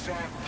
Sam.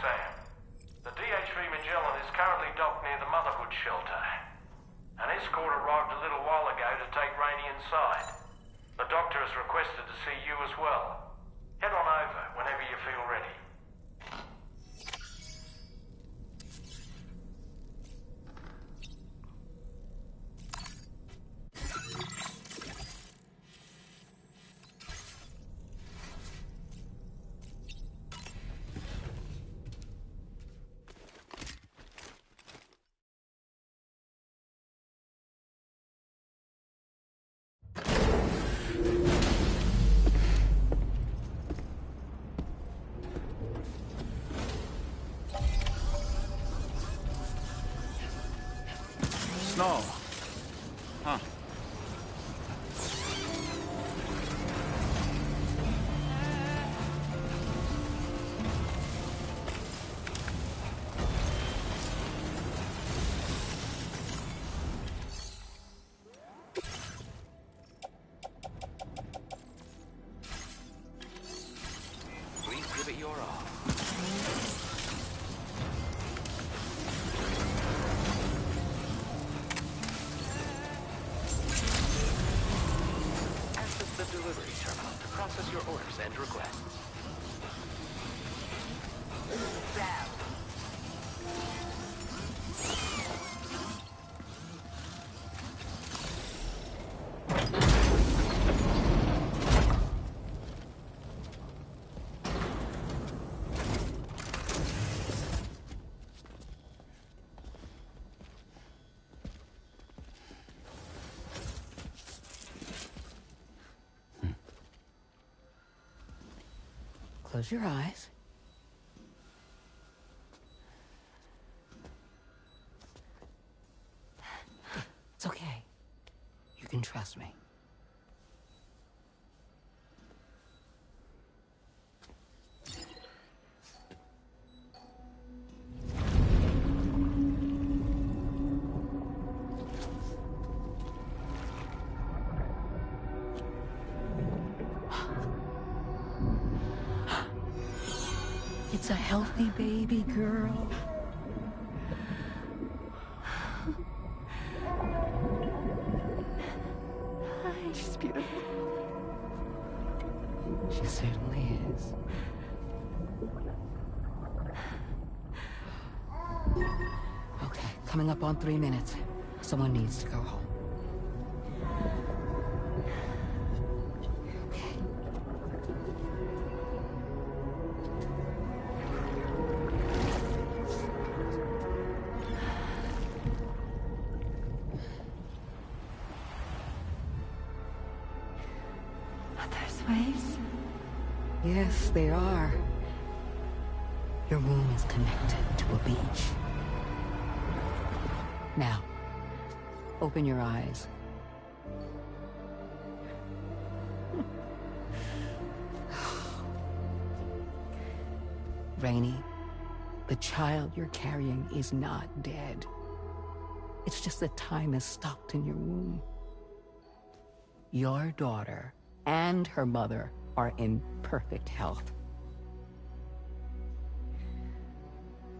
Sam. The DH3 Magellan is currently docked near the Motherhood shelter. An escort arrived a little while ago to take Rainey inside. The doctor has requested to see you as well. Head on over whenever you feel ready. Snow. Huh. Please give it your all. The delivery terminal to process your orders and requests. Close your eyes. can trust me. It's a healthy baby girl. She's beautiful. She certainly is. Okay, coming up on 3 minutes. Someone needs to go home. Waves? Yes, they are. Your womb is connected to a beach. Now, open your eyes. Rainey, the child you're carrying is not dead. It's just that time is stopped in your womb. Your daughter and her mother are in perfect health.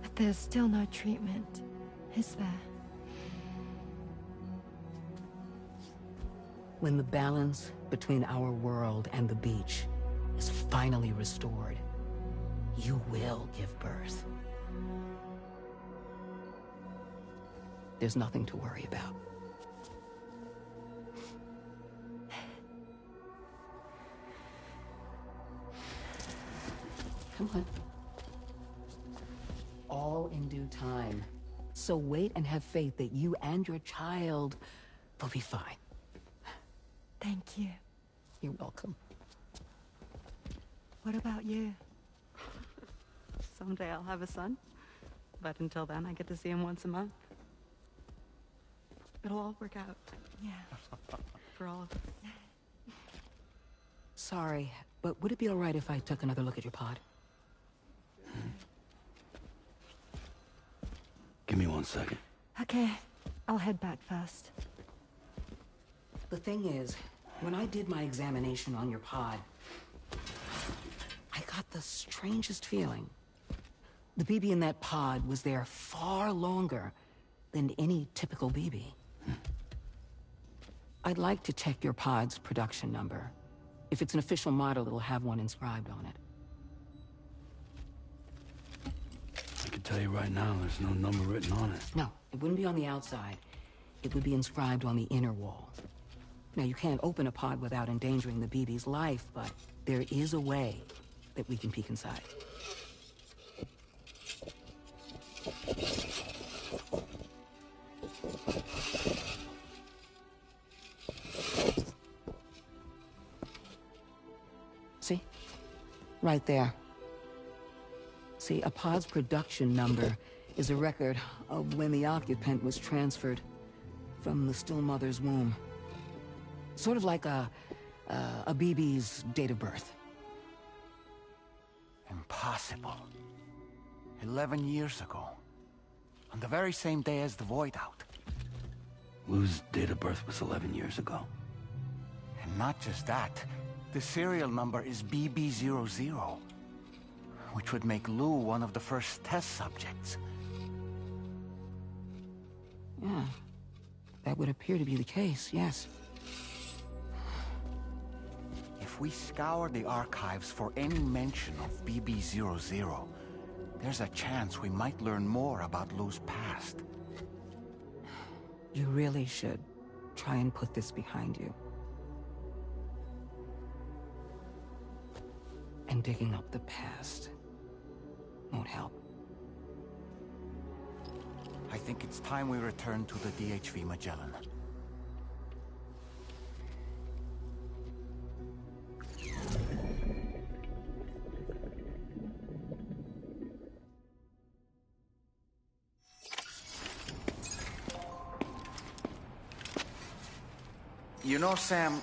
But there's still no treatment, is there? When the balance between our world and the beach is finally restored, you will give birth. There's nothing to worry about. Come on. All in due time. So wait and have faith that you and your child will be fine. Thank you. You're welcome. What about you? Someday I'll have a son, but until then I get to see him once a month. It'll all work out. Yeah. For all of us. Sorry, but would it be all right if I took another look at your pod? Give me 1 second. Okay, I'll head back first. The thing is, when I did my examination on your pod, I got the strangest feeling. The BB in that pod was there far longer than any typical BB. I'd like to check your pod's production number. If it's an official model, it'll have one inscribed on it. I can tell you right now, there's no number written on it. No, it wouldn't be on the outside. It would be inscribed on the inner wall. Now, you can't open a pod without endangering the BB's life, but there is a way that we can peek inside. See? Right there. See, a pod's production number is a record of when the occupant was transferred from the still mother's womb. Sort of like a BB's date of birth. Impossible. 11 years ago. On the very same day as the Void Out. Lou's date of birth was 11 years ago. And not just that, the serial number is BB00, which would make Lou one of the first test subjects. Yeah, that would appear to be the case, yes. If we scour the archives for any mention of BB00, there's a chance we might learn more about Lou's past. You really should try and put this behind you. And digging up the past won't help. I think it's time we return to the DHV Magellan. You know, Sam,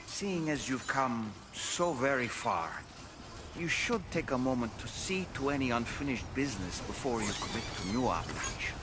seeing as you've come so very far, you should take a moment to see to any unfinished business before you commit to new obligations.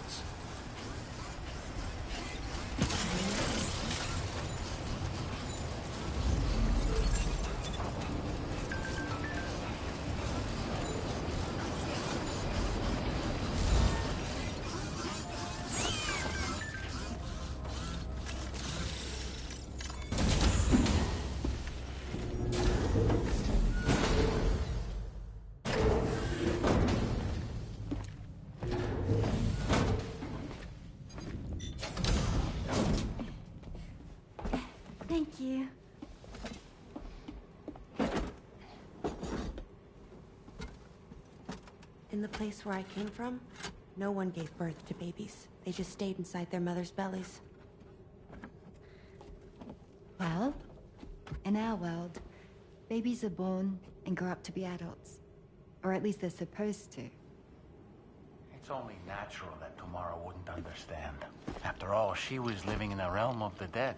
Thank you. In the place where I came from, no one gave birth to babies. They just stayed inside their mother's bellies. Well, in our world, babies are born and grow up to be adults. Or at least they're supposed to. It's only natural that Tamara wouldn't understand. After all, she was living in a realm of the dead.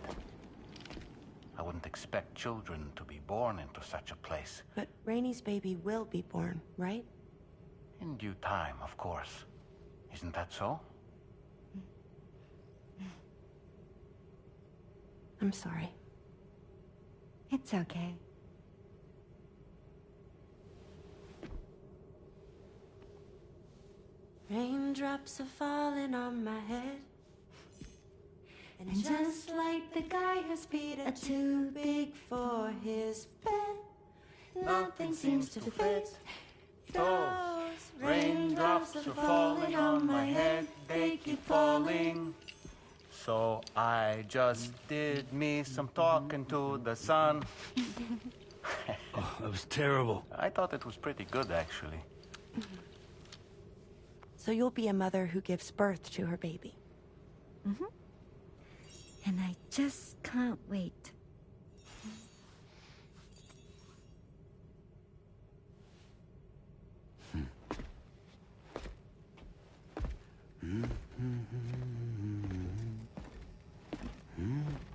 I wouldn't expect children to be born into such a place. But Rainey's baby will be born, right? In due time, of course. Isn't that so? I'm sorry. It's okay. Raindrops are falling on my head. And just like the guy whose feet are too big for his bed, nothing seems to fit. Those raindrops are falling on my head, they keep falling. So I just did me some talking to the sun. Oh, that was terrible. I thought it was pretty good, actually. So you'll be a mother who gives birth to her baby. Mm-hmm. And I just can't wait.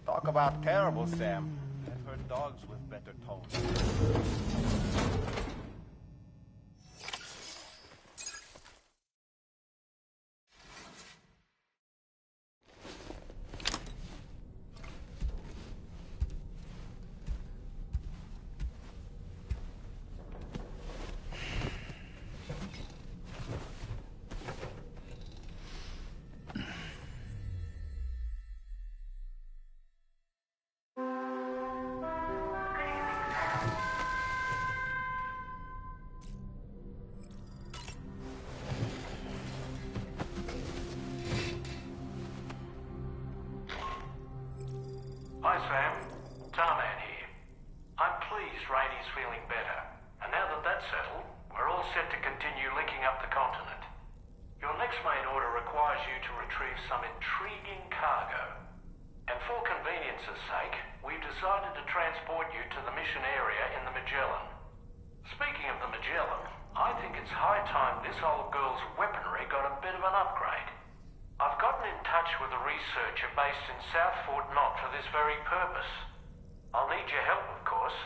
Talk about terrible, Sam. I've heard dogs with better tones. Hi, Sam. Tarman here. I'm pleased Rainey's feeling better. And now that that's settled, we're all set to continue linking up the continent. Your next main order requires you to retrieve some intriguing cargo. And for convenience's sake, we've decided to transport you to the mission area in the Magellan. Speaking of the Magellan, I think it's high time this old girl's weaponry got a bit of an upgrade. I've gotten in touch with a researcher based in South Fort Knott for this very purpose. I'll need your help, of course,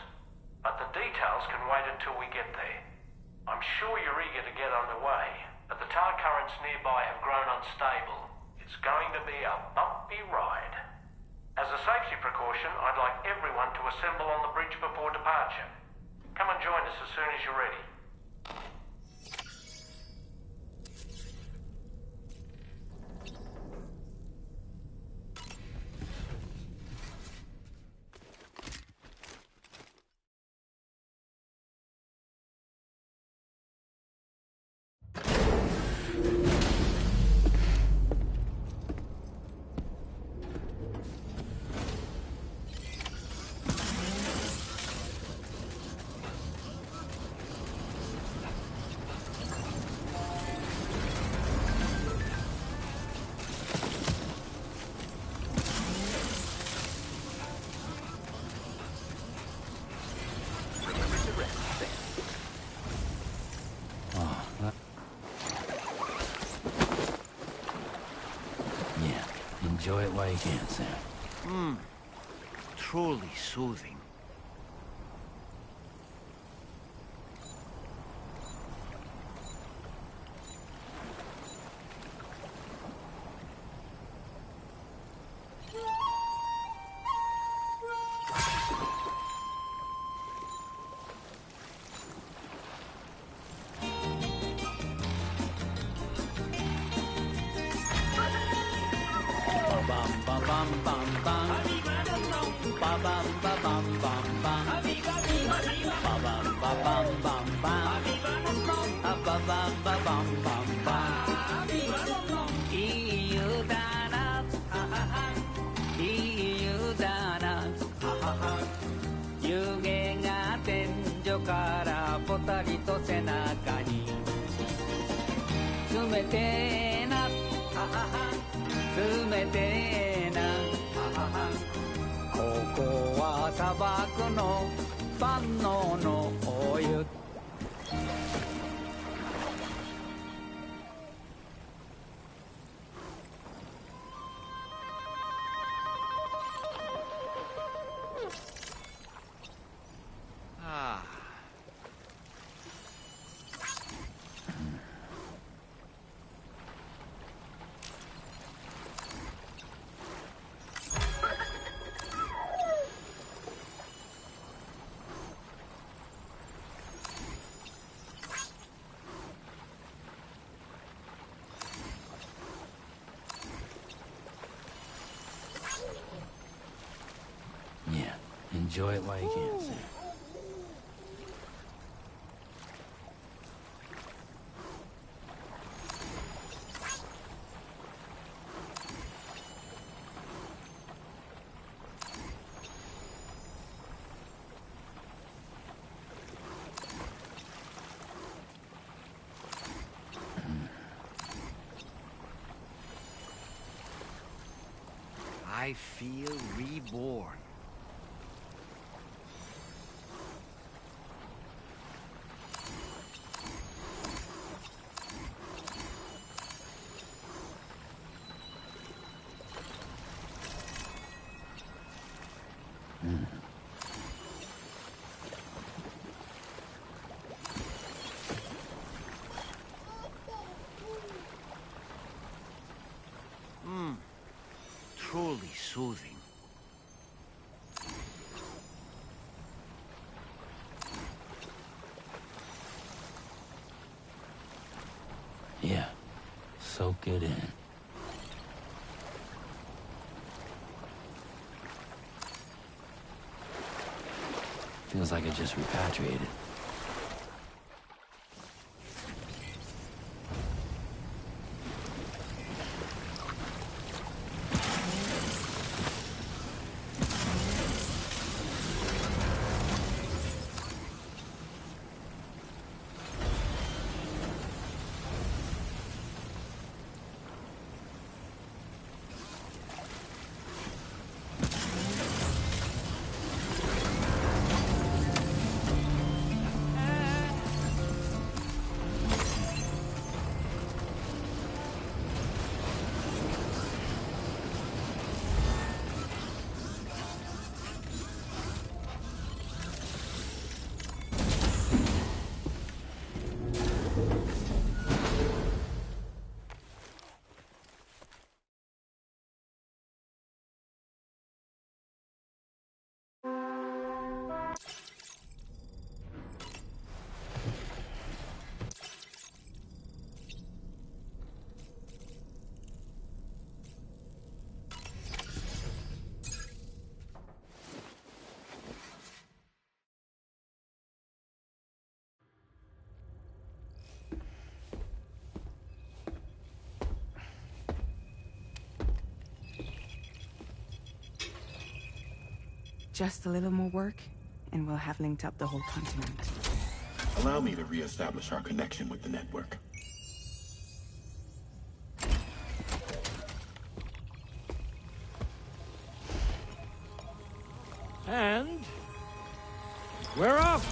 but the details can wait until we get there. I'm sure you're eager to get underway, but the tar currents nearby have grown unstable. It's going to be a bumpy ride. As a safety precaution, I'd like everyone to assemble on the bridge before departure. Come and join us as soon as you're ready. Enjoy it while you can, Sam. truly soothing. Yeah, enjoy it while you can, Sam. I feel reborn. Truly soothing. Yeah, soak it in. Feels like I just repatriated. Just a little more work, and we'll have linked up the whole continent. Allow me to reestablish our connection with the network. And we're off!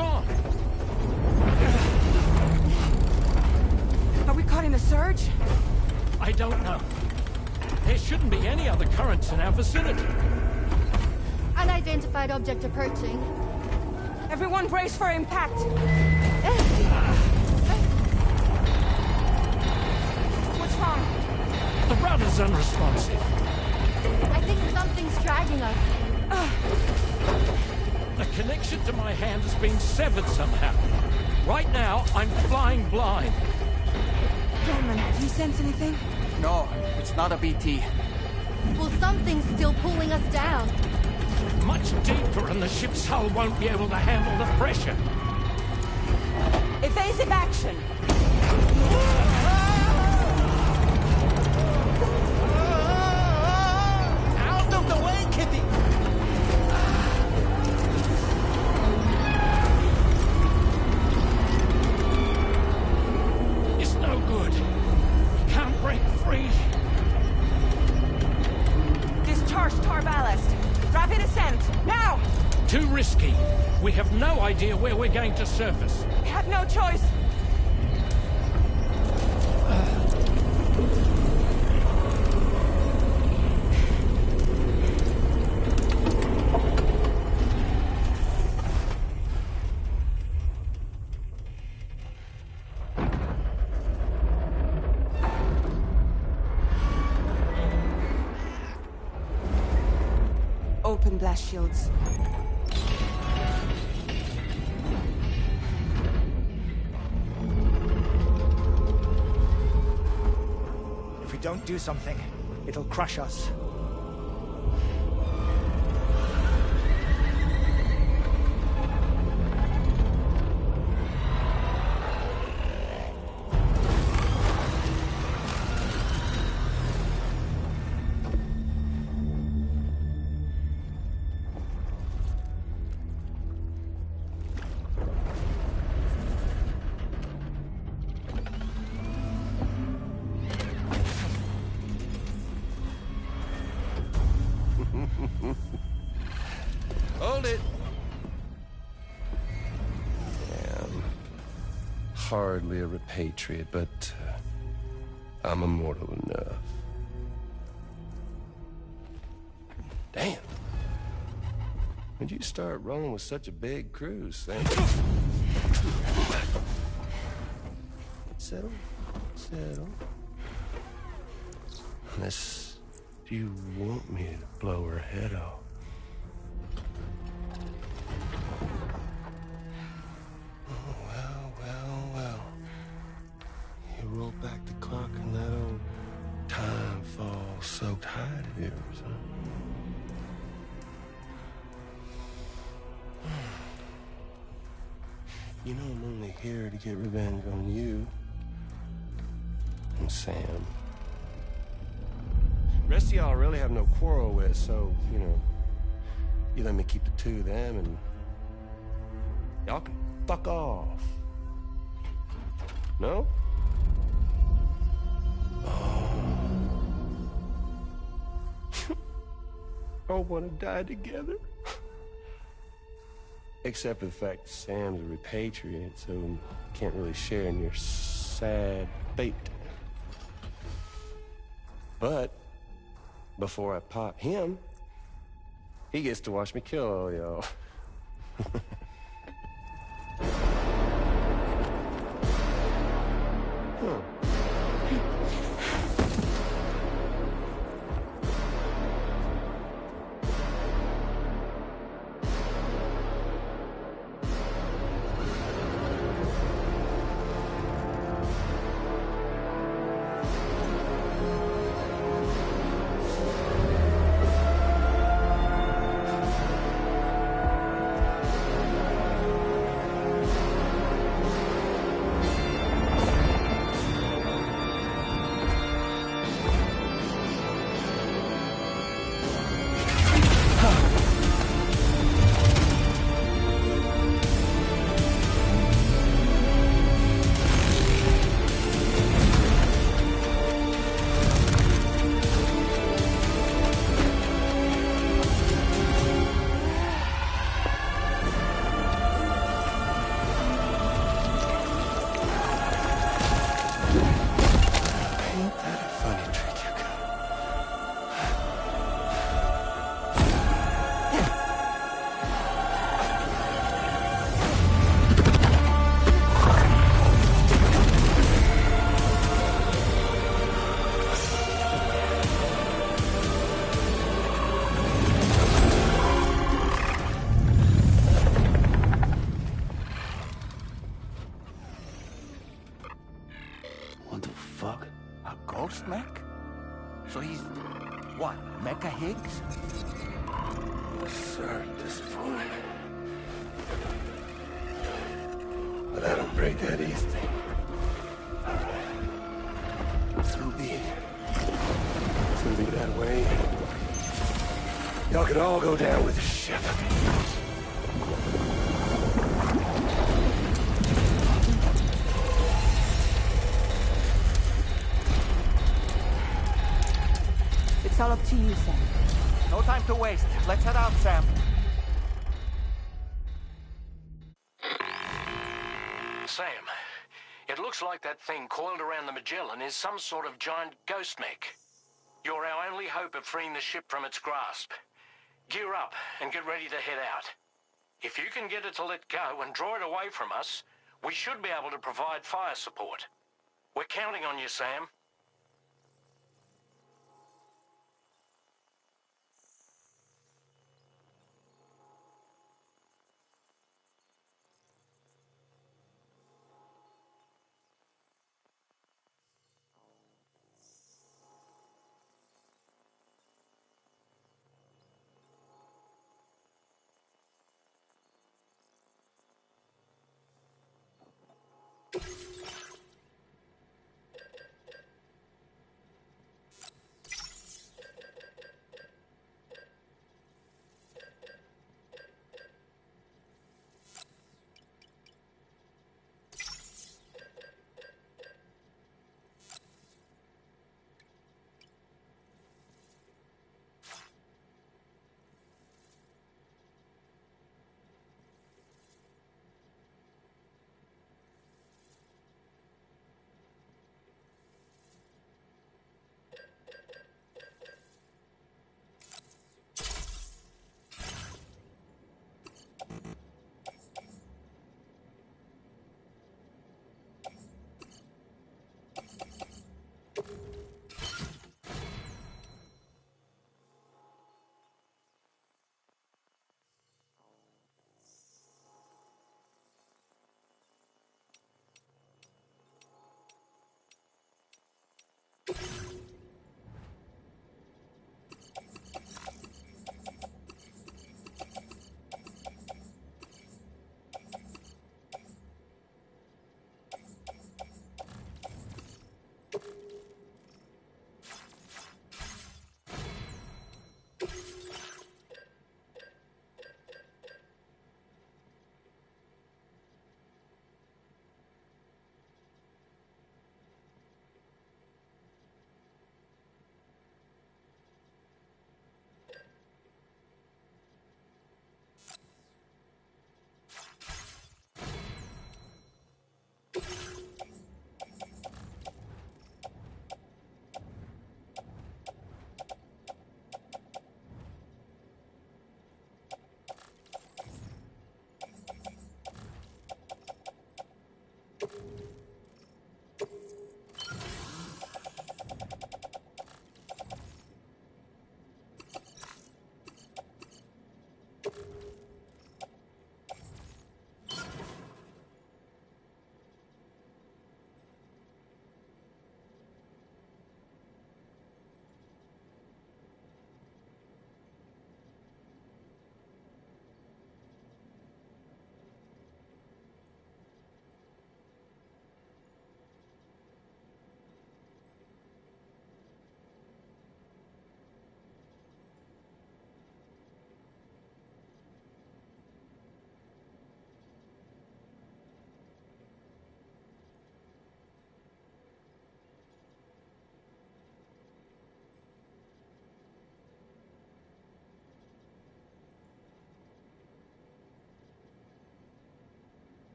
gone. Are we caught in a surge? I don't know. There shouldn't be any other currents in our vicinity. Unidentified object approaching. Everyone brace for impact. What's wrong? The rudder's unresponsive. I think something's dragging us. The connection to my hand has been severed somehow. Right now, I'm flying blind. Dorman, do you sense anything? No, it's not a BT. Well, something's still pulling us down. Much deeper, and the ship's hull won't be able to handle the pressure. Evasive action! Out of the way, Kitty! It's no good. Can't break free. Discharge tar ballast. Rapid ascent, now! Too risky. We have no idea where we're going to surface. We have no choice. Open blast shields. If we don't do something, it'll crush us. Hold it. I'm hardly a repatriate, but I'm immortal enough. Damn. When'd you start rolling with such a big crew, Sam? Settle. Settle. Unless you want me to blow her head off. Roll back the clock and that old time fall soaked hide of yours, huh? You know I'm only here to get revenge on you and Sam. The rest of y'all I really have no quarrel with, so, you know, you let me keep the two of them and y'all can fuck off. No? All want to die together. Except for the fact that Sam's a repatriate, so can't really share in your sad fate. But before I pop him, he gets to watch me kill all y'all. Ghost mech? So he's... what, Mecha Higgs? Sir, at this point. But I don't break that easy. It's gonna be that way. Y'all could all go down with the ship. It's all up to you, Sam. No time to waste. Let's head out, Sam. Sam, it looks like that thing coiled around the Magellan is some sort of giant ghost mech. You're our only hope of freeing the ship from its grasp. Gear up and get ready to head out. If you can get it to let go and draw it away from us, we should be able to provide fire support. We're counting on you, Sam.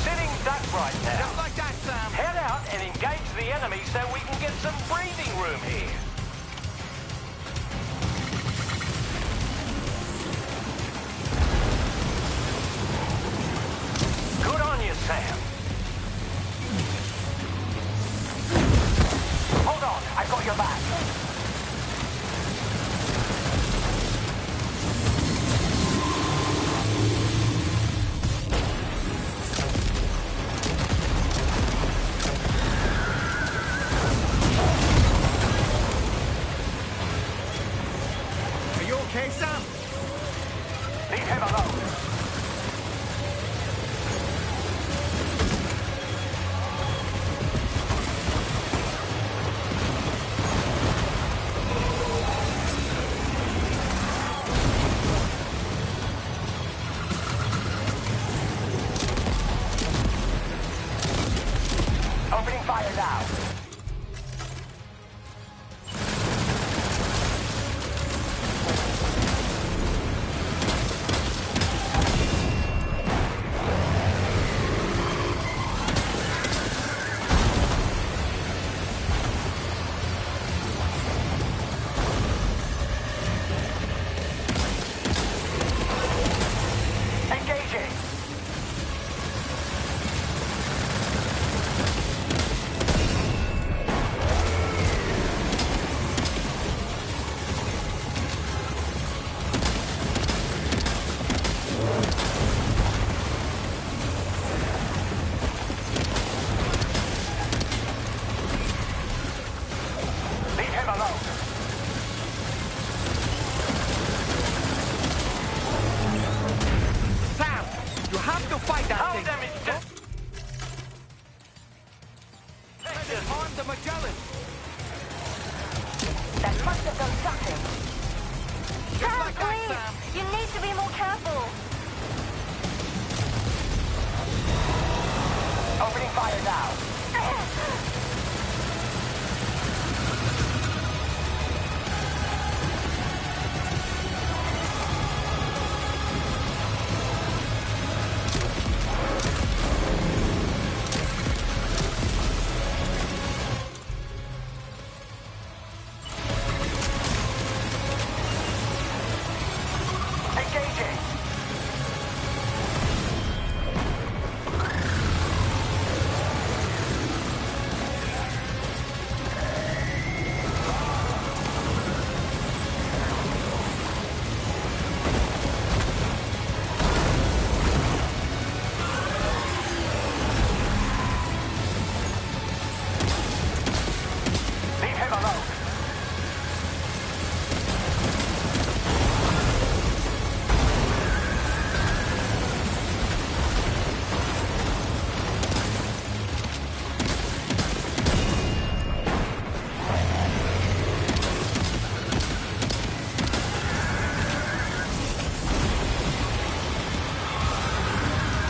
sitting duck right now. Just like that, Sam. Head out and engage the enemy so we can get some breathing room here. Good on you, Sam. Hold on, I've got your back. Are you okay, Sam? Leave him alone. Opening fire now. Engaging. Leave him alone. Sam, you have to fight that Hold thing. them, it's just... On the Magellan. That must have done something. Just like that, Sam. You need to be more careful. Opening fire now. Engaging. Leave him alone.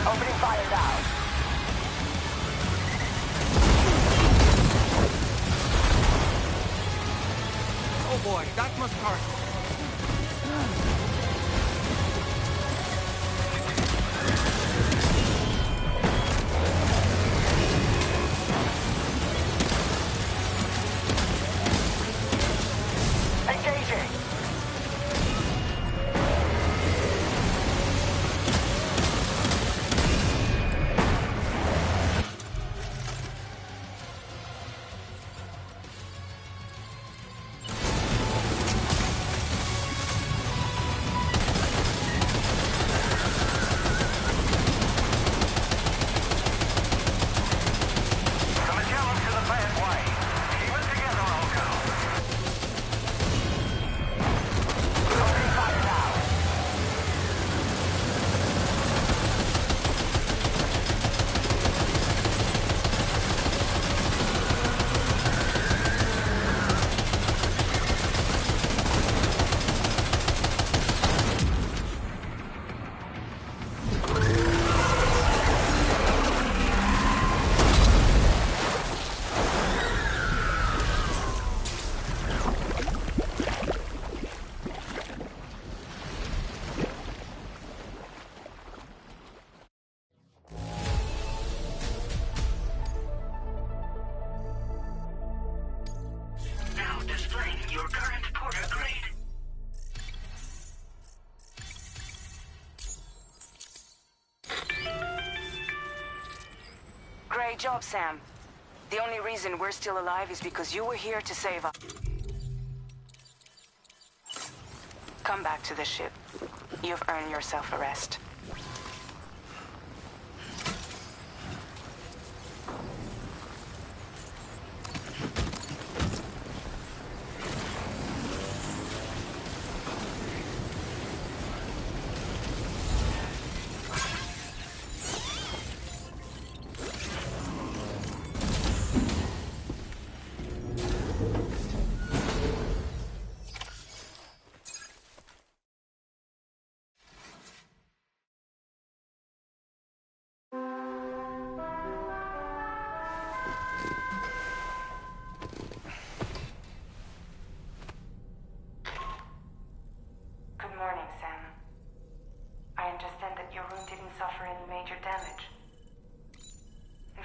Opening fire now. Oh boy, that must hurt. Engaging. Great job, Sam. The only reason we're still alive is because you were here to save us. Come back to the ship. You've earned yourself a rest.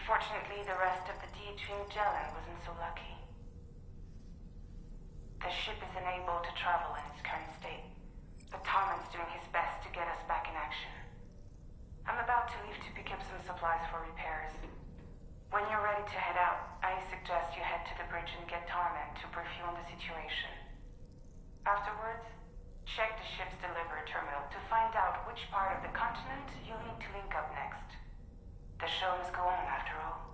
Unfortunately, the rest of the DHV Magellan wasn't so lucky. The ship is unable to travel in its current state, but Tarman's doing his best to get us back in action. I'm about to leave to pick up some supplies for repairs. When you're ready to head out, I suggest you head to the bridge and get Tarman to brief you on the situation. Afterwards, check the ship's delivery terminal to find out which part of the continent you'll need to link up next. The show must go on, after all.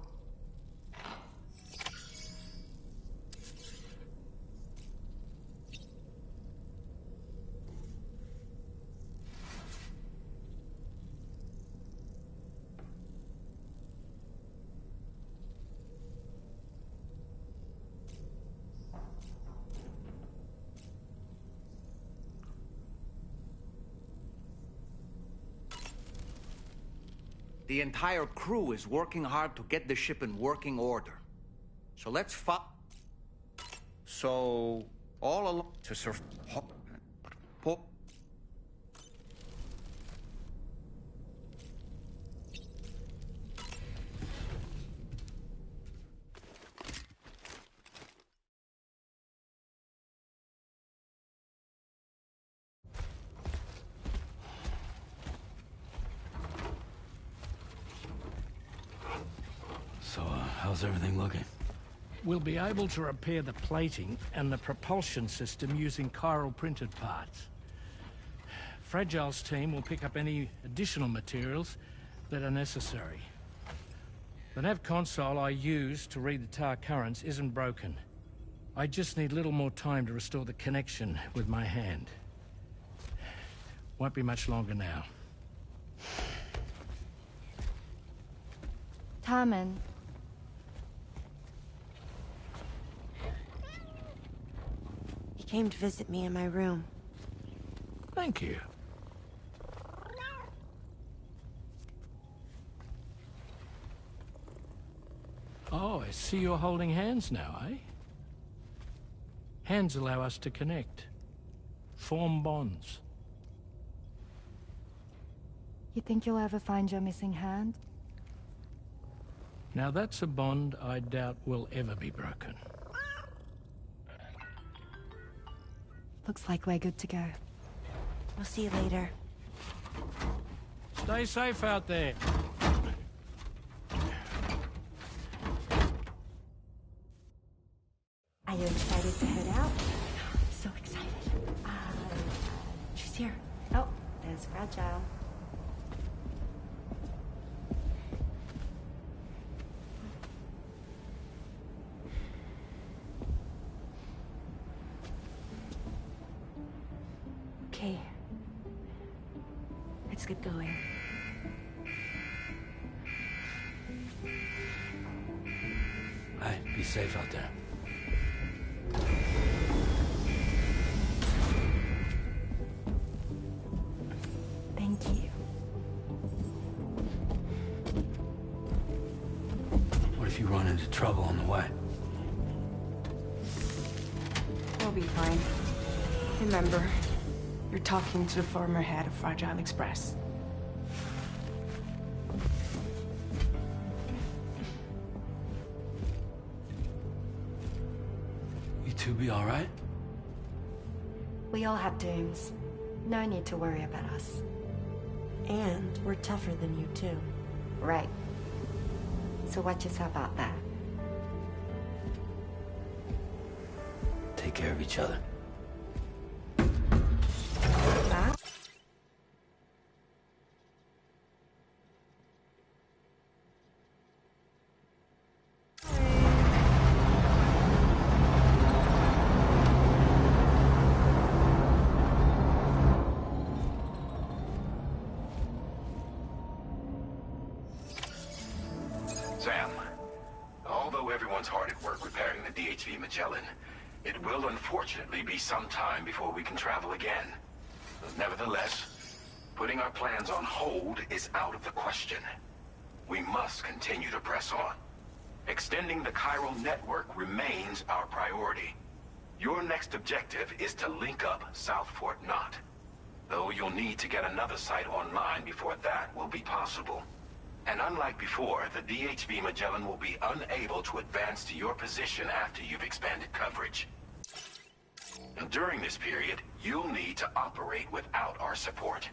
The entire crew is working hard to get the ship in working order. So let's So, all along to surf... So, how's everything looking? We'll be able to repair the plating and the propulsion system using chiral printed parts. Fragile's team will pick up any additional materials that are necessary. The nav console I use to read the tar currents isn't broken. I just need a little more time to restore the connection with my hand. Won't be much longer now. Tarman. He came to visit me in my room. Thank you. Oh, I see you're holding hands now, eh? Hands allow us to connect. Form bonds. You think you'll ever find your missing hand? Now that's a bond I doubt will ever be broken. Looks like we're good to go. We'll see you later. Stay safe out there. Are you excited to head out? So excited. She's here. Oh, there's Fragile. Okay. Let's get going. Hey, be safe out there. Thank you. What if you run into trouble on the way? We'll be fine. Remember, you're talking to the former head of Fragile Express. You two be all right? We all have dooms. No need to worry about us. And we're tougher than you, too. Right. So watch yourself out there. Take care of each other. That? Sam, although everyone's hard at work repairing the DHV Magellan, it will unfortunately be some time before we can travel again. Nevertheless, putting our plans on hold is out of the question. We must continue to press on. Extending the chiral network remains our priority. Your next objective is to link up South Fort Knott. Though you'll need to get another site online before that will be possible. And unlike before, the DHV Magellan will be unable to advance to your position after you've expanded coverage. And during this period, you'll need to operate without our support.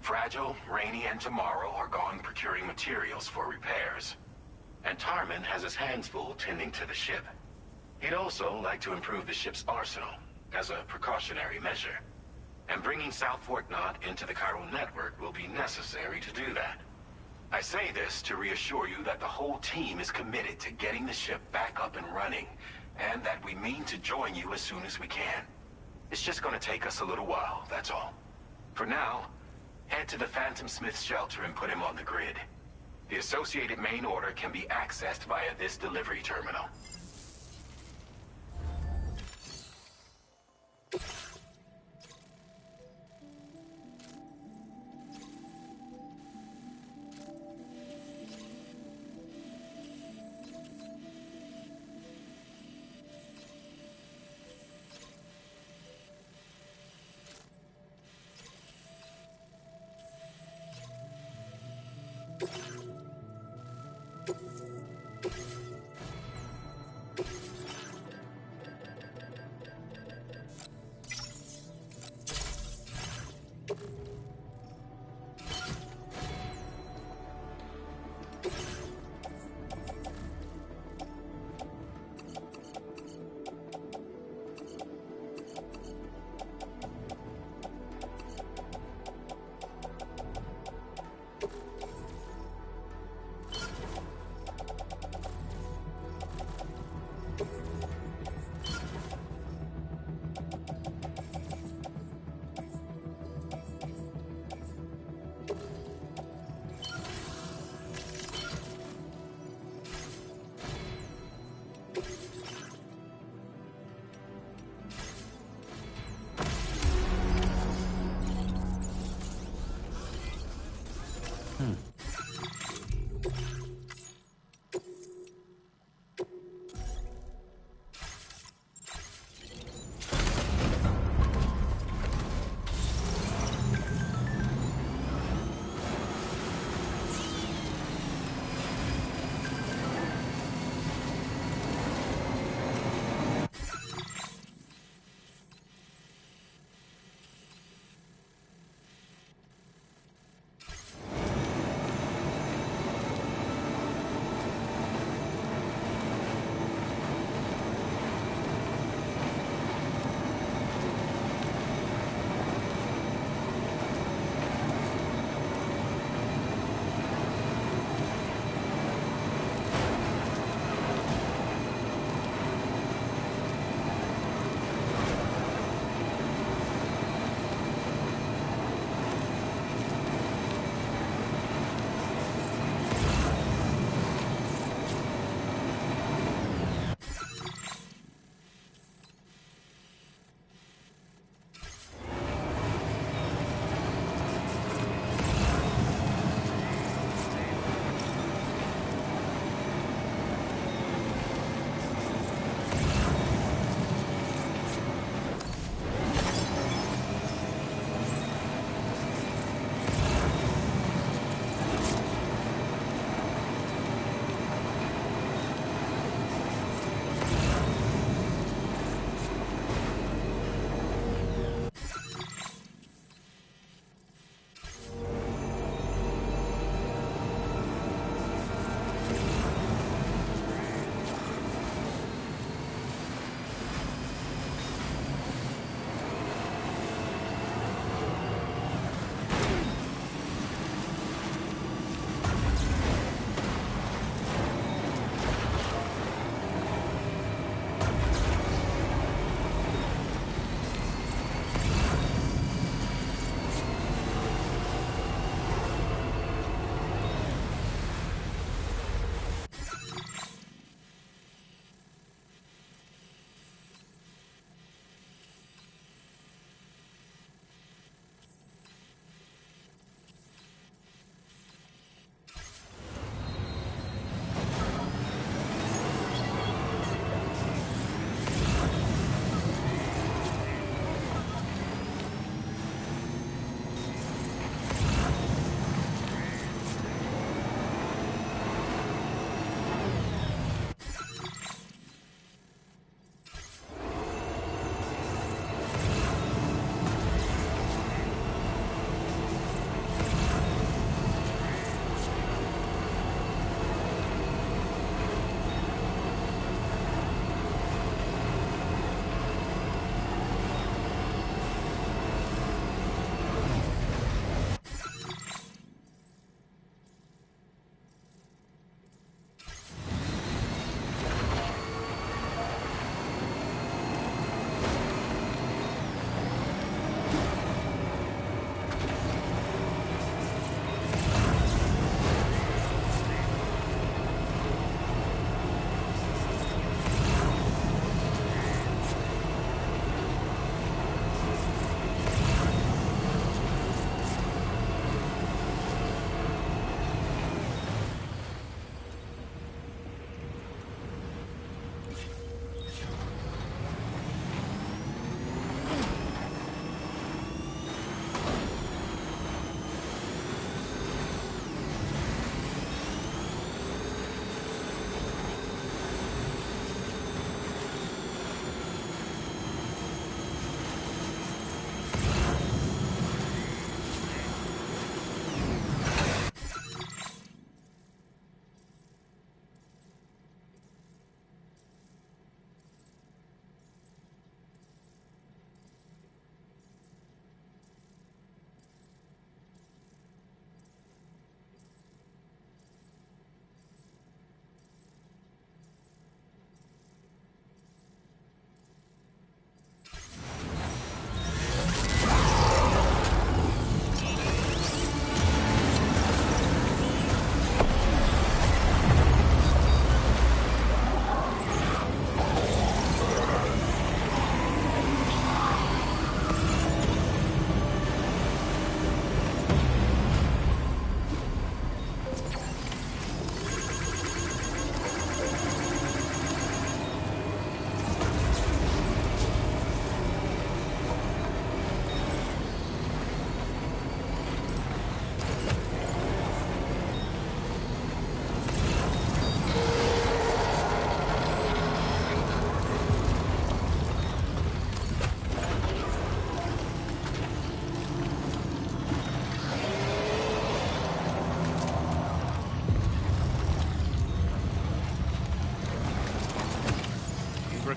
Fragile, Rainey, and Tomorrow are gone procuring materials for repairs. And Tarman has his hands full tending to the ship. He'd also like to improve the ship's arsenal, as a precautionary measure. And bringing South Fort Knott into the chiral network will be necessary to do that. I say this to reassure you that the whole team is committed to getting the ship back up and running, and that we mean to join you as soon as we can. It's just gonna take us a little while, that's all. For now, head to the Phantom Smith shelter and put him on the grid. The associated main order can be accessed via this delivery terminal.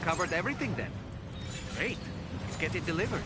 recovered everything then. Great. Let's get it delivered.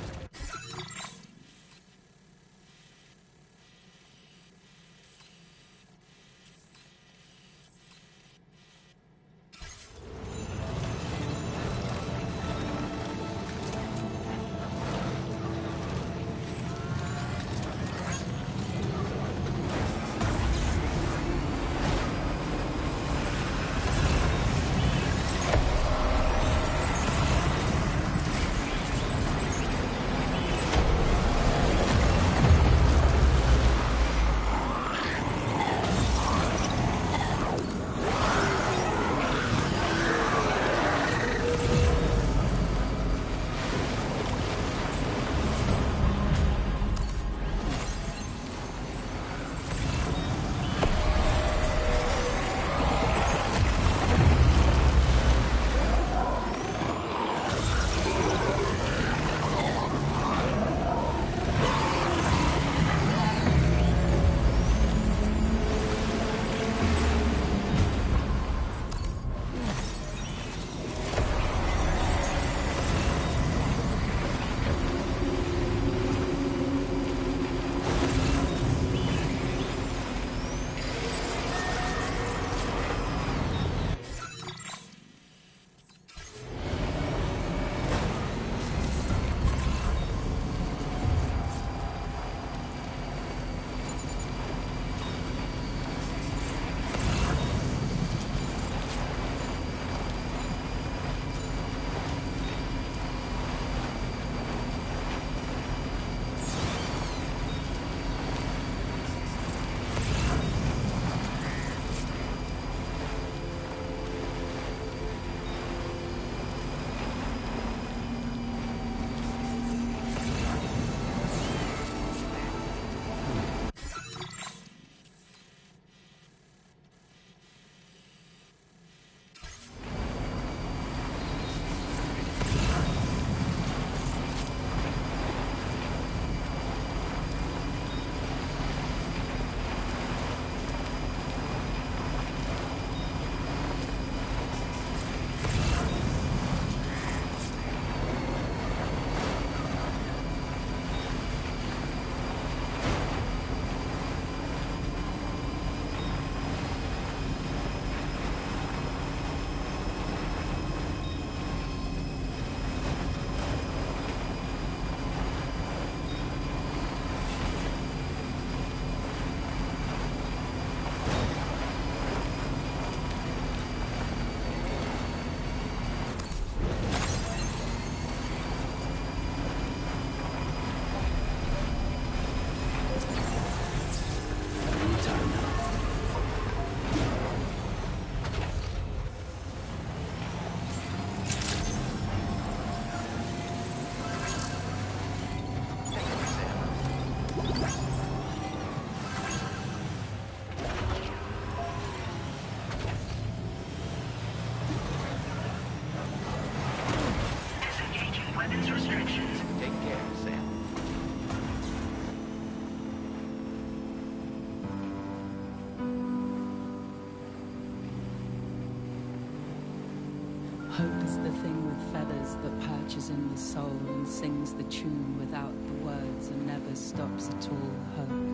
Hope is the thing with feathers that perches in the soul and sings the tune without the words and never stops at all. Hope.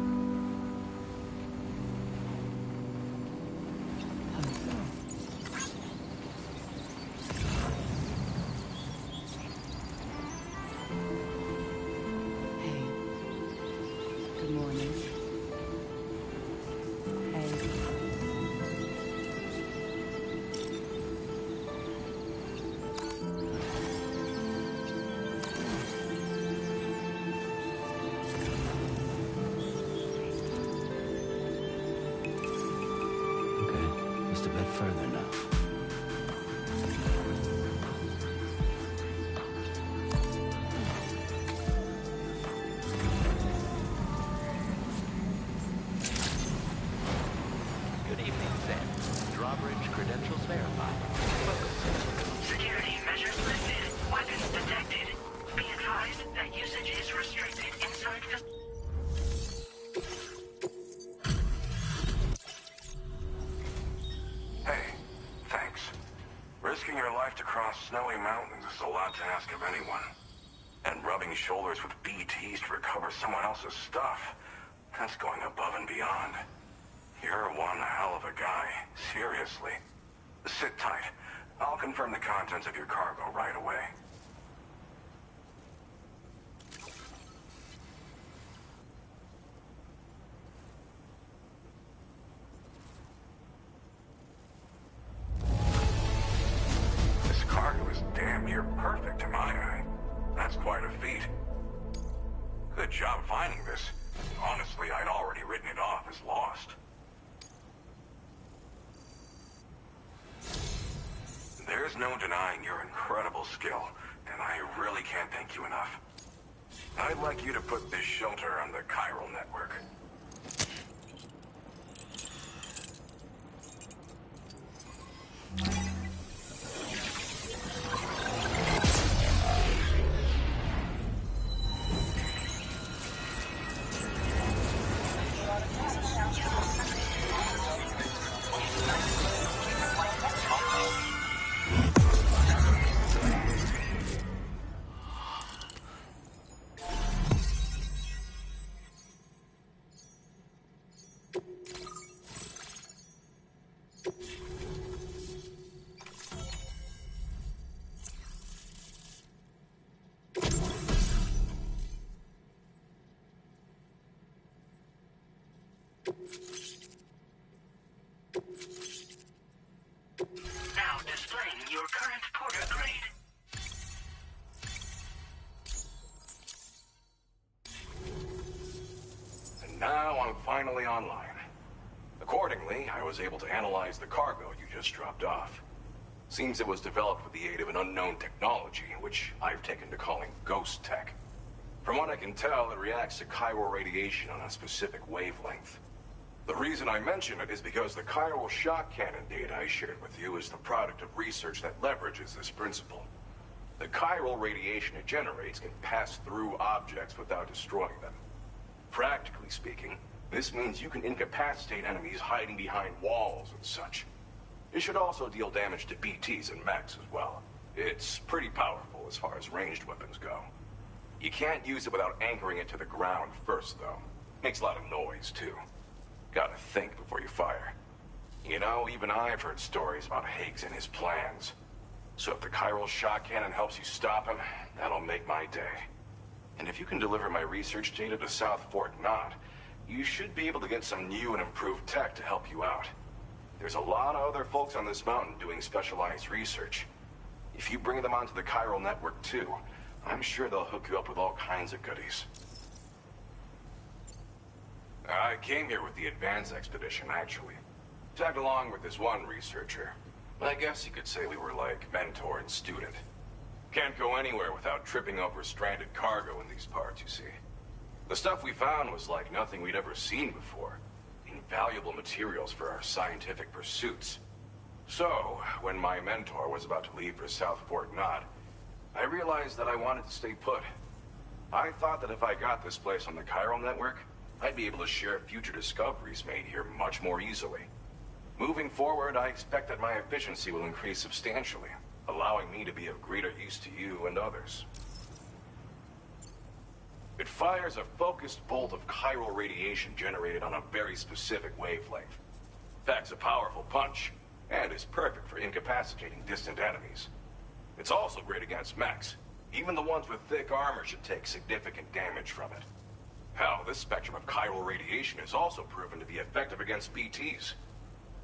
Just a bit further now. Good evening, Sam. Drawbridge credentials verified. Security measures lifted. Weapons detected. Be advised that usage is restricted inside the... Hey, thanks. Risking your life to to cross snowy mountains is a lot to ask of anyone. And rubbing shoulders with BTs to recover someone else's stuff, that's going above and beyond. You're one hell of a guy, seriously. Sit tight. I'll confirm the contents of your cargo right away. This cargo is damn near perfect in my eye. That's quite a feat. Good job finding this. Honestly, I'd already written it off as lost. There's no denying your incredible skill, and I really can't thank you enough. I'd like you to put this shelter on the chiral network. Now displaying your current porter grade. And now I'm finally online. Accordingly, I was able to analyze the cargo you just dropped off. Seems it was developed with the aid of an unknown technology, which I've taken to calling ghost tech. From what I can tell, it reacts to chiral radiation on a specific wavelength. The reason I mention it is because the chiral shock cannon data I shared with you is the product of research that leverages this principle. The chiral radiation it generates can pass through objects without destroying them. Practically speaking, this means you can incapacitate enemies hiding behind walls and such. It should also deal damage to BTs and mechs as well. It's pretty powerful as far as ranged weapons go. You can't use it without anchoring it to the ground first, though. Makes a lot of noise, too. Gotta think before you fire. You know, even I've heard stories about Higgs and his plans. So if the chiral shock cannon helps you stop him, that'll make my day. And if you can deliver my research data to South Fort Knott, you should be able to get some new and improved tech to help you out. There's a lot of other folks on this mountain doing specialized research. If you bring them onto the chiral network too, I'm sure they'll hook you up with all kinds of goodies. I came here with the Advance Expedition, actually. Tagged along with this one researcher. I guess you could say we were like mentor and student. Can't go anywhere without tripping over stranded cargo in these parts, you see. The stuff we found was like nothing we'd ever seen before. Invaluable materials for our scientific pursuits. So, when my mentor was about to leave for South Fort Knott, I realized that I wanted to stay put. I thought that if I got this place on the chiral network, I'd be able to share future discoveries made here much more easily. Moving forward, I expect that my efficiency will increase substantially, allowing me to be of greater use to you and others. It fires a focused bolt of chiral radiation generated on a very specific wavelength. Packs a powerful punch, and is perfect for incapacitating distant enemies. It's also great against mechs. Even the ones with thick armor should take significant damage from it. Hell, this spectrum of chiral radiation is also proven to be effective against BTs.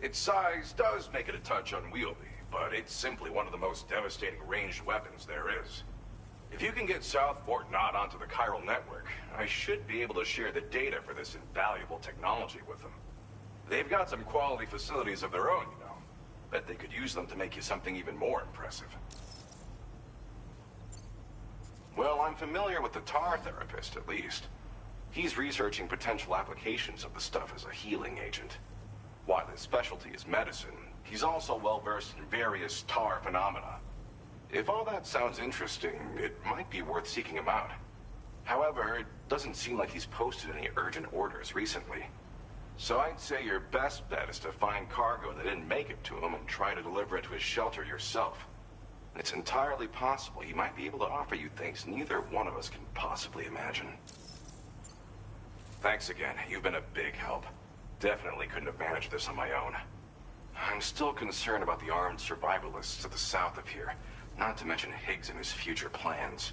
Its size does make it a touch unwieldy, but it's simply one of the most devastating ranged weapons there is. If you can get South Fort Knott onto the chiral network, I should be able to share the data for this invaluable technology with them. They've got some quality facilities of their own, you know. Bet they could use them to make you something even more impressive. Well, I'm familiar with the Tar Therapist, at least. He's researching potential applications of the stuff as a healing agent. While his specialty is medicine, he's also well-versed in various tar phenomena. If all that sounds interesting, it might be worth seeking him out. However, it doesn't seem like he's posted any urgent orders recently. So I'd say your best bet is to find cargo that didn't make it to him and try to deliver it to his shelter yourself. It's entirely possible he might be able to offer you things neither one of us can possibly imagine. Thanks again. You've been a big help. Definitely couldn't have managed this on my own. I'm still concerned about the armed survivalists to the south of here, not to mention Higgs and his future plans.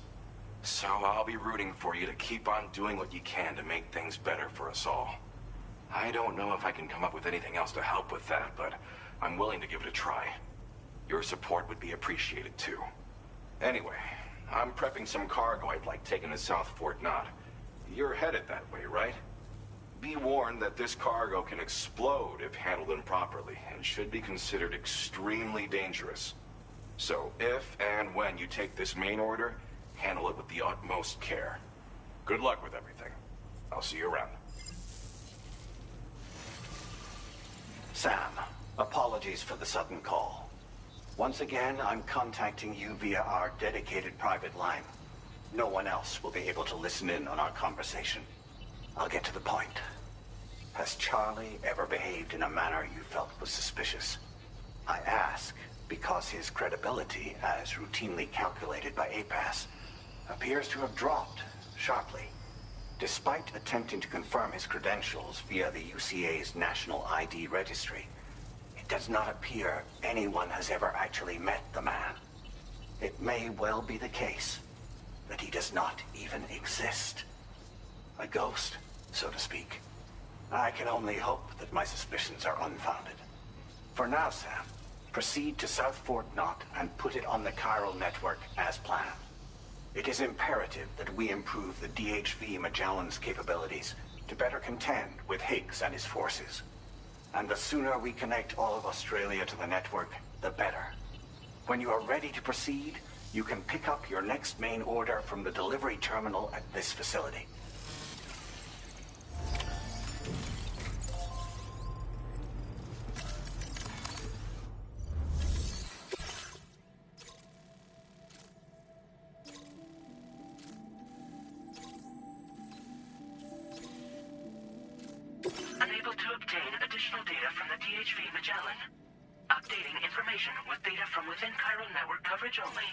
So I'll be rooting for you to keep on doing what you can to make things better for us all. I don't know if I can come up with anything else to help with that, but I'm willing to give it a try. Your support would be appreciated too. Anyway, I'm prepping some cargo I'd like taken to South Fort Knott. You're headed that way, right? Be warned that this cargo can explode if handled improperly, and should be considered extremely dangerous. So if and when you take this main order, handle it with the utmost care. Good luck with everything. I'll see you around. Sam, apologies for the sudden call. Once again, I'm contacting you via our dedicated private line. No one else will be able to listen in on our conversation. I'll get to the point. Has Charlie ever behaved in a manner you felt was suspicious? I ask because his credibility, as routinely calculated by APAS, appears to have dropped sharply. Despite attempting to confirm his credentials via the UCA's National ID Registry, it does not appear anyone has ever actually met the man. It may well be the case that he does not even exist. A ghost, so to speak. I can only hope that my suspicions are unfounded. For now, Sam, proceed to South Fort Knott and put it on the chiral network as planned. It is imperative that we improve the DHV Magellan's capabilities to better contend with Higgs and his forces. And the sooner we connect all of Australia to the network, the better. When you are ready to proceed, you can pick up your next main order from the delivery terminal at this facility. Unable to obtain additional data from the DHV Magellan. Updating information with data from within chiral network coverage only.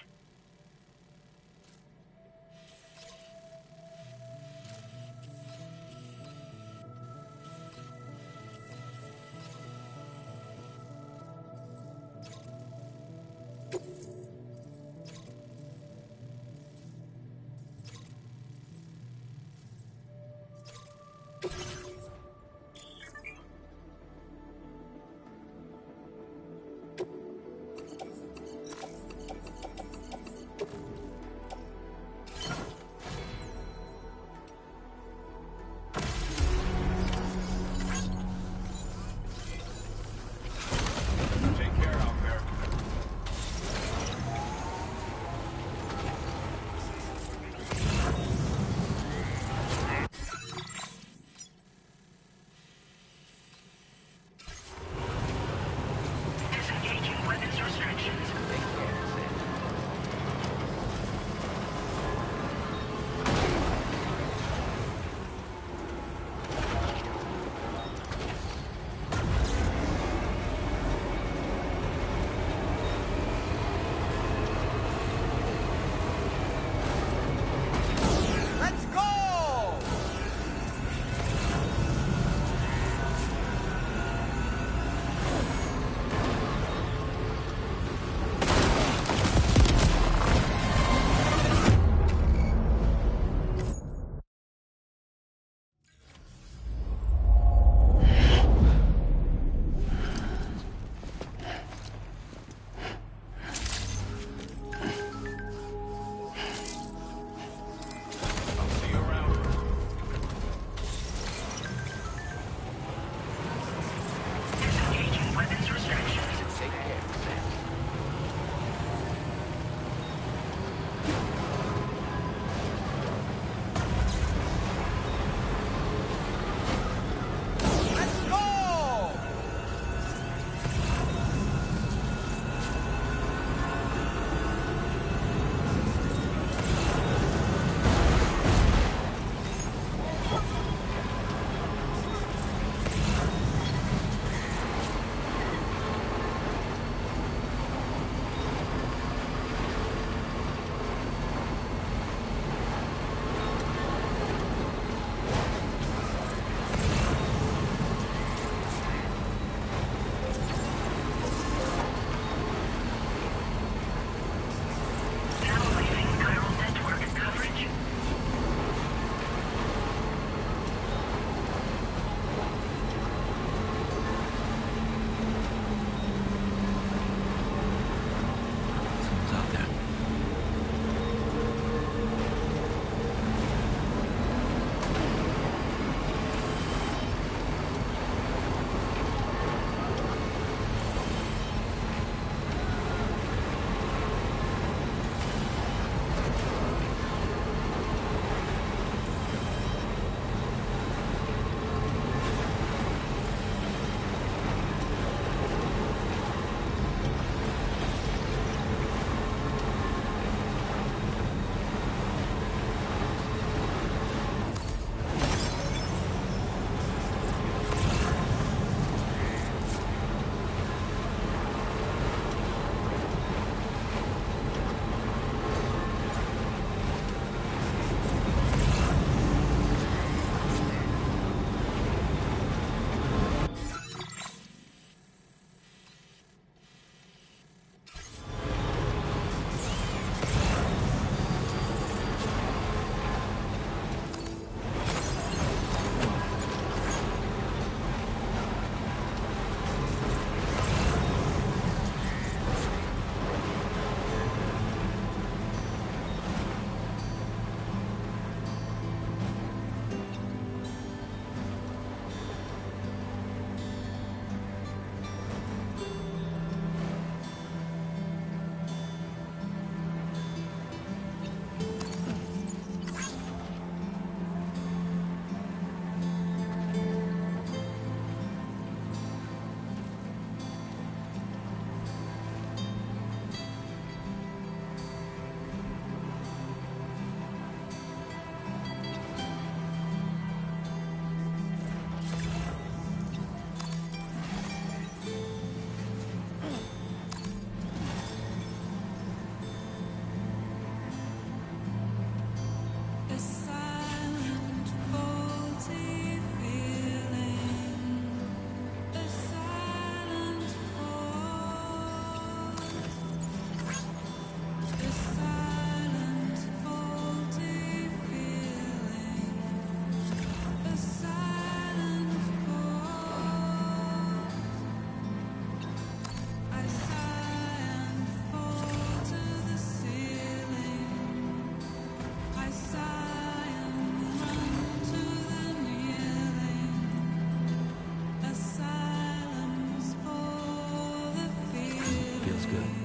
good.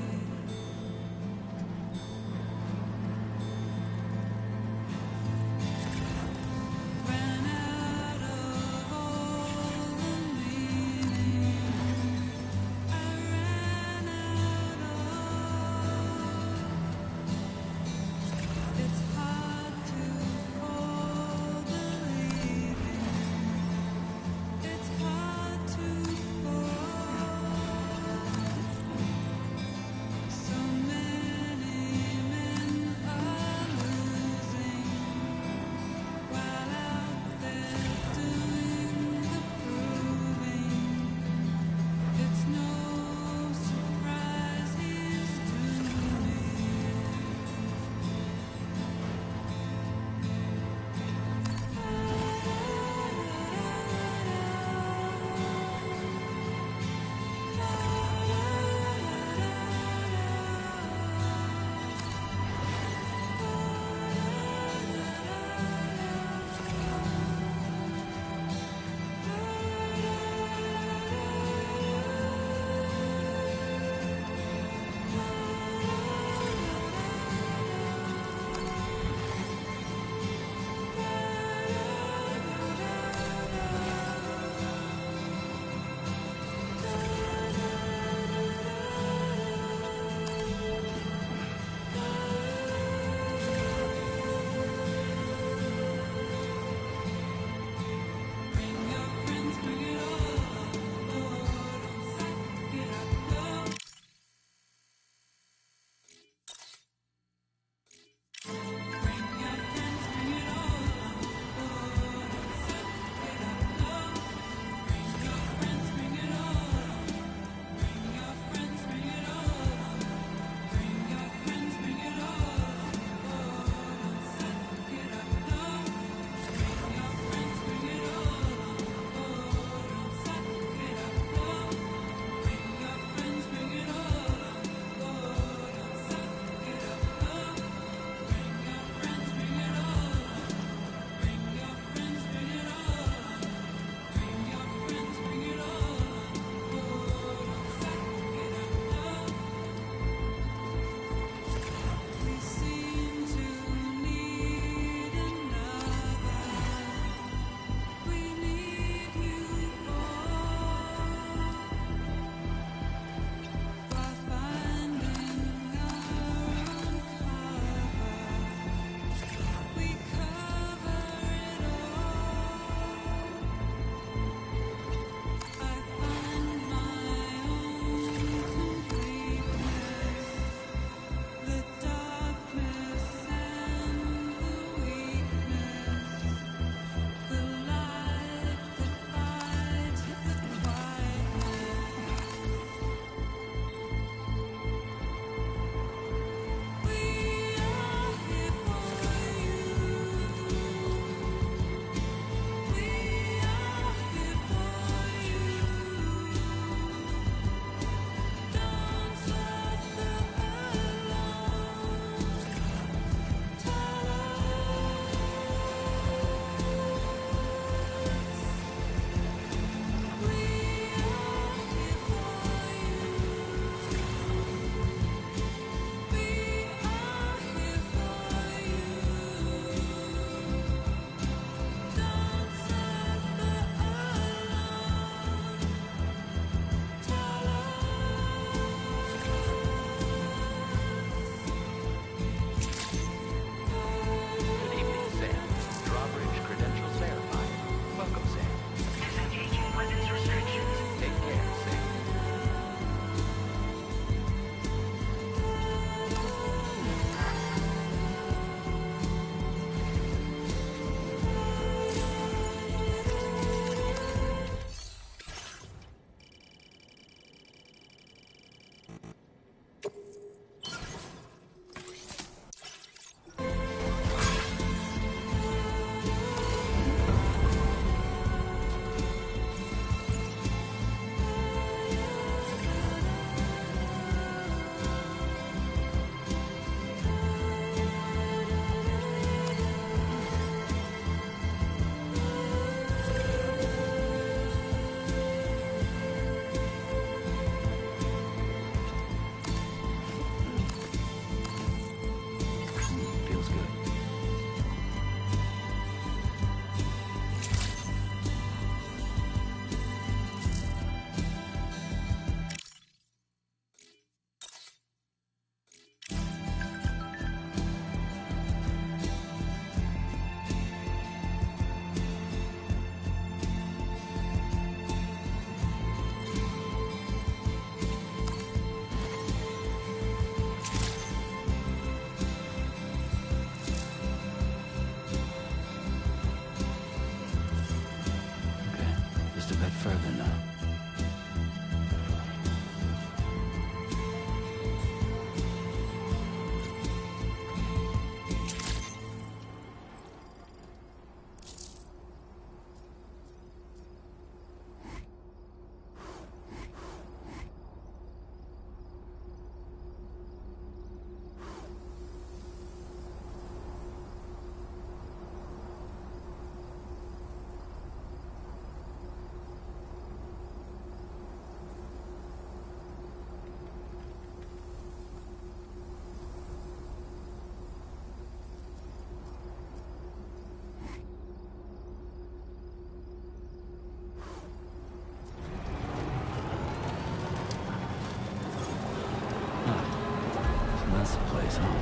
place home.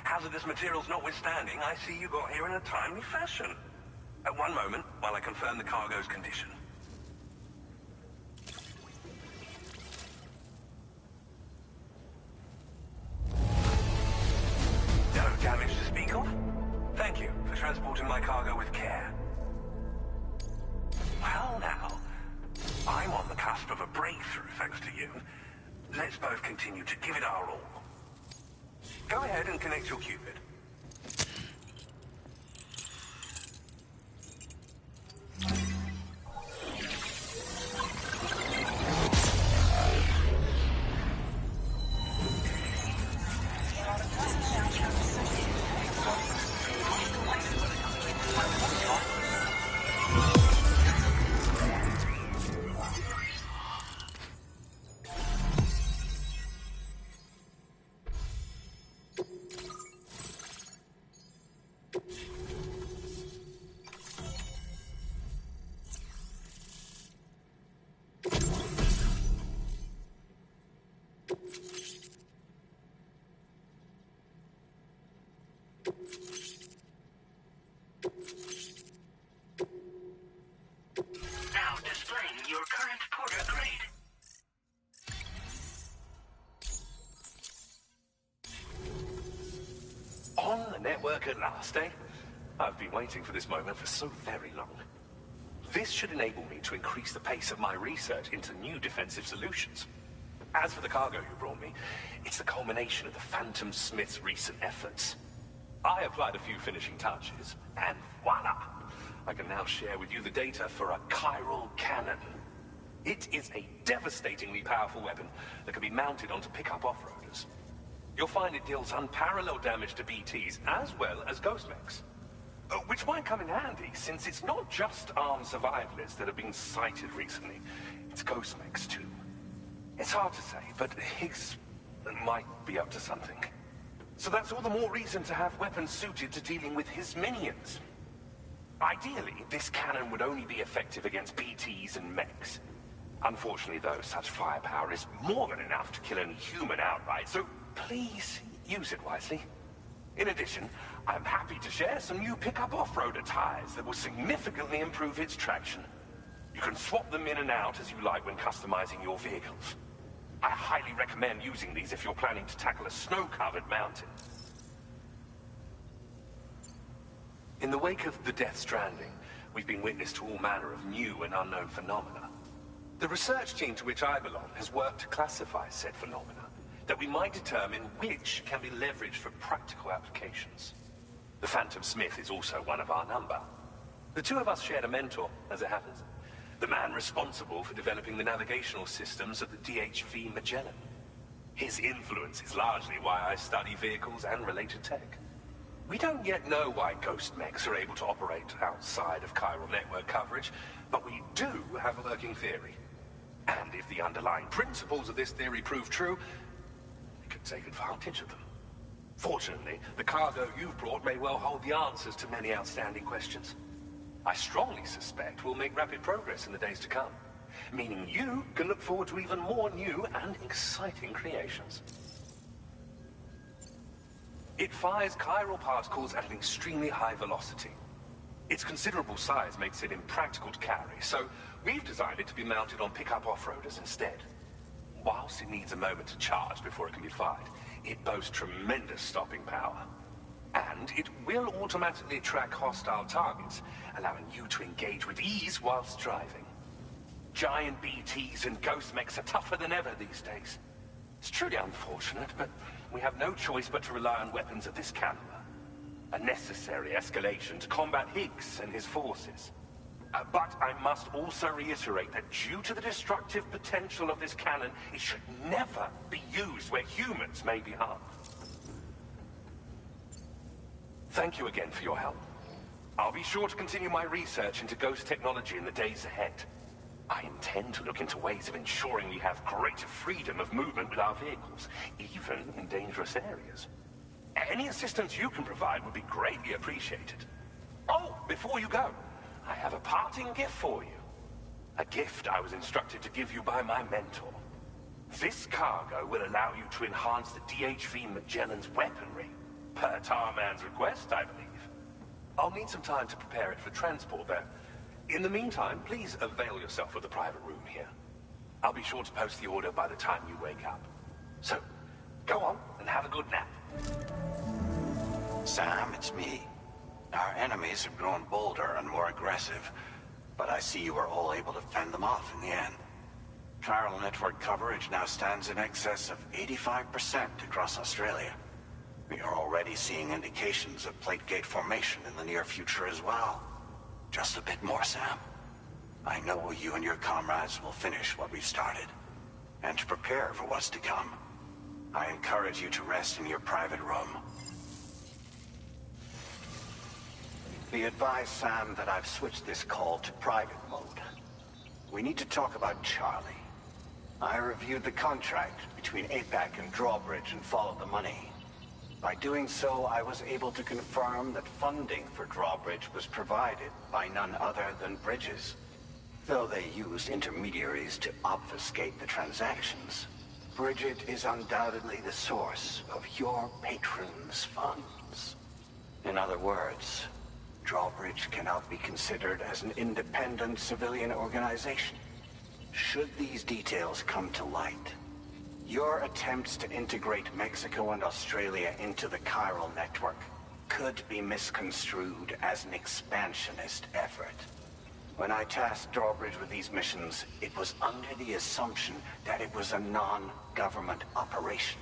Hazardous materials notwithstanding, I see you got here in a timely fashion. At one moment, while I confirm the cargo's condition. No damage to speak of? Thank you for transporting my cargo with care. Well now, I'm on the cusp of a breakthrough thanks to you. Let's both continue to give it our all. Go ahead and connect your Cupid. Now displaying your current Porter grade. On the network at last, eh? I've been waiting for this moment for so very long. This should enable me to increase the pace of my research into new defensive solutions. As for the cargo you brought me, it's the culmination of the Phantom Smith's recent efforts. I applied a few finishing touches, and voila! I can now share with you the data for a chiral cannon. It is a devastatingly powerful weapon that can be mounted onto pickup off-roaders. You'll find it deals unparalleled damage to BTs as well as ghost mechs. Which might come in handy, since it's not just armed survivalists that have been sighted recently. It's ghost mechs too. It's hard to say, but Higgs might be up to something. So that's all the more reason to have weapons suited to dealing with his minions. Ideally, this cannon would only be effective against BTs and mechs. Unfortunately, though, such firepower is more than enough to kill any human outright, so please use it wisely. In addition, I'm happy to share some new pickup off-roader tires that will significantly improve its traction. You can swap them in and out as you like when customizing your vehicles. I highly recommend using these if you're planning to tackle a snow-covered mountain. In the wake of the Death Stranding, we've been witness to all manner of new and unknown phenomena. The research team to which I belong has worked to classify said phenomena, that we might determine which can be leveraged for practical applications. The Phantom Smith is also one of our number. The two of us shared a mentor, as it happens. The man responsible for developing the navigational systems of the DHV Magellan. His influence is largely why I study vehicles and related tech. We don't yet know why ghost mechs are able to operate outside of chiral network coverage, but we do have a working theory. And if the underlying principles of this theory prove true, we could take advantage of them. Fortunately, the cargo you've brought may well hold the answers to many outstanding questions. I strongly suspect we'll make rapid progress in the days to come, meaning you can look forward to even more new and exciting creations. It fires chiral particles at an extremely high velocity. Its considerable size makes it impractical to carry, so we've designed it to be mounted on pickup off-roaders instead. Whilst it needs a moment to charge before it can be fired, it boasts tremendous stopping power. And it will automatically track hostile targets, allowing you to engage with ease whilst driving. Giant BTs and ghost mechs are tougher than ever these days. It's truly unfortunate, but we have no choice but to rely on weapons of this caliber. A necessary escalation to combat Higgs and his forces. But I must also reiterate that due to the destructive potential of this cannon, it should never be used where humans may be harmed. Thank you again for your help. I'll be sure to continue my research into ghost technology in the days ahead. I intend to look into ways of ensuring we have greater freedom of movement with our vehicles, even in dangerous areas. Any assistance you can provide would be greatly appreciated. Oh, before you go, I have a parting gift for you. A gift I was instructed to give you by my mentor. This cargo will allow you to enhance the DHV Magellan's weaponry, per Tarman's request, I believe. I'll need some time to prepare it for transport, though. In the meantime, please avail yourself of the private room here. I'll be sure to post the order by the time you wake up. So, go on and have a good nap. Sam, it's me. Our enemies have grown bolder and more aggressive, but I see you were all able to fend them off in the end. Chiral network coverage now stands in excess of 85% across Australia. We are already seeing indications of plate gate formation in the near future as well. Just a bit more, Sam. I know you and your comrades will finish what we've started. And to prepare for what's to come, I encourage you to rest in your private room. Be advised, Sam, that I've switched this call to private mode. We need to talk about Charlie. I reviewed the contract between APAC and Drawbridge and followed the money. By doing so, I was able to confirm that funding for Drawbridge was provided by none other than Bridges. Though they used intermediaries to obfuscate the transactions, Bridget is undoubtedly the source of your patron's funds. In other words, Drawbridge cannot be considered as an independent civilian organization. Should these details come to light, your attempts to integrate Mexico and Australia into the chiral network could be misconstrued as an expansionist effort. When I tasked Drawbridge with these missions, it was under the assumption that it was a non-government operation.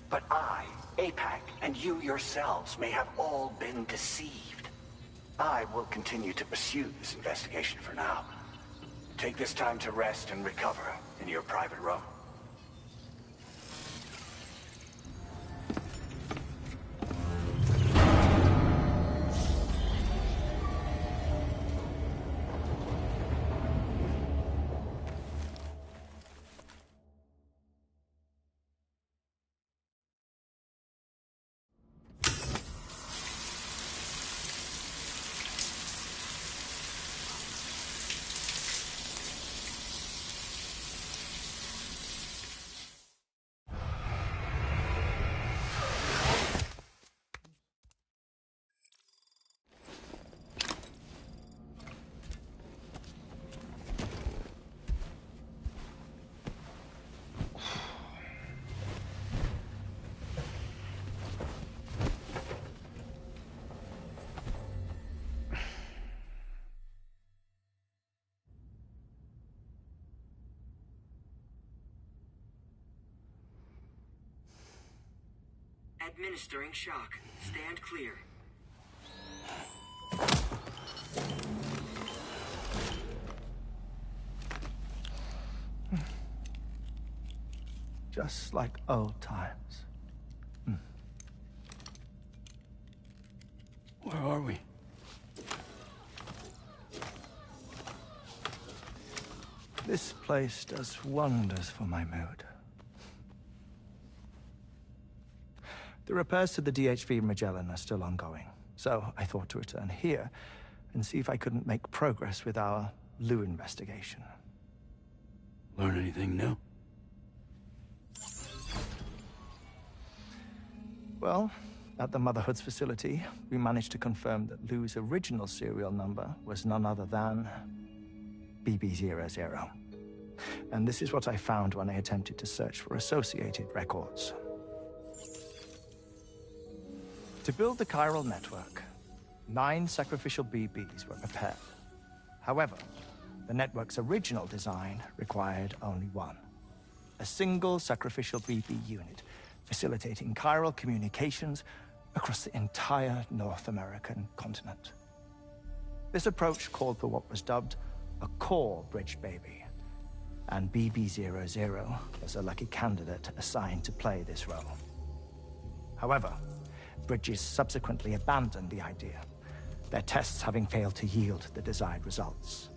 But I, APAC, and you yourselves may have all been deceived. I will continue to pursue this investigation for now. Take this time to rest and recover in your private room. Administering shock. Stand clear. Just like old times. Where are we? This place does wonders for my mood. The repairs to the DHV Magellan are still ongoing, so I thought to return here and see if I couldn't make progress with our Lou investigation. Learn anything new? Well, at the Motherhood's facility, we managed to confirm that Lou's original serial number was none other than BB00. And this is what I found when I attempted to search for associated records. To build the chiral network, 9 sacrificial BBs were prepared. However, the network's original design required only 1. A single sacrificial BB unit, facilitating chiral communications across the entire North American continent. This approach called for what was dubbed a core bridge baby, and BB-00 was a lucky candidate assigned to play this role. However, Bridges subsequently abandoned the idea, their tests having failed to yield the desired results.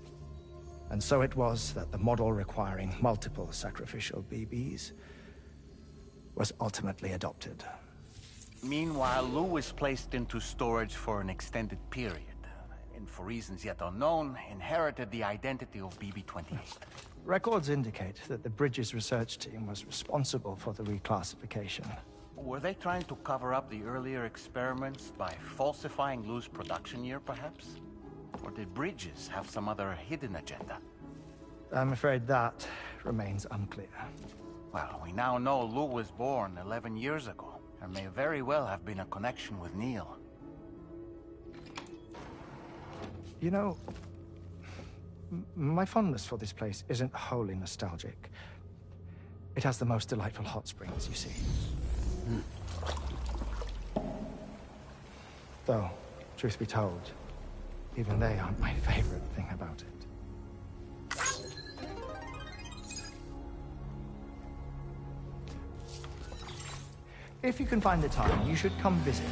And so it was that the model requiring multiple sacrificial BBs was ultimately adopted. Meanwhile, Lou was placed into storage for an extended period, and for reasons yet unknown, inherited the identity of BB-28. Records indicate that the Bridges research team was responsible for the reclassification. Were they trying to cover up the earlier experiments by falsifying Lou's production year, perhaps? Or did Bridges have some other hidden agenda? I'm afraid that remains unclear. Well, we now know Lou was born 11 years ago. There may very well have been a connection with Neil. You know, my fondness for this place isn't wholly nostalgic. It has the most delightful hot springs, you see. Though, truth be told, even they aren't my favorite thing about it. If you can find the time, you should come visit.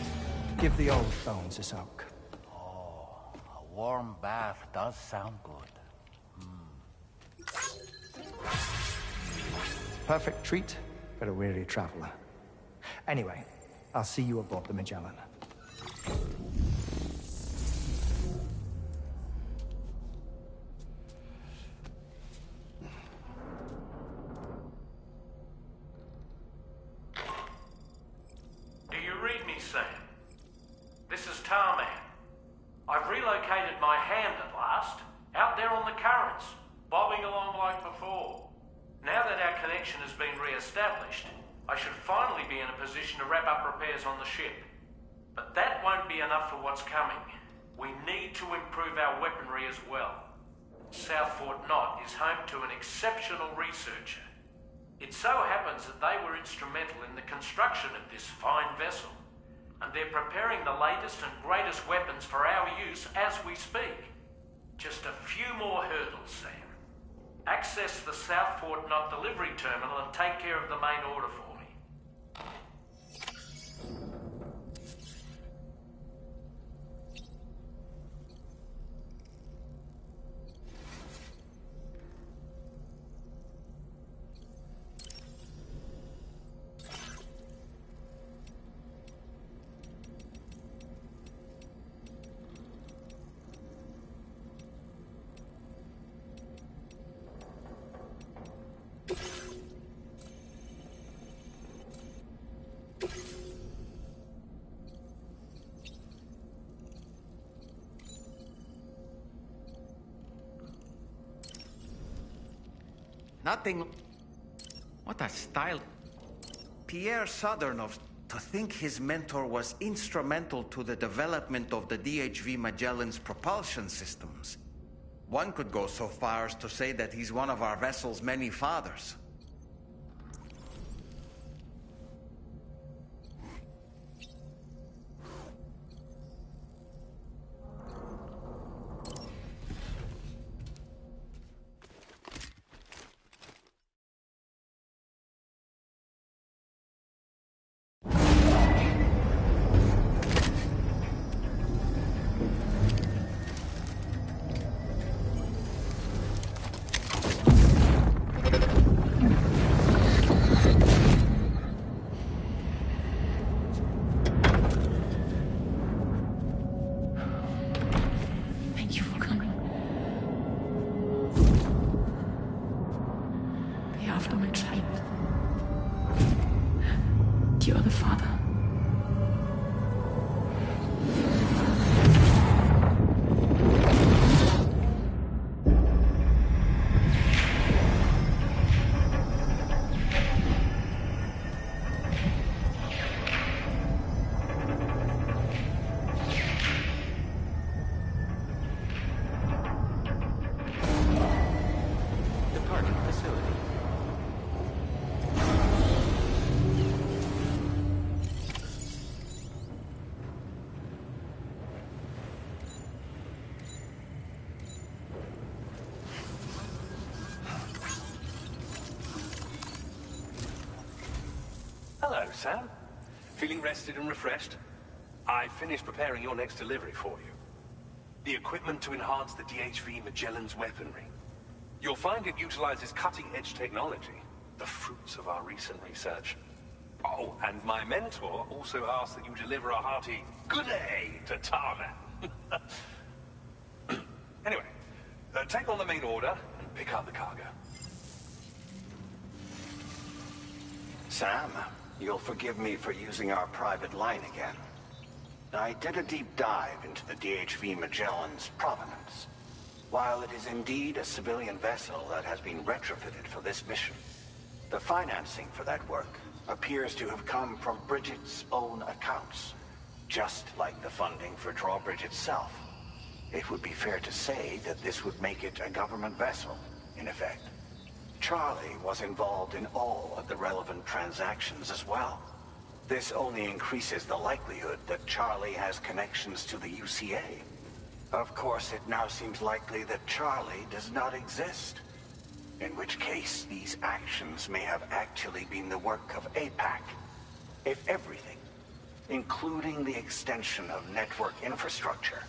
Give the old bones a soak. Oh, a warm bath does sound good. Perfect treat for a weary traveler. Anyway, I'll see you aboard the Magellan. Do you read me, Sam? This is Tarman. I've relocated my hand at last, out there on the currents, bobbing along like before. Now that our connection has been re-established, I should finally be in a position to wrap up repairs on the ship. But that won't be enough for what's coming. We need to improve our weaponry as well. South Fort Knott is home to an exceptional researcher. It so happens that they were instrumental in the construction of this fine vessel, and they're preparing the latest and greatest weapons for our use as we speak. Just a few more hurdles, Sam. Access the South Fort Knott delivery terminal and take care of the main order for me. Nothing... What a style. Pierre Southernov, to think his mentor was instrumental to the development of the DHV Magellan's propulsion systems. One could go so far as to say that he's one of our vessel's many fathers. You're the father. Departing facility. Sam. Feeling rested and refreshed? I finished preparing your next delivery for you. The equipment to enhance the DHV Magellan's weaponry. You'll find it utilizes cutting-edge technology, the fruits of our recent research. Oh, and my mentor also asked that you deliver a hearty good day to Tarman. Anyway, take on the main order and pick up the cargo. Sam, you'll forgive me for using our private line again. I did a deep dive into the DHV Magellan's provenance. While it is indeed a civilian vessel that has been retrofitted for this mission, the financing for that work appears to have come from Bridget's own accounts, just like the funding for Drawbridge itself. It would be fair to say that this would make it a government vessel, in effect. Charlie was involved in all of the relevant transactions as well. This only increases the likelihood that Charlie has connections to the UCA. Of course, it now seems likely that Charlie does not exist. In which case, these actions may have actually been the work of APAC. If everything, including the extension of network infrastructure,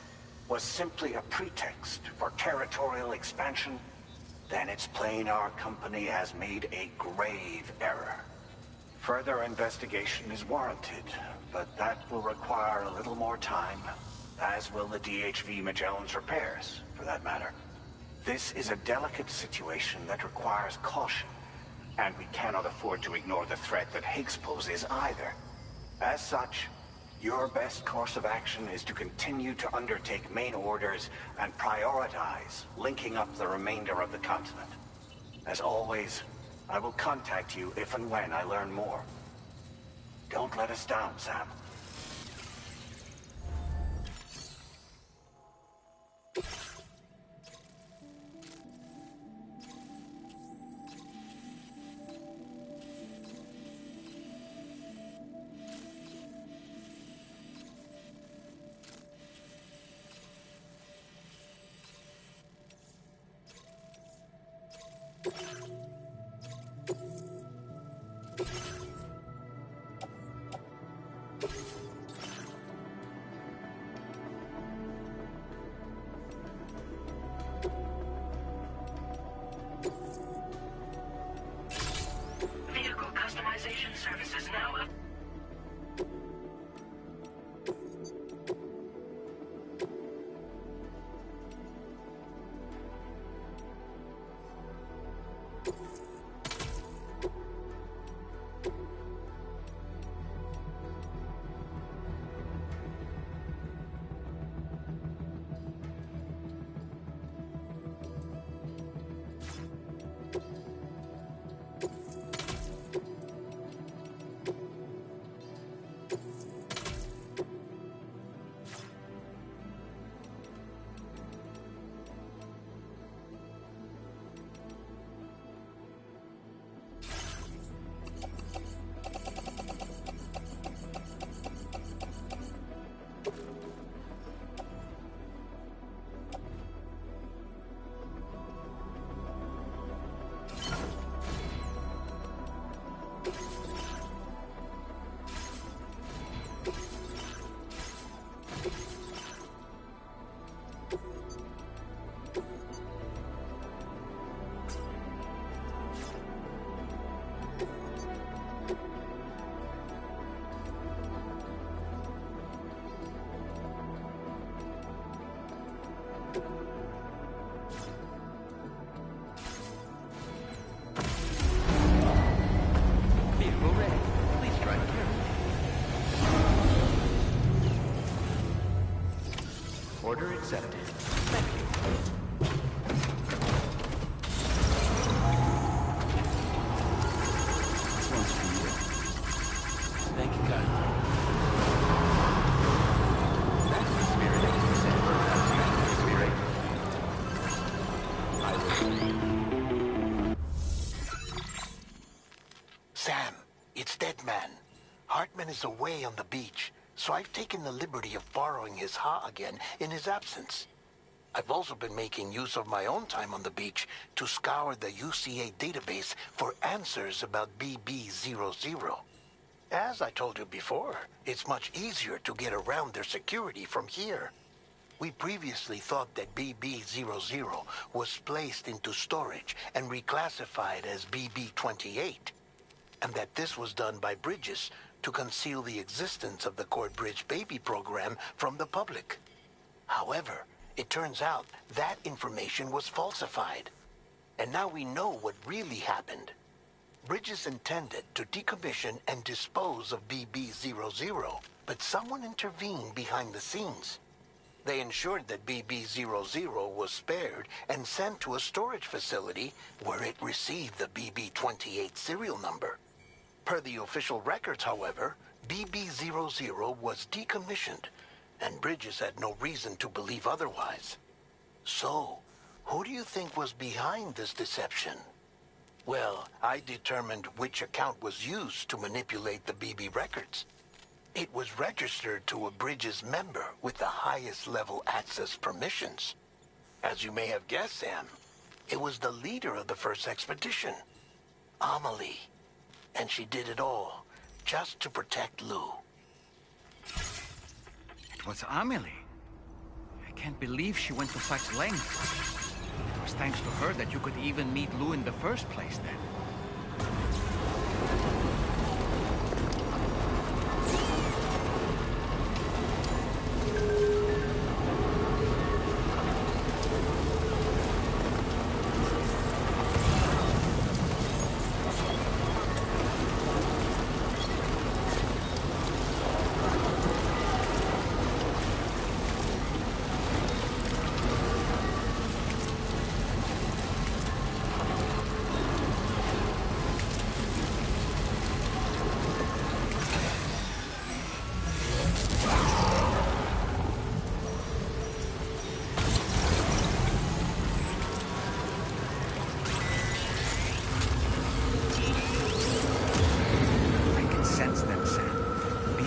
was simply a pretext for territorial expansion, then it's plain our company has made a grave error. Further investigation is warranted, but that will require a little more time, as will the DHV Magellan's repairs, for that matter. This is a delicate situation that requires caution, and we cannot afford to ignore the threat that Higgs poses either. As such, your best course of action is to continue to undertake main orders and prioritize linking up the remainder of the continent. As always, I will contact you if and when I learn more. Don't let us down, Sam. Vehicle customization services now up. Order accepted. Thank you. This one's for you. Thank you, kindly. That's the spirit, 80% for spirit. Sam, it's Deadman. Hartman is away on the beach, so I've taken the liberty of borrowing his Ha again in his absence. I've also been making use of my own time on the beach to scour the UCA database for answers about BB00. As I told you before, it's much easier to get around their security from here. We previously thought that BB-00 was placed into storage and reclassified as BB-28, and that this was done by Bridges to conceal the existence of the Corbridge baby program from the public. However, it turns out that information was falsified, and now we know what really happened. Bridges intended to decommission and dispose of BB-00, but someone intervened behind the scenes. They ensured that BB-00 was spared and sent to a storage facility where it received the BB-28 serial number. Per the official records, however, BB-00 was decommissioned, and Bridges had no reason to believe otherwise. So, who do you think was behind this deception? Well, I determined which account was used to manipulate the BB records. It was registered to a Bridges member with the highest level access permissions. As you may have guessed, Sam, it was the leader of the first expedition, Amelie. And she did it all just to protect Lou. It was Amelie. I can't believe she went to such lengths. It was thanks to her that you could even meet Lou in the first place, then.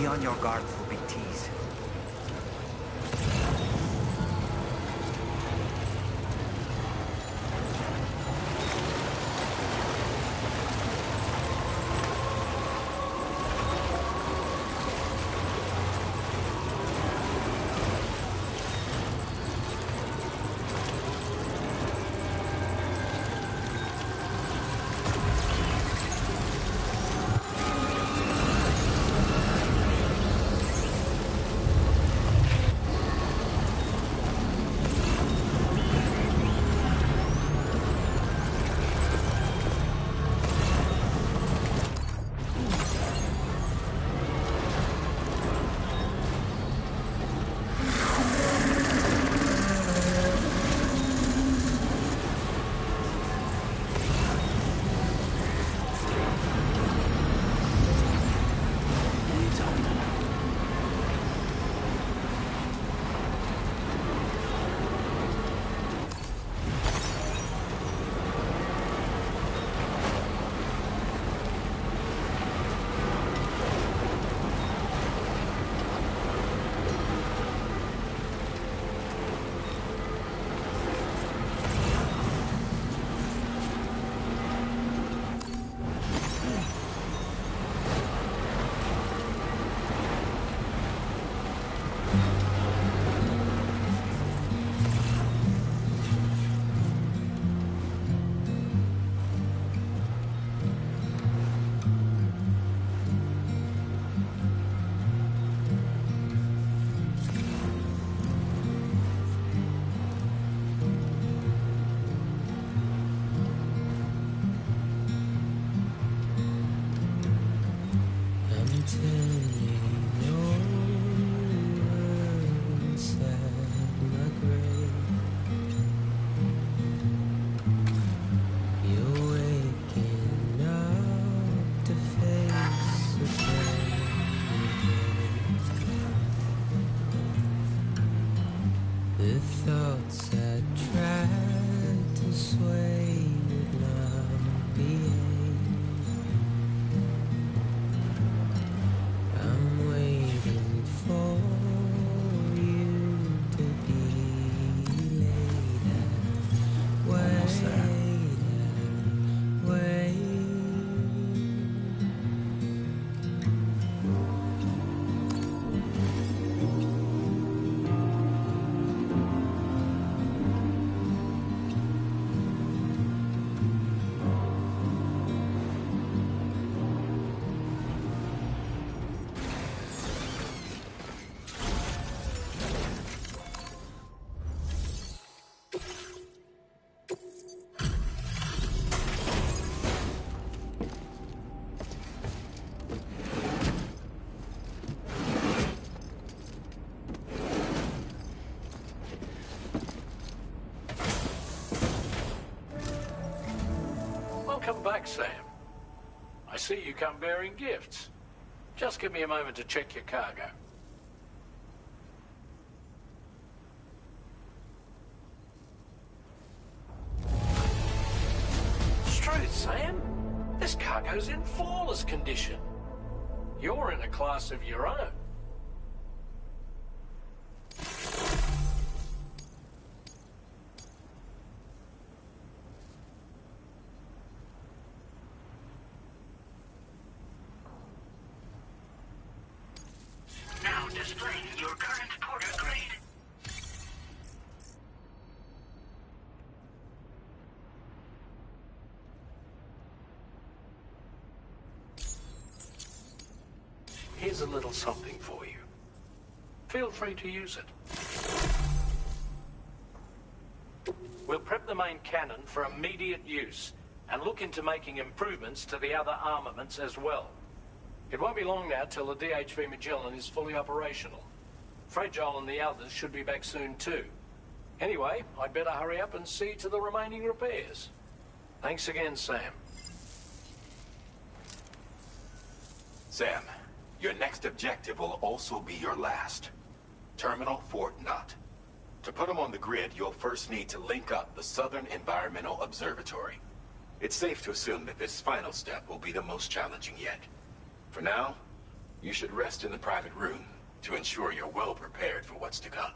On your guard for big tease. back, Sam. I see you come bearing gifts. Just give me a moment to check your cargo. Truth, Sam. This cargo's in flawless condition. You're in a class of your own. Now displaying your current porter grade. Here's a little something for you. Feel free to use it. We'll prep the main cannon for immediate use and look into making improvements to the other armaments as well. It won't be long now till the DHV Magellan is fully operational. Fragile and the others should be back soon too. Anyway, I'd better hurry up and see to the remaining repairs. Thanks again, Sam. Sam, your next objective will also be your last. Terminal Fort Knott. To put them on the grid, you'll first need to link up the Southern Environmental Observatory. It's safe to assume that this final step will be the most challenging yet. For now, you should rest in the private room to ensure you're well prepared for what's to come.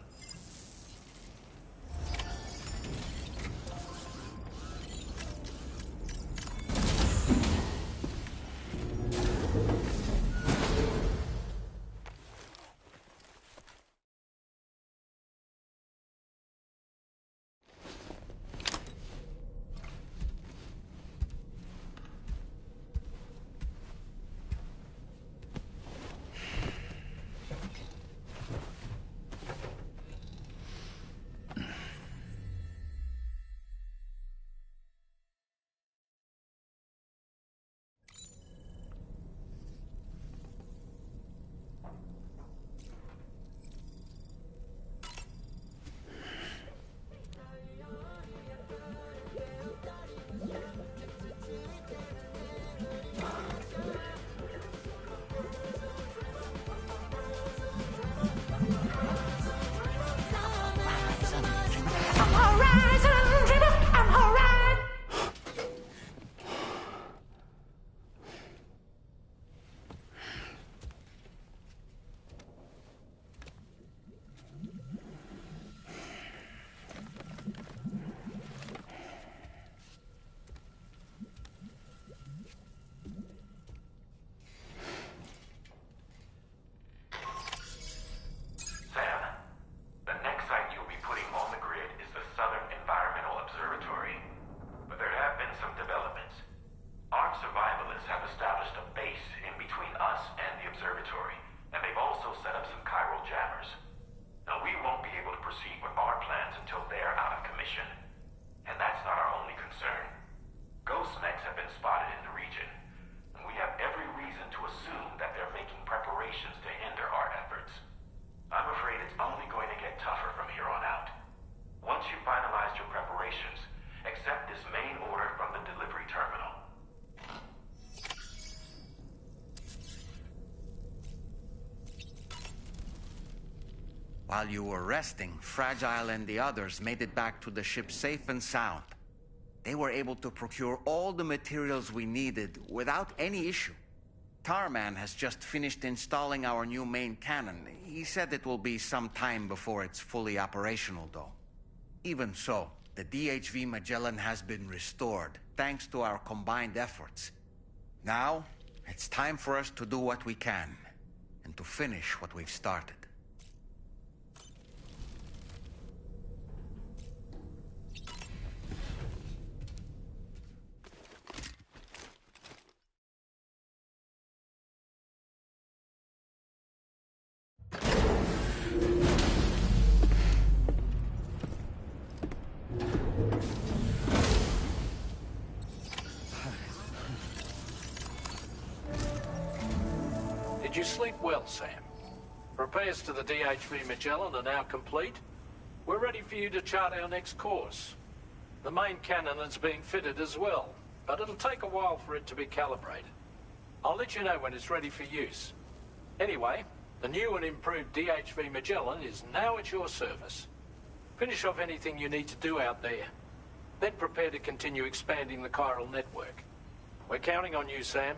While you were resting, Fragile and the others made it back to the ship safe and sound. They were able to procure all the materials we needed without any issue. Tarman has just finished installing our new main cannon. He said it will be some time before it's fully operational, though. Even so, the DHV Magellan has been restored, thanks to our combined efforts. Now, it's time for us to do what we can, and to finish what we've started. Did you sleep well, Sam? Repairs to the DHV Magellan are now complete. We're ready for you to chart our next course. The main cannon is being fitted as well. but it'll take a while for it to be calibrated. I'll let you know when it's ready for use. Anyway, the new and improved DHV Magellan is now at your service. Finish off anything you need to do out there. Then prepare to continue expanding the chiral network. We're counting on you, Sam.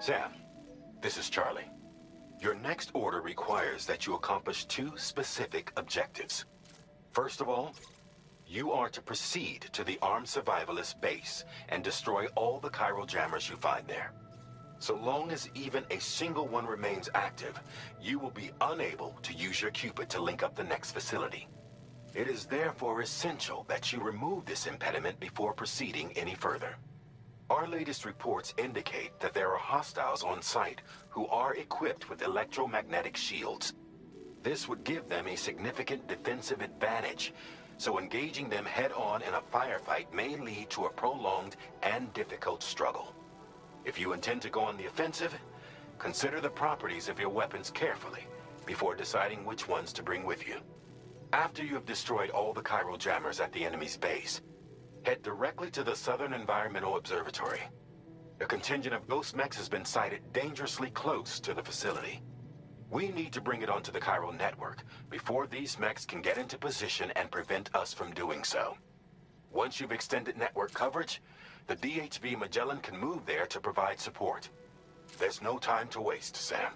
Sam, this is Charlie. Your next order requires that you accomplish 2 specific objectives. First of all, you are to proceed to the armed survivalist base and destroy all the chiral jammers you find there. So long as even a single one remains active, you will be unable to use your Cupid to link up the next facility. It is therefore essential that you remove this impediment before proceeding any further. Our latest reports indicate that there are hostiles on site who are equipped with electromagnetic shields. This would give them a significant defensive advantage, so engaging them head-on in a firefight may lead to a prolonged and difficult struggle. If you intend to go on the offensive, consider the properties of your weapons carefully before deciding which ones to bring with you. After you have destroyed all the chiral jammers at the enemy's base, head directly to the Southern Environmental Observatory. A contingent of ghost mechs has been sighted dangerously close to the facility. We need to bring it onto the chiral network before these mechs can get into position and prevent us from doing so. Once you've extended network coverage, the DHV Magellan can move there to provide support. There's no time to waste, Sam.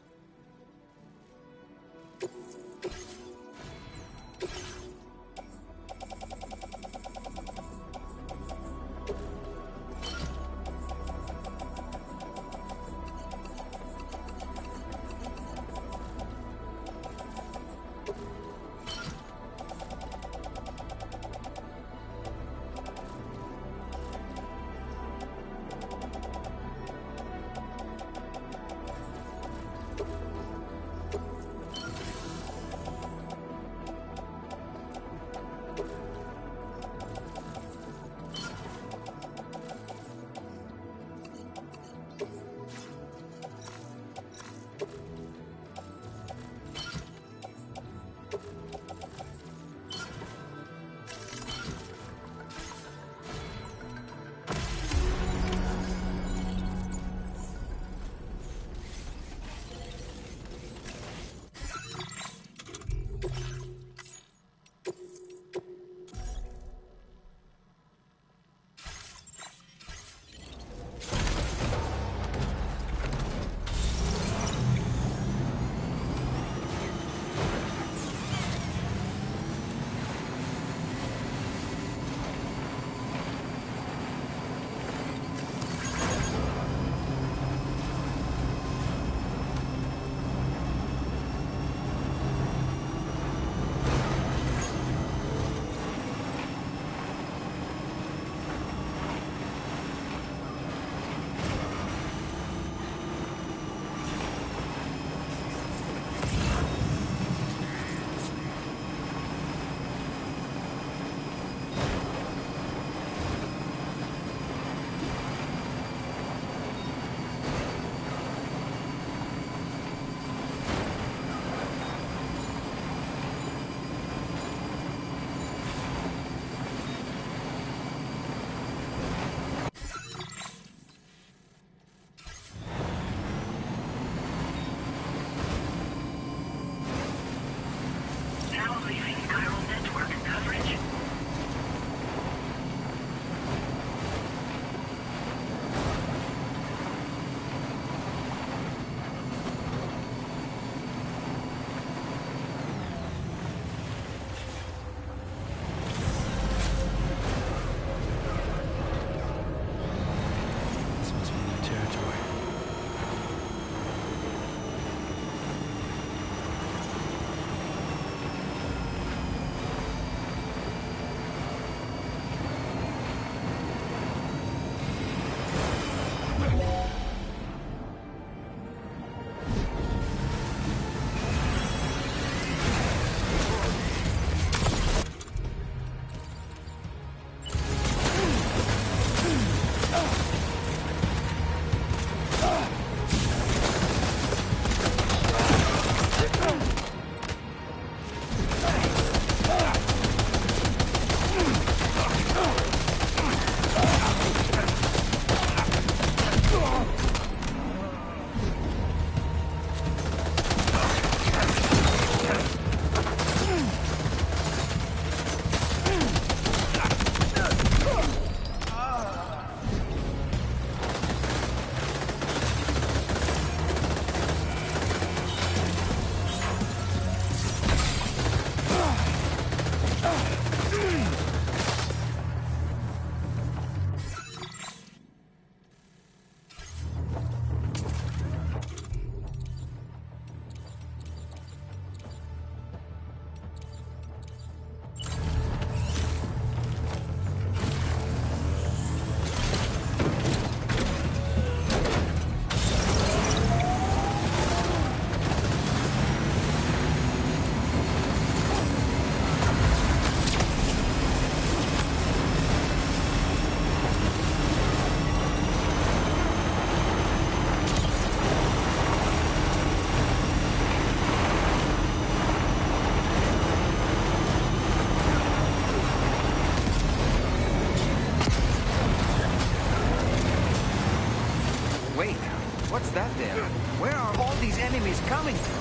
What's that there? Where are all these enemies coming from?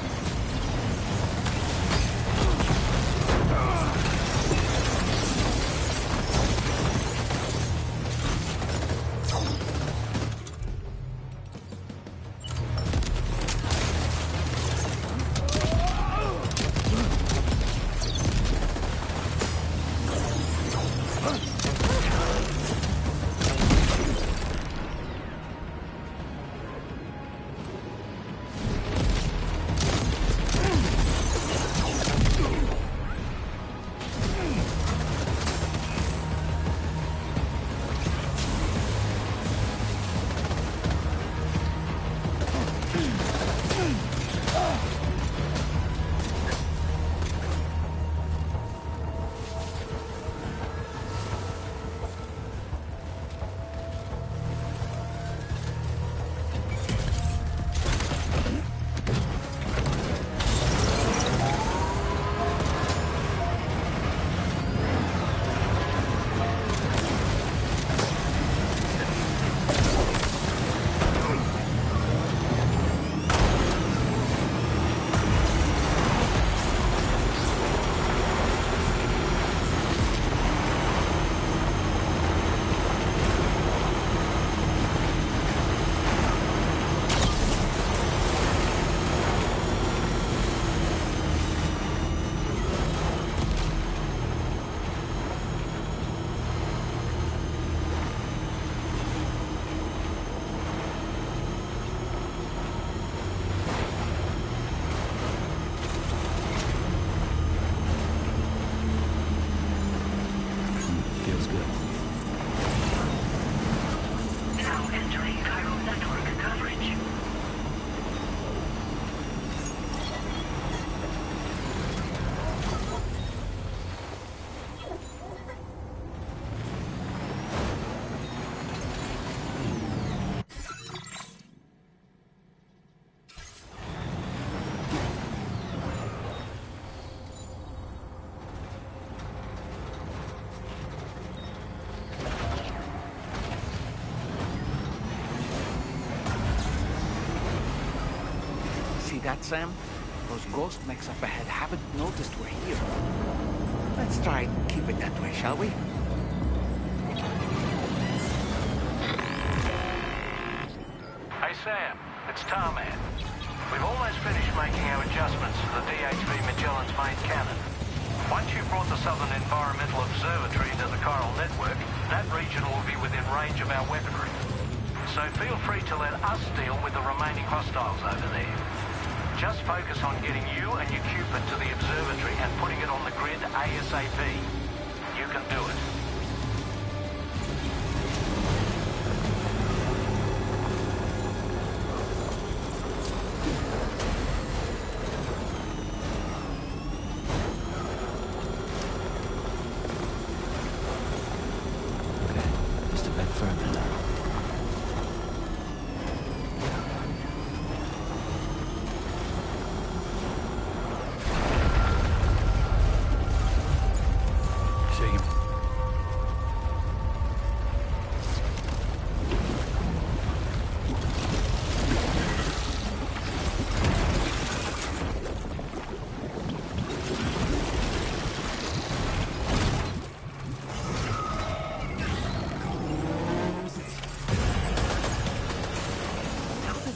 See that, Sam? Those ghost mechs up ahead haven't noticed we're here. Let's try and keep it that way, shall we? Hey, Sam. It's Tarman. We've almost finished making our adjustments to the DHV Magellan's main cannon. Once you've brought the Southern Environmental Observatory into the chiral network, that region will be within range of our weaponry. So feel free to let us deal with the remaining hostiles over there. Just focus on getting you and your Cupid to the observatory and putting it on the grid ASAP. You can do it. Just a bit further now.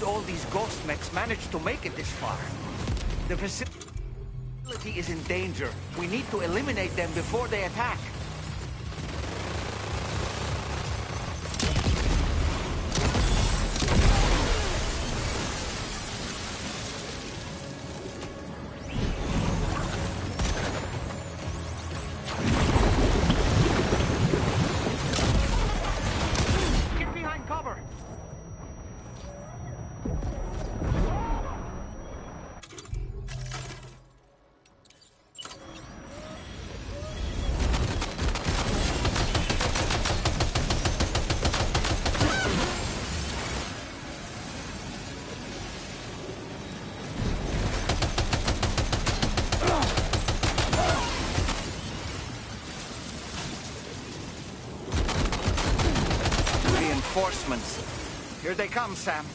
All these ghost mechs managed to make it this far. The facility is in danger. We need to eliminate them before they attack. Get behind cover! Reinforcements. Here they come, Sam.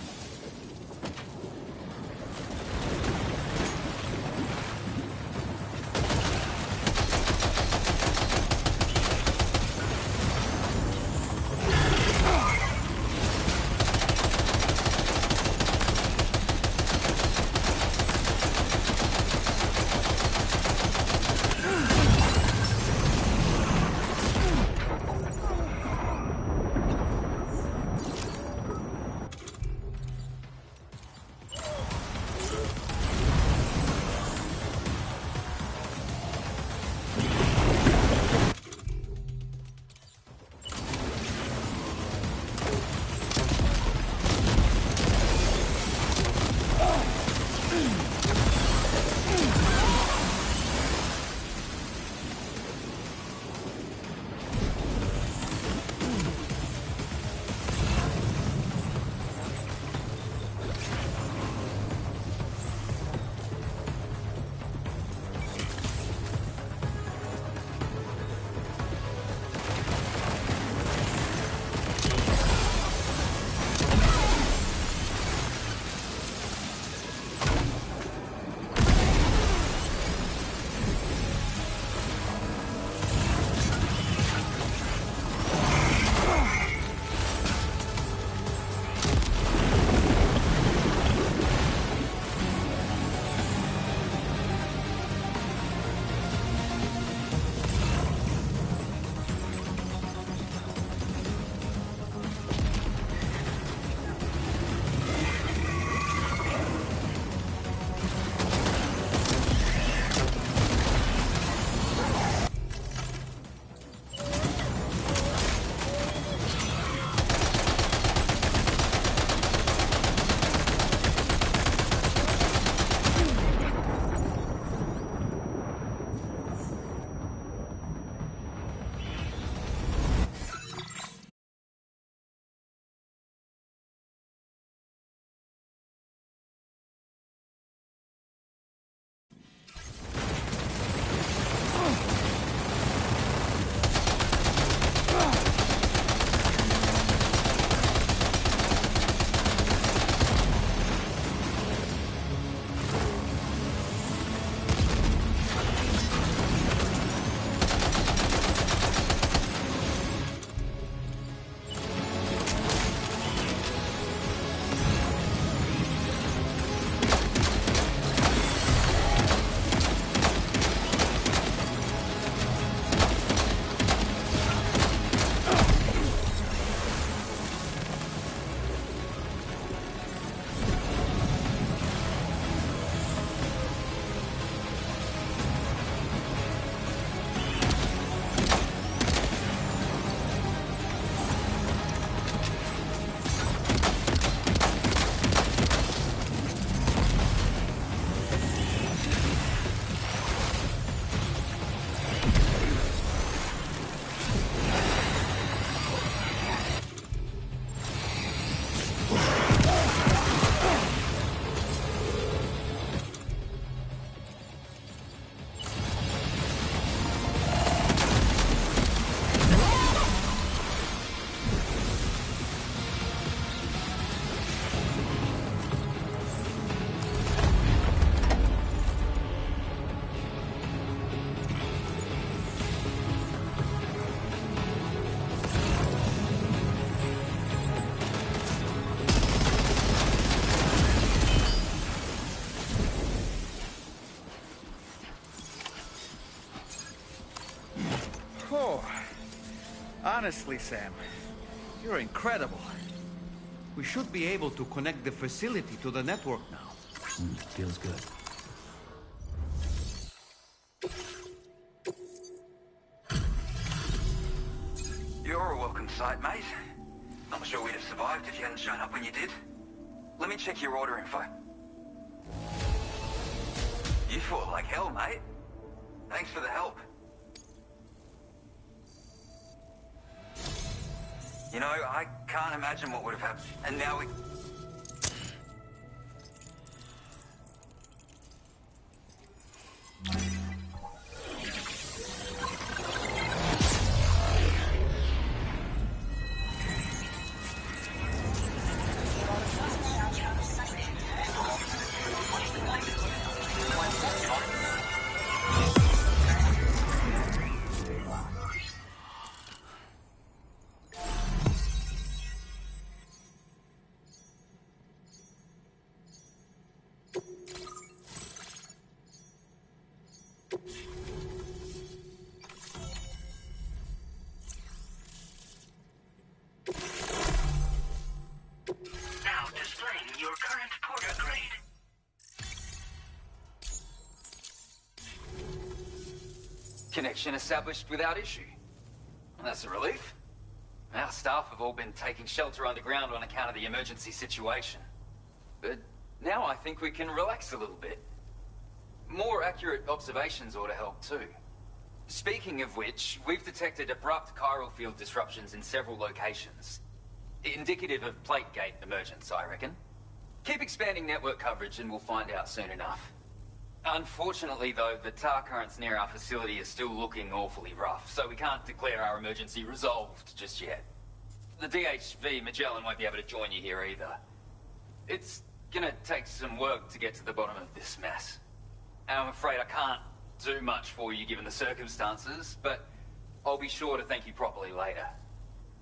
Honestly, Sam, you're incredible. We should be able to connect the facility to the network now. Feels good. You're a welcome sight, mate. Not sure we'd have survived if you hadn't shown up when you did. Let me check your order info. You fought like hell, mate. Thanks for the help. You know, I can't imagine what would have happened. And now we... Now displaying your current porter grade. Connection established without issue. Well, that's a relief. Our staff have all been taking shelter underground on account of the emergency situation. But now I think we can relax a little bit. More accurate observations ought to help too. Speaking of which, we've detected abrupt chiral field disruptions in several locations. Indicative of plate gate emergence, I reckon. Keep expanding network coverage and we'll find out soon enough. Unfortunately, though, the tar currents near our facility are still looking awfully rough, so we can't declare our emergency resolved just yet. The DHV Magellan won't be able to join you here either. It's gonna take some work to get to the bottom of this mess. And I'm afraid I can't do much for you given the circumstances, but I'll be sure to thank you properly later.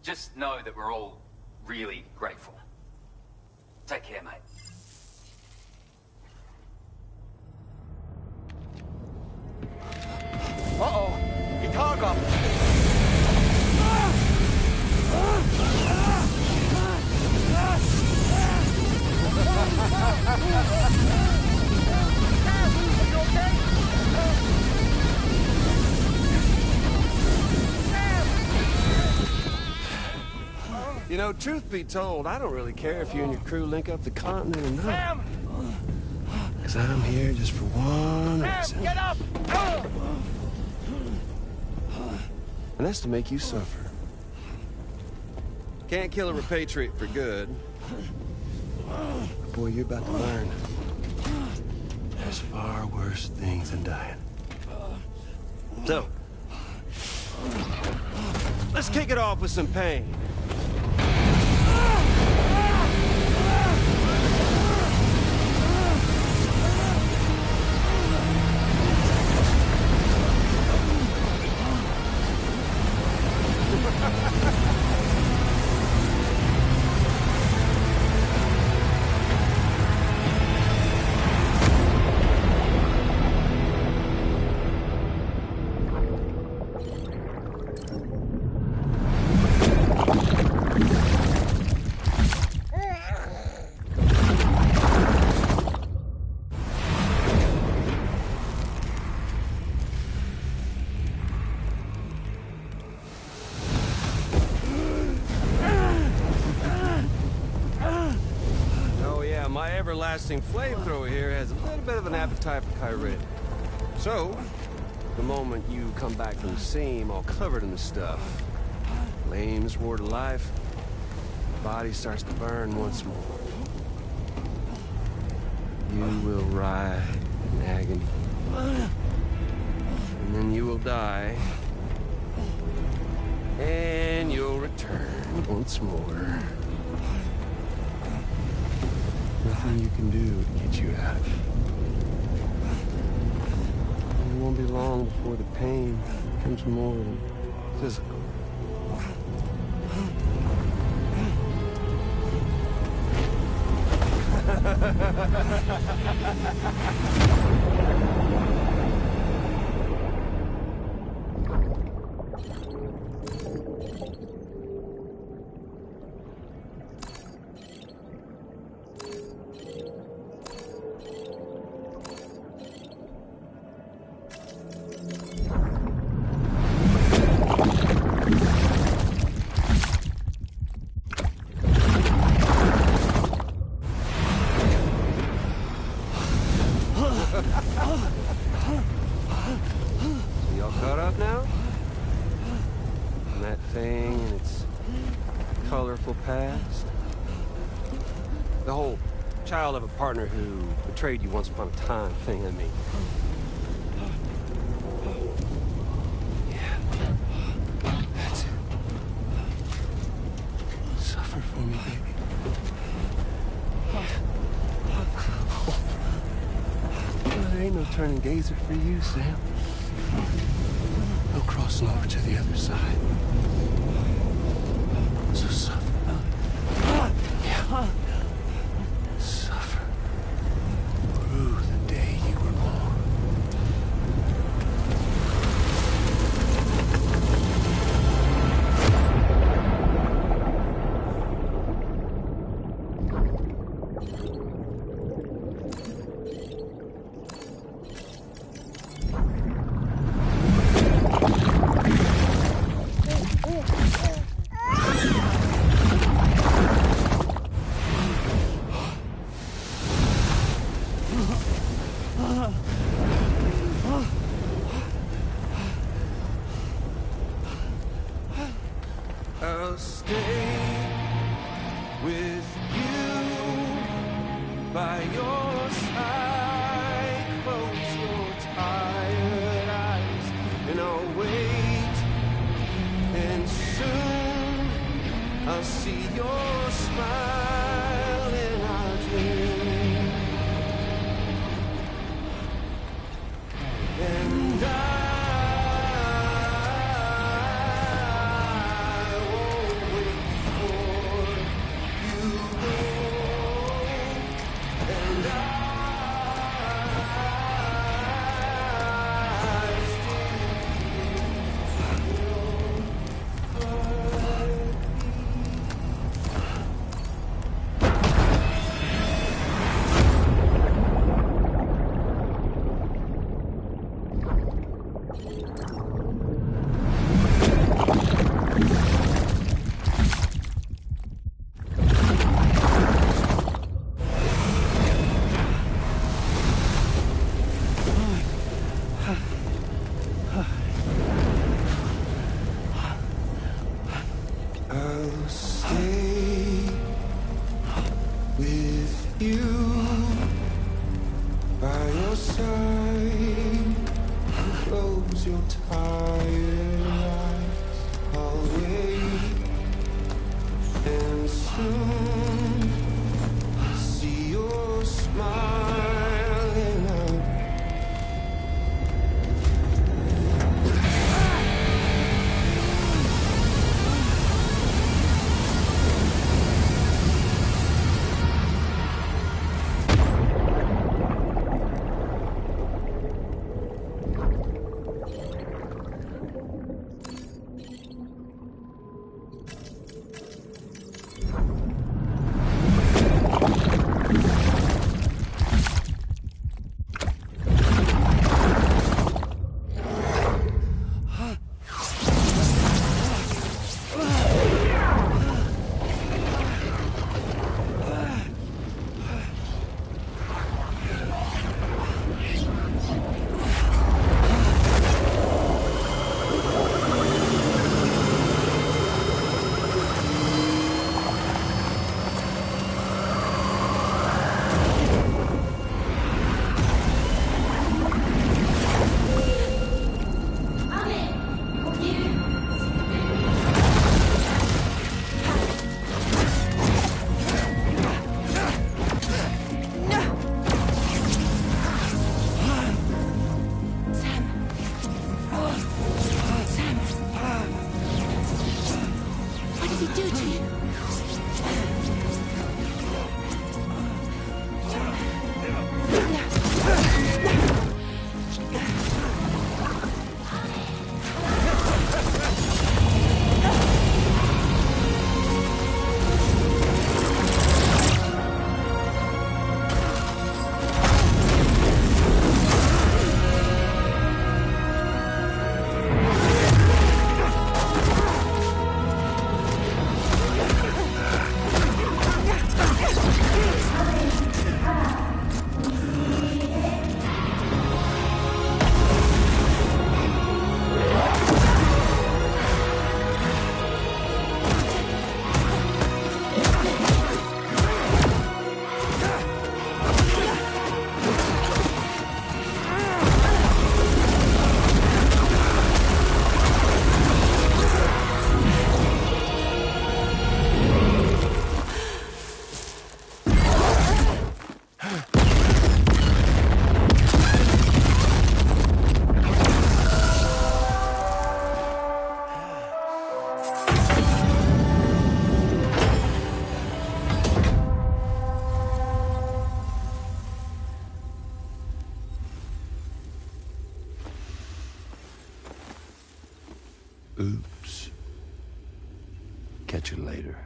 Just know that we're all really grateful. Take care, mate. Uh-oh! Itargop! You know, truth be told, I don't really care if you and your crew link up the continent or not. Because I'm here just for one reason. Get up! And that's to make you suffer. Can't kill a repatriate for good. But boy, you're about to learn. There's far worse things than dying. So, let's kick it off with some pain. Everlasting flamethrower here has a little bit of an appetite for Kyrit. So, the moment you come back from the seam all covered in the stuff, flames roar to life, the body starts to burn once more. You will writhe in agony. And then you will die. And you'll return once more. Nothing you can do to get you out of it. And it won't be long before the pain becomes more than physical. So y'all caught up now? And that thing and its colorful past? The whole child of a partner who betrayed you once upon a time thing, I mean. Yeah. That's it. Suffer for me, baby. There ain't no turning gazer for you, Sam. No crossing over to the other side. So suffer. Yeah. Suffer. Through the day you were born. I'll stay with you by your side. Close your tired eyes and I'll wait. And soon I'll see your smile in our dream. And I'll stay with you by your side. Close your tired eyes. I'll wait, and soon see your smile in our Oops. Catch you later.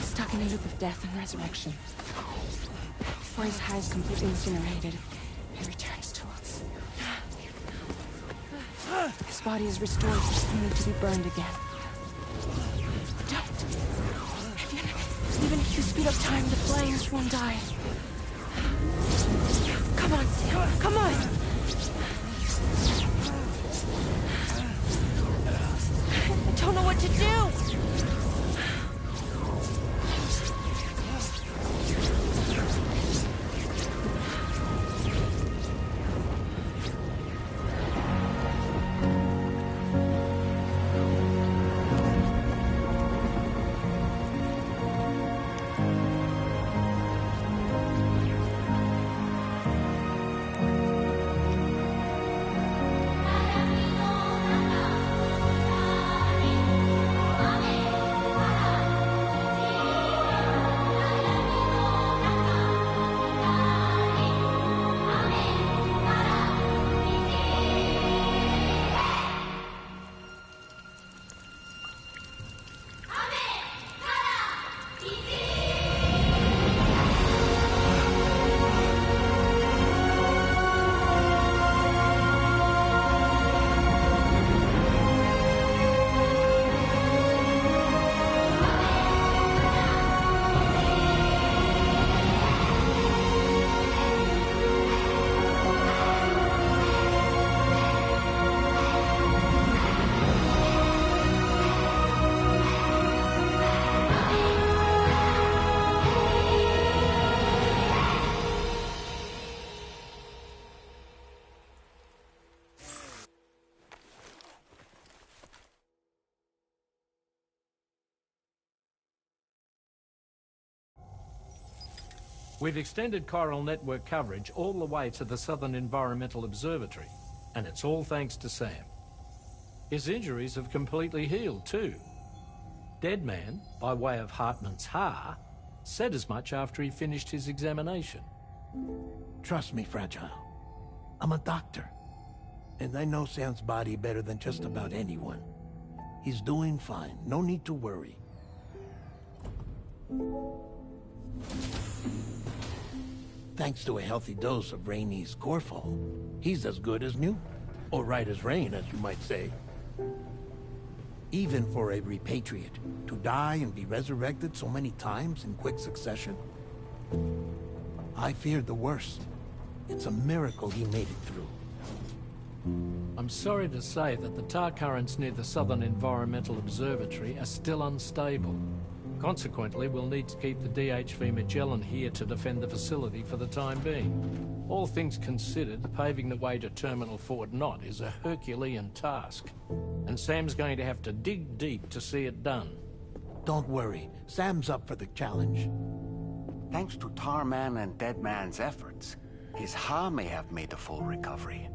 Stuck in a loop of death and resurrection. Before his high is completely incinerated, he returns to us. His body is restored, only to be burned again. Don't! Even if you speed up time, the flames won't die. Come on, Sam, come on! I don't know what to do! We've extended chiral network coverage all the way to the Southern Environmental Observatory, and it's all thanks to Sam. His injuries have completely healed too. Deadman, by way of Hartman's Ha, said as much after he finished his examination. Trust me, Fragile. I'm a doctor. And I know Sam's body better than just about anyone. He's doing fine. No need to worry. Thanks to a healthy dose of Rainey's Corfol, he's as good as new. Or right as rain, as you might say. Even for a repatriate, to die and be resurrected so many times in quick succession. I feared the worst. It's a miracle he made it through. I'm sorry to say that the tar currents near the Southern Environmental Observatory are still unstable. Consequently, we'll need to keep the DHV Magellan here to defend the facility for the time being. All things considered, paving the way to Terminal Fort Knott is a Herculean task. And Sam's going to have to dig deep to see it done. Don't worry. Sam's up for the challenge. Thanks to Tarman and Deadman's efforts, his Ha may have made a full recovery.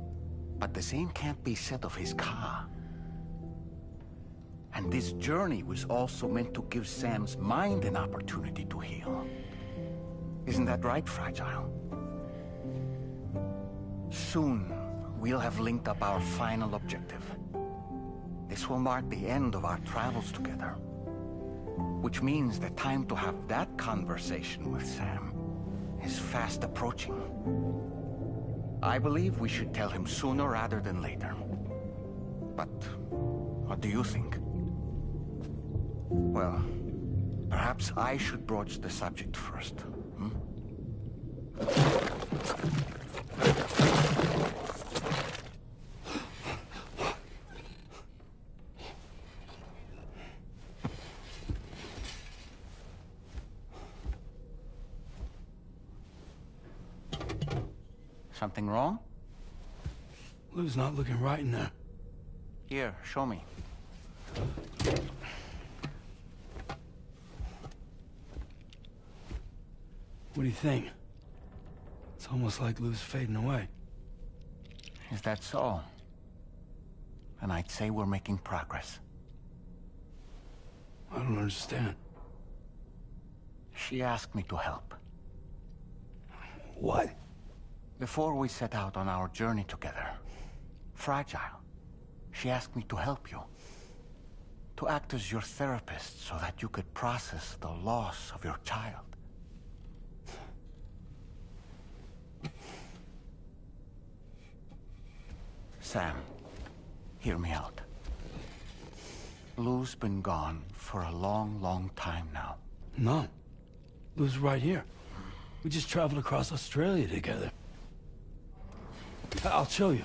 But the same can't be said of his Ka. And this journey was also meant to give Sam's mind an opportunity to heal. Isn't that right, Fragile? Soon, we'll have linked up our final objective. This will mark the end of our travels together. Which means the time to have that conversation with Sam is fast approaching. I believe we should tell him sooner rather than later. But what do you think? Well, perhaps I should broach the subject first, hmm? Something wrong? Lou's not looking right in there. Here, show me. What do you think? It's almost like Lou's fading away. Is that so? And I'd say we're making progress. I don't understand. She asked me to help. What? Before we set out on our journey together, Fragile, she asked me to help you. To act as your therapist so that you could process the loss of your child. Sam, hear me out. Lou's been gone for a long, long time now. No. Lou's right here. We just traveled across Australia together. I'll show you.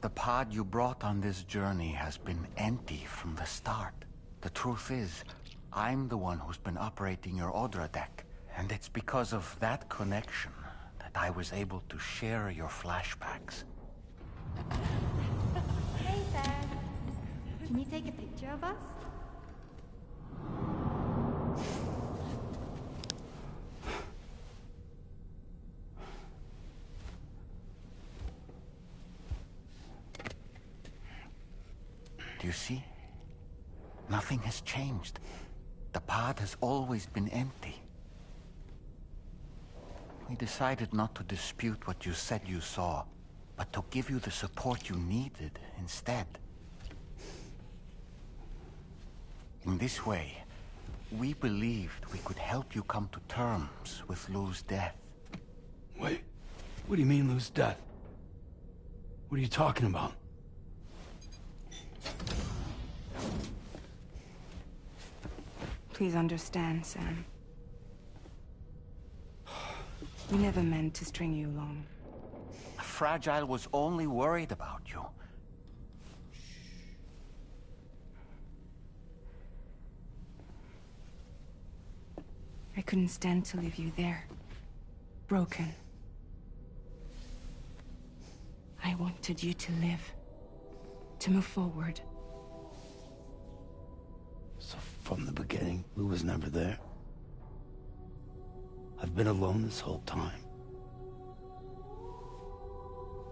The pod you brought on this journey has been empty from the start. The truth is, I'm the one who's been operating your Odra deck. And it's because of that connection that I was able to share your flashbacks. Hey, Sam. Can you take a picture of us? Do you see? Nothing has changed. The pod has always been empty. We decided not to dispute what you said you saw, but to give you the support you needed instead. In this way, we believed we could help you come to terms with Lou's death. Wait, what do you mean Lou's death? What are you talking about? Please understand, Sam. We never meant to string you along. Fragile was only worried about you. I couldn't stand to leave you there. Broken. I wanted you to live. To move forward. So from the beginning, Lou was never there? I've been alone this whole time.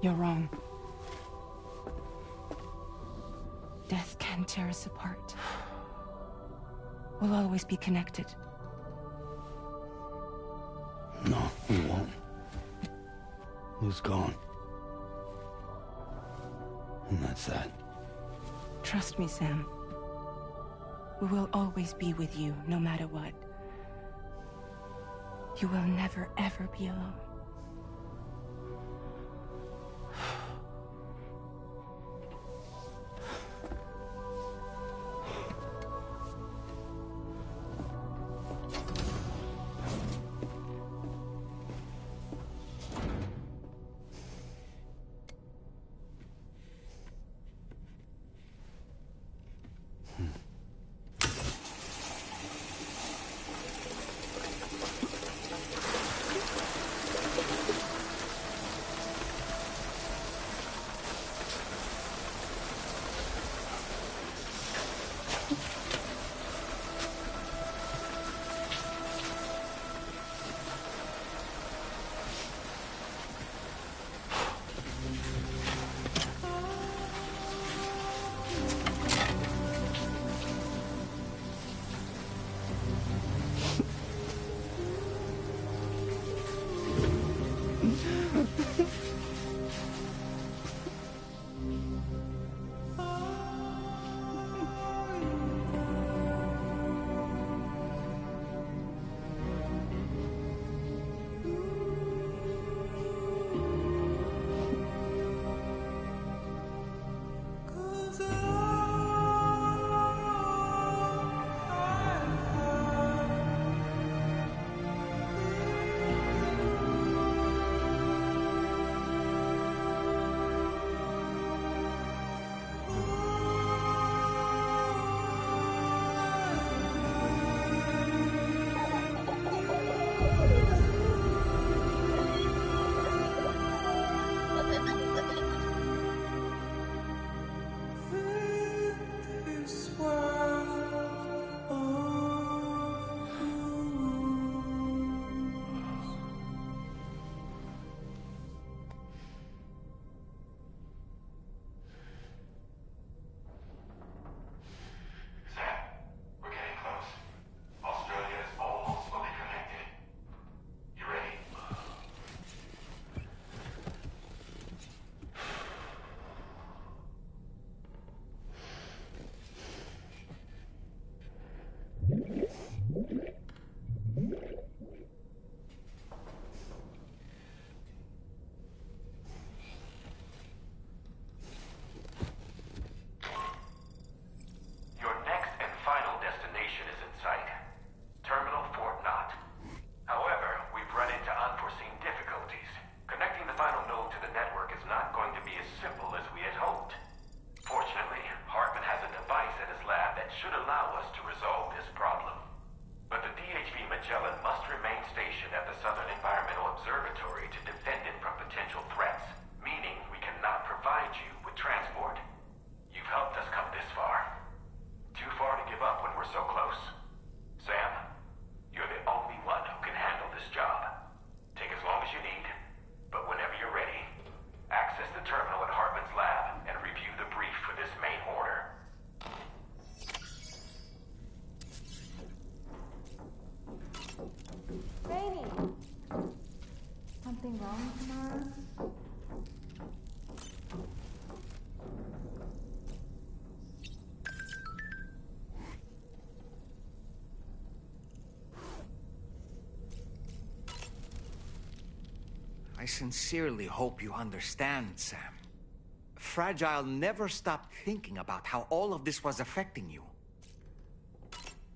You're wrong. Death can tear us apart. We'll always be connected. No, we won't. Lou's gone. And that's that. Trust me, Sam. We will always be with you, no matter what. You will never, ever be alone. I sincerely hope you understand, Sam. Fragile never stopped thinking about how all of this was affecting you.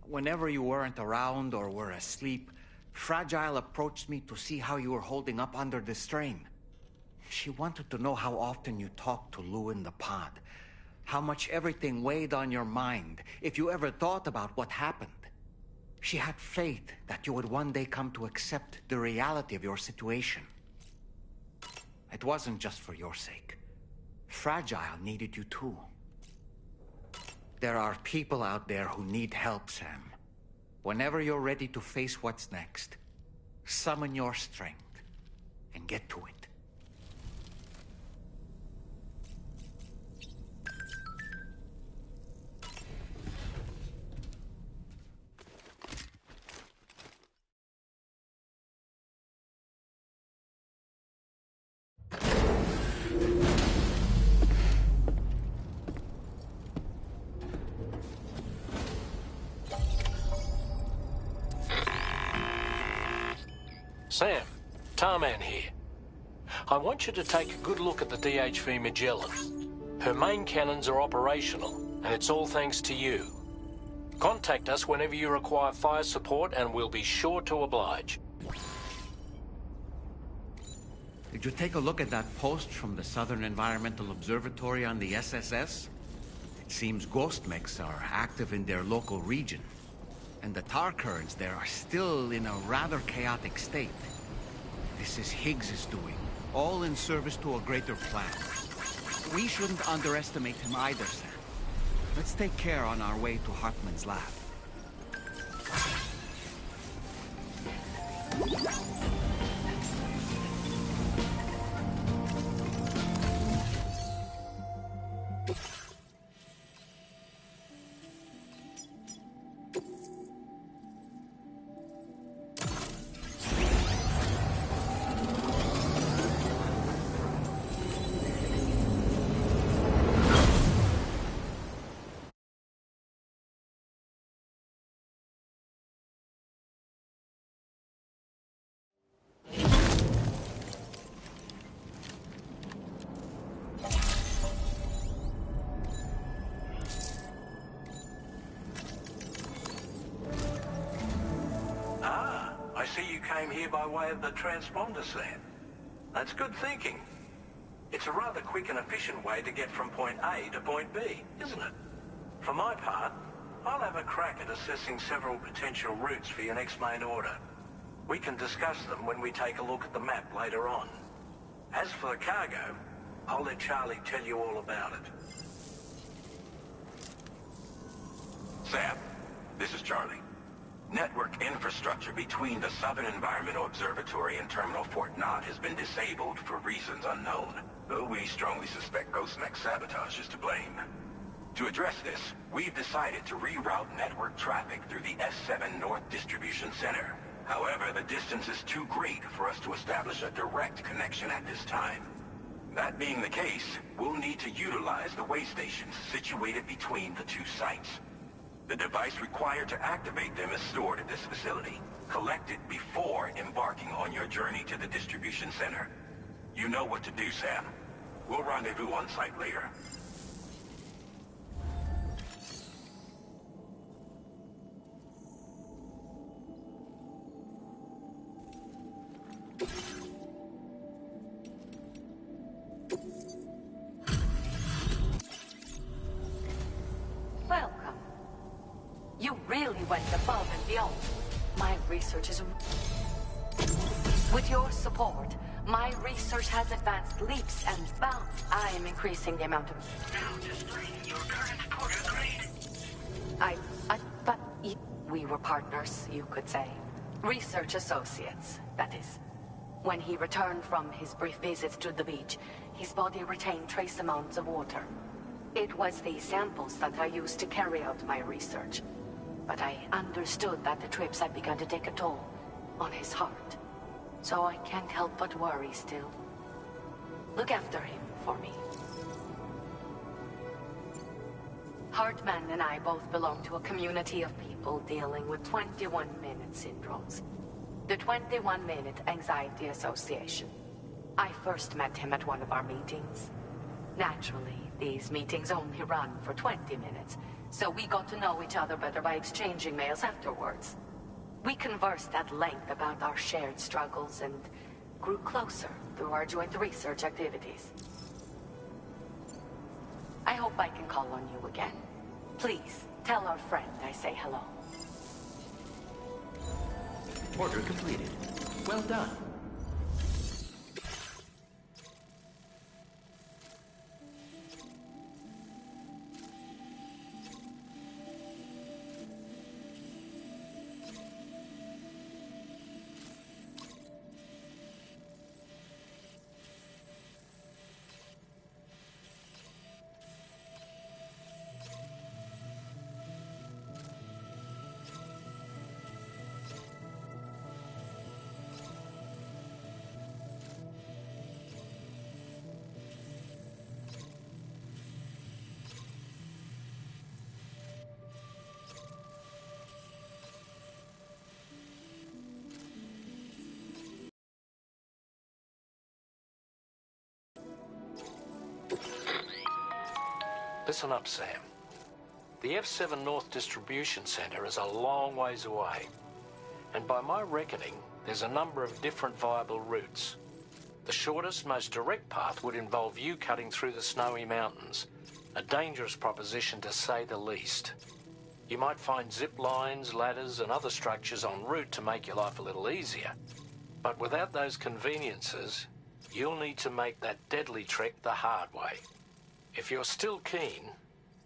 Whenever you weren't around or were asleep, Fragile approached me to see how you were holding up under the strain. She wanted to know how often you talked to Lou in the pod, how much everything weighed on your mind, if you ever thought about what happened. She had faith that you would one day come to accept the reality of your situation. It wasn't just for your sake. Fragile needed you too. There are people out there who need help, Sam. Whenever you're ready to face what's next, summon your strength and get to it. Sam, Tarman here. I want you to take a good look at the DHV Magellan. Her main cannons are operational, and it's all thanks to you. Contact us whenever you require fire support, and we'll be sure to oblige. Did you take a look at that post from the Southern Environmental Observatory on the SSS? It seems ghost mechs are active in their local region, and the tar currents there are still in a rather chaotic state. This is Higgs's doing, all in service to a greater plan. We shouldn't underestimate him either, Sam. Let's take care on our way to Hartman's lab. Came here by way of the transponder, Sam. That's good thinking. It's a rather quick and efficient way to get from point A to point B, isn't it? For my part, I'll have a crack at assessing several potential routes for your next main order. We can discuss them when we take a look at the map later on. As for the cargo, I'll let Charlie tell you all about it. Sam, this is Charlie. Network infrastructure between the Southern Environmental Observatory and Terminal Fort Knott has been disabled for reasons unknown, though we strongly suspect Ghost Mech sabotage is to blame. To address this, we've decided to reroute network traffic through the S7 North Distribution Center. However, the distance is too great for us to establish a direct connection at this time. That being the case, we'll need to utilize the way stations situated between the two sites. The device required to activate them is stored at this facility. Collect it before embarking on your journey to the distribution center. You know what to do, Sam. We'll rendezvous on site later. Welcome. You really went above and beyond. My research is... With your support, my research has advanced leaps and bounds. I am increasing the amount of... Now displaying your current portal grade. But we were partners, you could say. Research associates, that is. When he returned from his brief visits to the beach, his body retained trace amounts of water. It was these samples that I used to carry out my research. But I understood that the trips had begun to take a toll on his heart. So I can't help but worry still. Look after him for me. Hartman and I both belong to a community of people dealing with 21-minute syndromes. The 21-Minute Anxiety Association. I first met him at one of our meetings. Naturally, these meetings only run for 20 minutes, so we got to know each other better by exchanging mails afterwards. We conversed at length about our shared struggles and grew closer through our joint research activities. I hope I can call on you again. Please, tell our friend I say hello. Order completed. Well done. Listen up, Sam. The F7 North Distribution Center is a long ways away. And by my reckoning, there's a number of different viable routes. The shortest, most direct path would involve you cutting through the snowy mountains. A dangerous proposition to say the least. You might find zip lines, ladders, and other structures en route to make your life a little easier. But without those conveniences, you'll need to make that deadly trek the hard way. If you're still keen,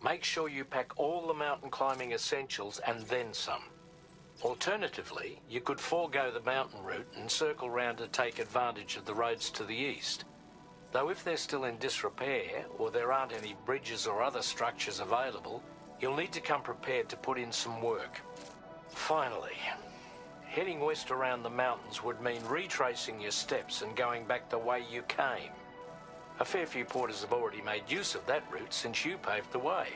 make sure you pack all the mountain climbing essentials and then some. Alternatively, you could forego the mountain route and circle round to take advantage of the roads to the east. Though if they're still in disrepair, or there aren't any bridges or other structures available, you'll need to come prepared to put in some work. Finally, heading west around the mountains would mean retracing your steps and going back the way you came. A fair few porters have already made use of that route since you paved the way.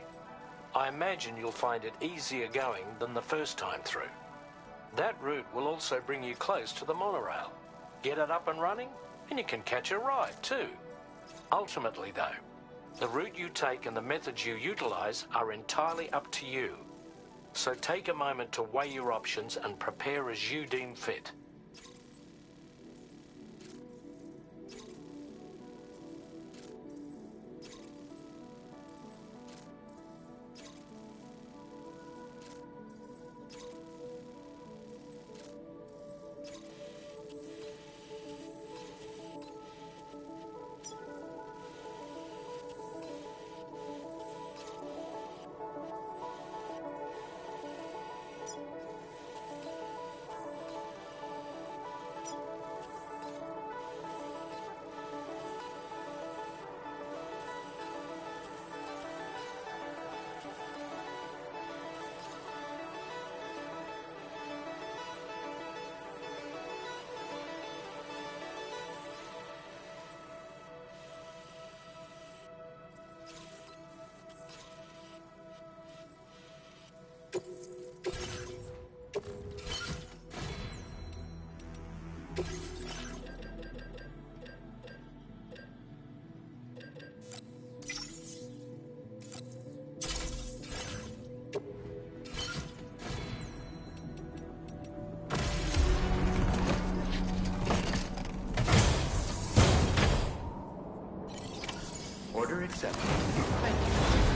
I imagine you'll find it easier going than the first time through. That route will also bring you close to the monorail. Get it up and running, and you can catch a ride too. Ultimately though, the route you take and the methods you utilize are entirely up to you. So take a moment to weigh your options and prepare as you deem fit. Order accepted. Thank you.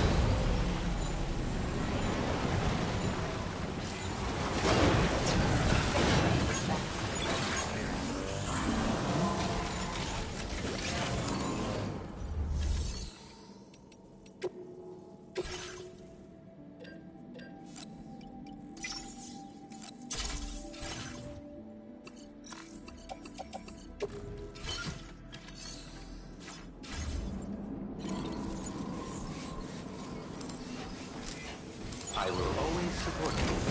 I will always support you.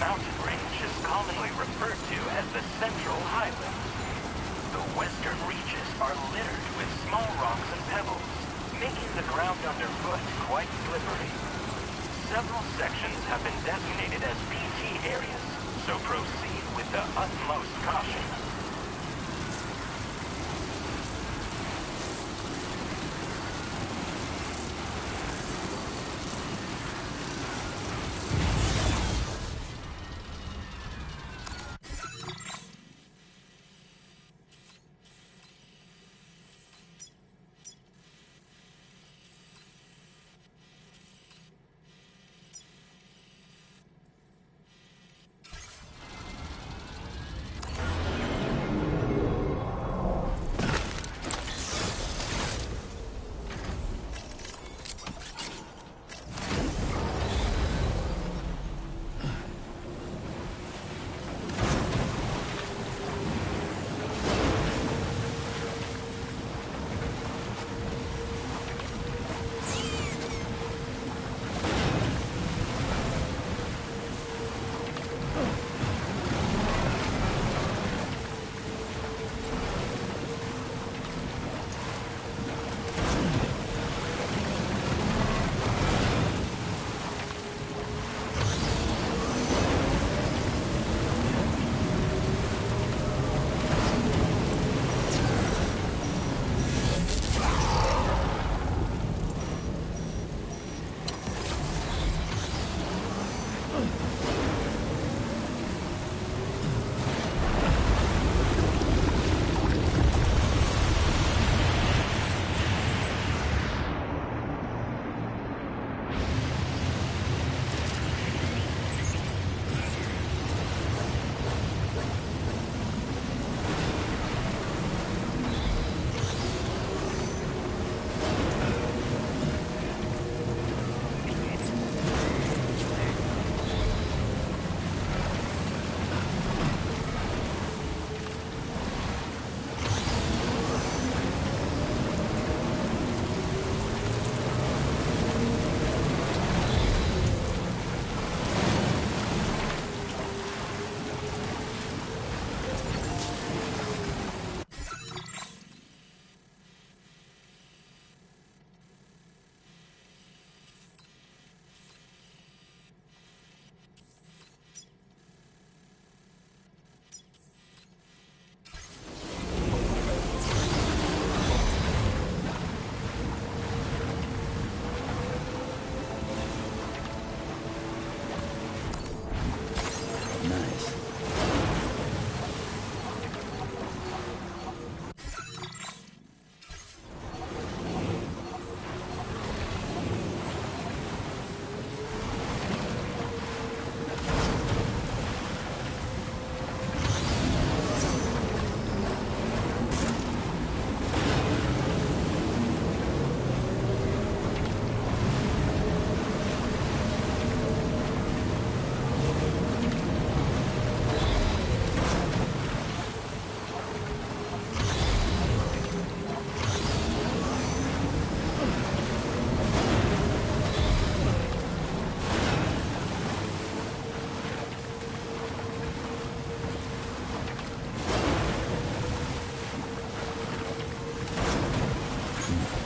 Mountain range is commonly referred to as the Central Highlands. The western reaches are littered with small rocks and pebbles, making the ground underfoot quite slippery. Several sections have been designated as PT areas, so proceed with the utmost caution.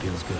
Feels good.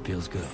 Feels good.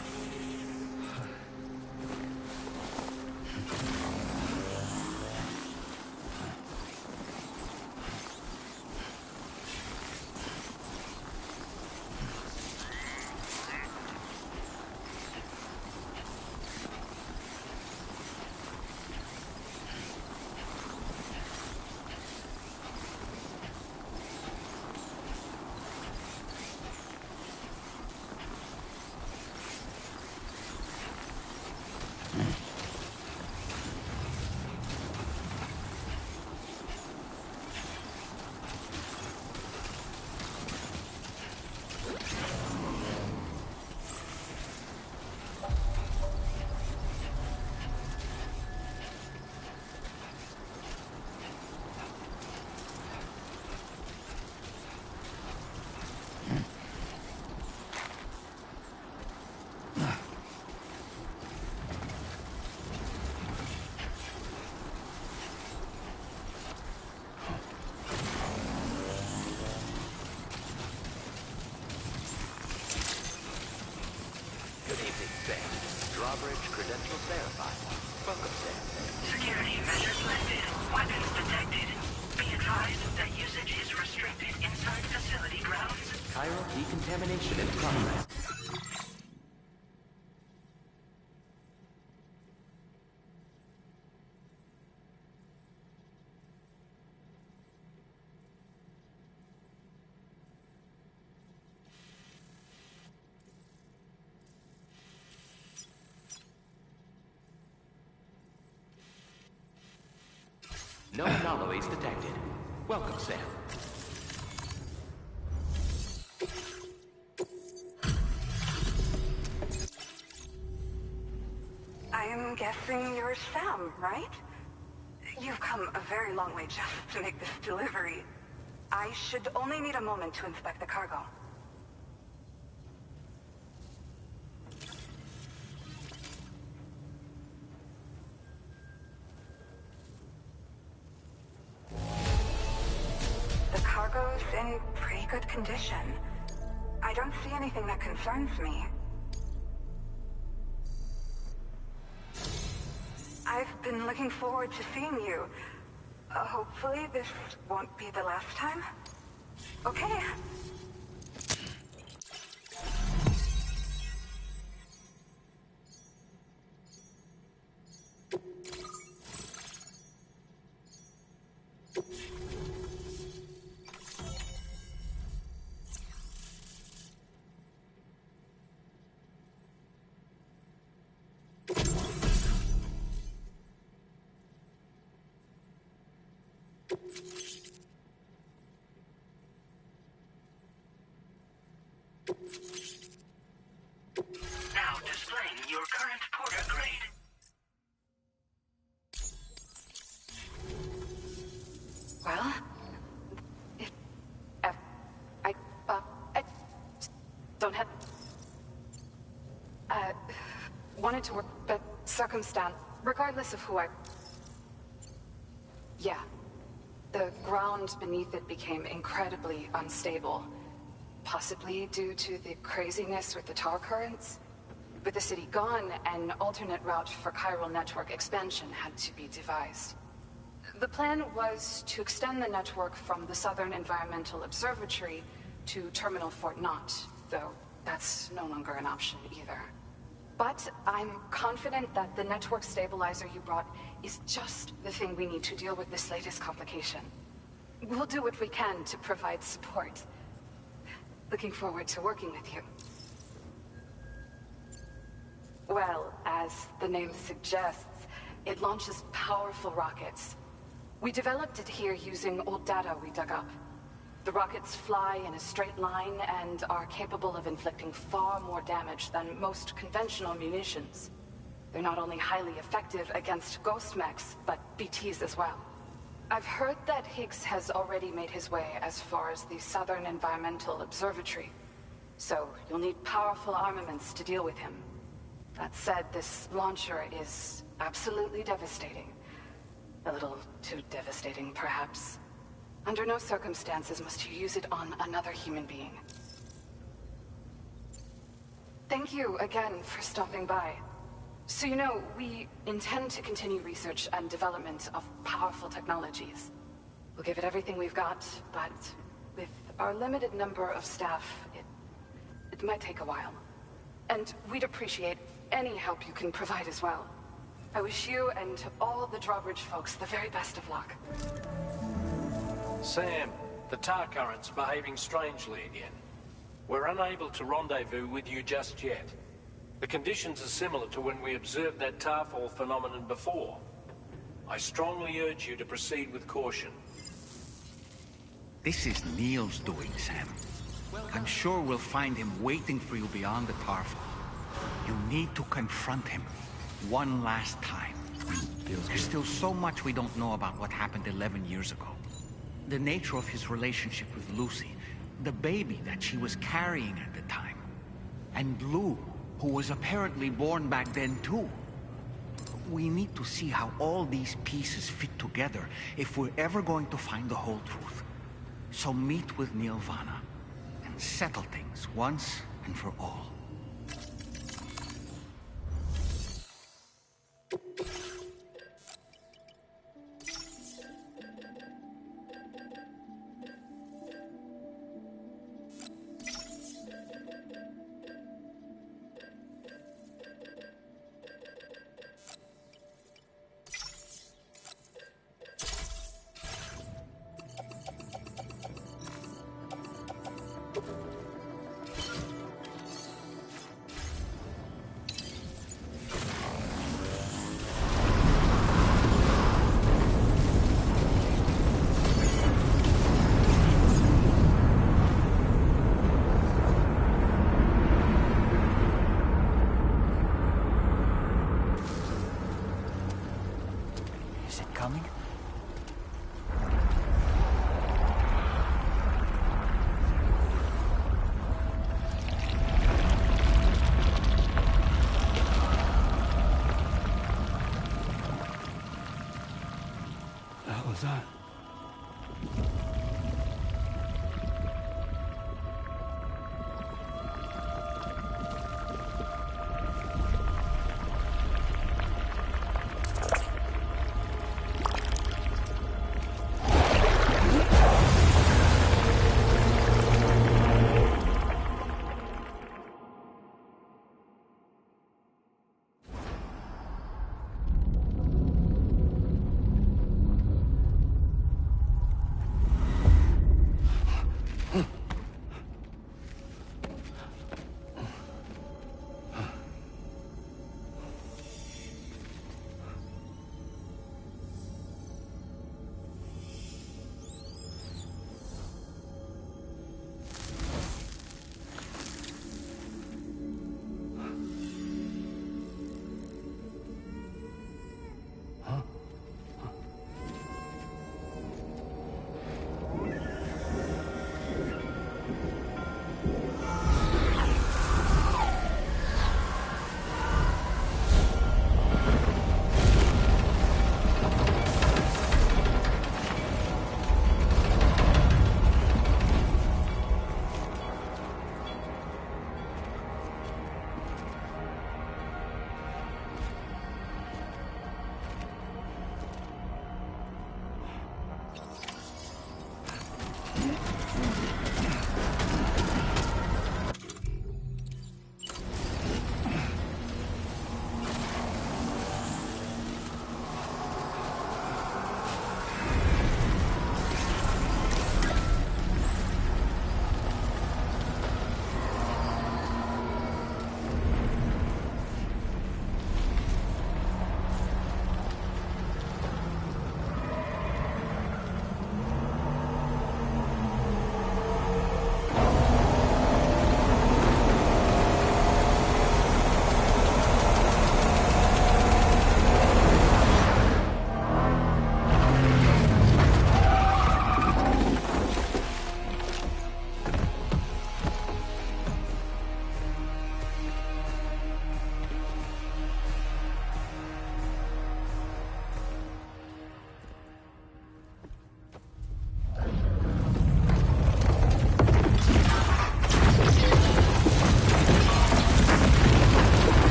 Drawbridge credentials verified. Welcome, Sam. Security measures lifted. Weapons detected. Be advised that usage is restricted inside facility grounds. Chiral decontamination in progress. No anomalies detected. Welcome, Sam. I'm guessing you're Sam, right? You've come a very long way just to make this delivery. I should only need a moment to inspect the cargo. The cargo's in pretty good condition. I don't see anything that concerns me. I've been looking forward to seeing you. Hopefully this won't be the last time. Okay. Now displaying your current porter grade. Well, I don't have. Wanted to work, but circumstance, regardless of who I. Yeah. The ground beneath it became incredibly unstable. Possibly due to the craziness with the tar currents. With the city gone, an alternate route for chiral network expansion had to be devised. The plan was to extend the network from the Southern Environmental Observatory to Terminal Fort Knott, though that's no longer an option either. But I'm confident that the network stabilizer you brought is just the thing we need to deal with this latest complication. We'll do what we can to provide support. Looking forward to working with you. Well, as the name suggests, it launches powerful rockets. We developed it here using old data we dug up. The rockets fly in a straight line and are capable of inflicting far more damage than most conventional munitions. They're not only highly effective against ghost mechs, but BTs as well. I've heard that Higgs has already made his way as far as the Southern Environmental Observatory, so you'll need powerful armaments to deal with him. That said, this launcher is absolutely devastating. A little too devastating, perhaps. Under no circumstances must you use it on another human being. Thank you again for stopping by. So you know, we intend to continue research and development of powerful technologies. We'll give it everything we've got, but with our limited number of staff, it might take a while. And we'd appreciate any help you can provide as well. I wish you and all the Drawbridge folks the very best of luck. Sam, the tar current's behaving strangely again. We're unable to rendezvous with you just yet. The conditions are similar to when we observed that tarfall phenomenon before. I strongly urge you to proceed with caution. This is Neil's doing, Sam. I'm sure we'll find him waiting for you beyond the tarfall. You need to confront him one last time. There's still so much we don't know about what happened 11 years ago. The nature of his relationship with Lucy, the baby that she was carrying at the time, and Lou, who was apparently born back then too. We need to see how all these pieces fit together if we're ever going to find the whole truth. So meet with Neil Vana and settle things once and for all. Was that?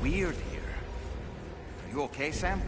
weird here. Are you okay, Sam?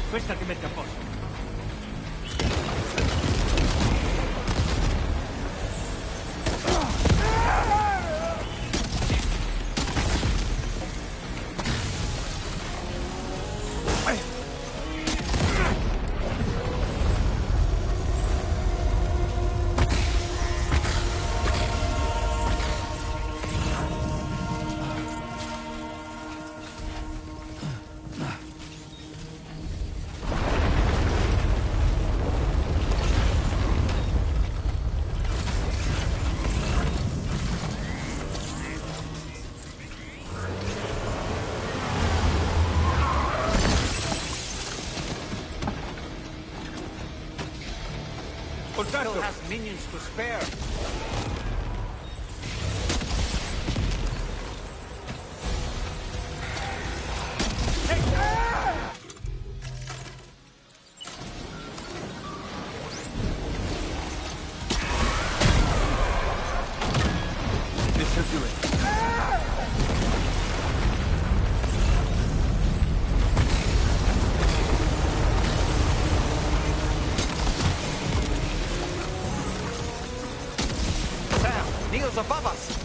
Questa ti mette a posto. Still has minions to spare. This should do it. Neil's above us!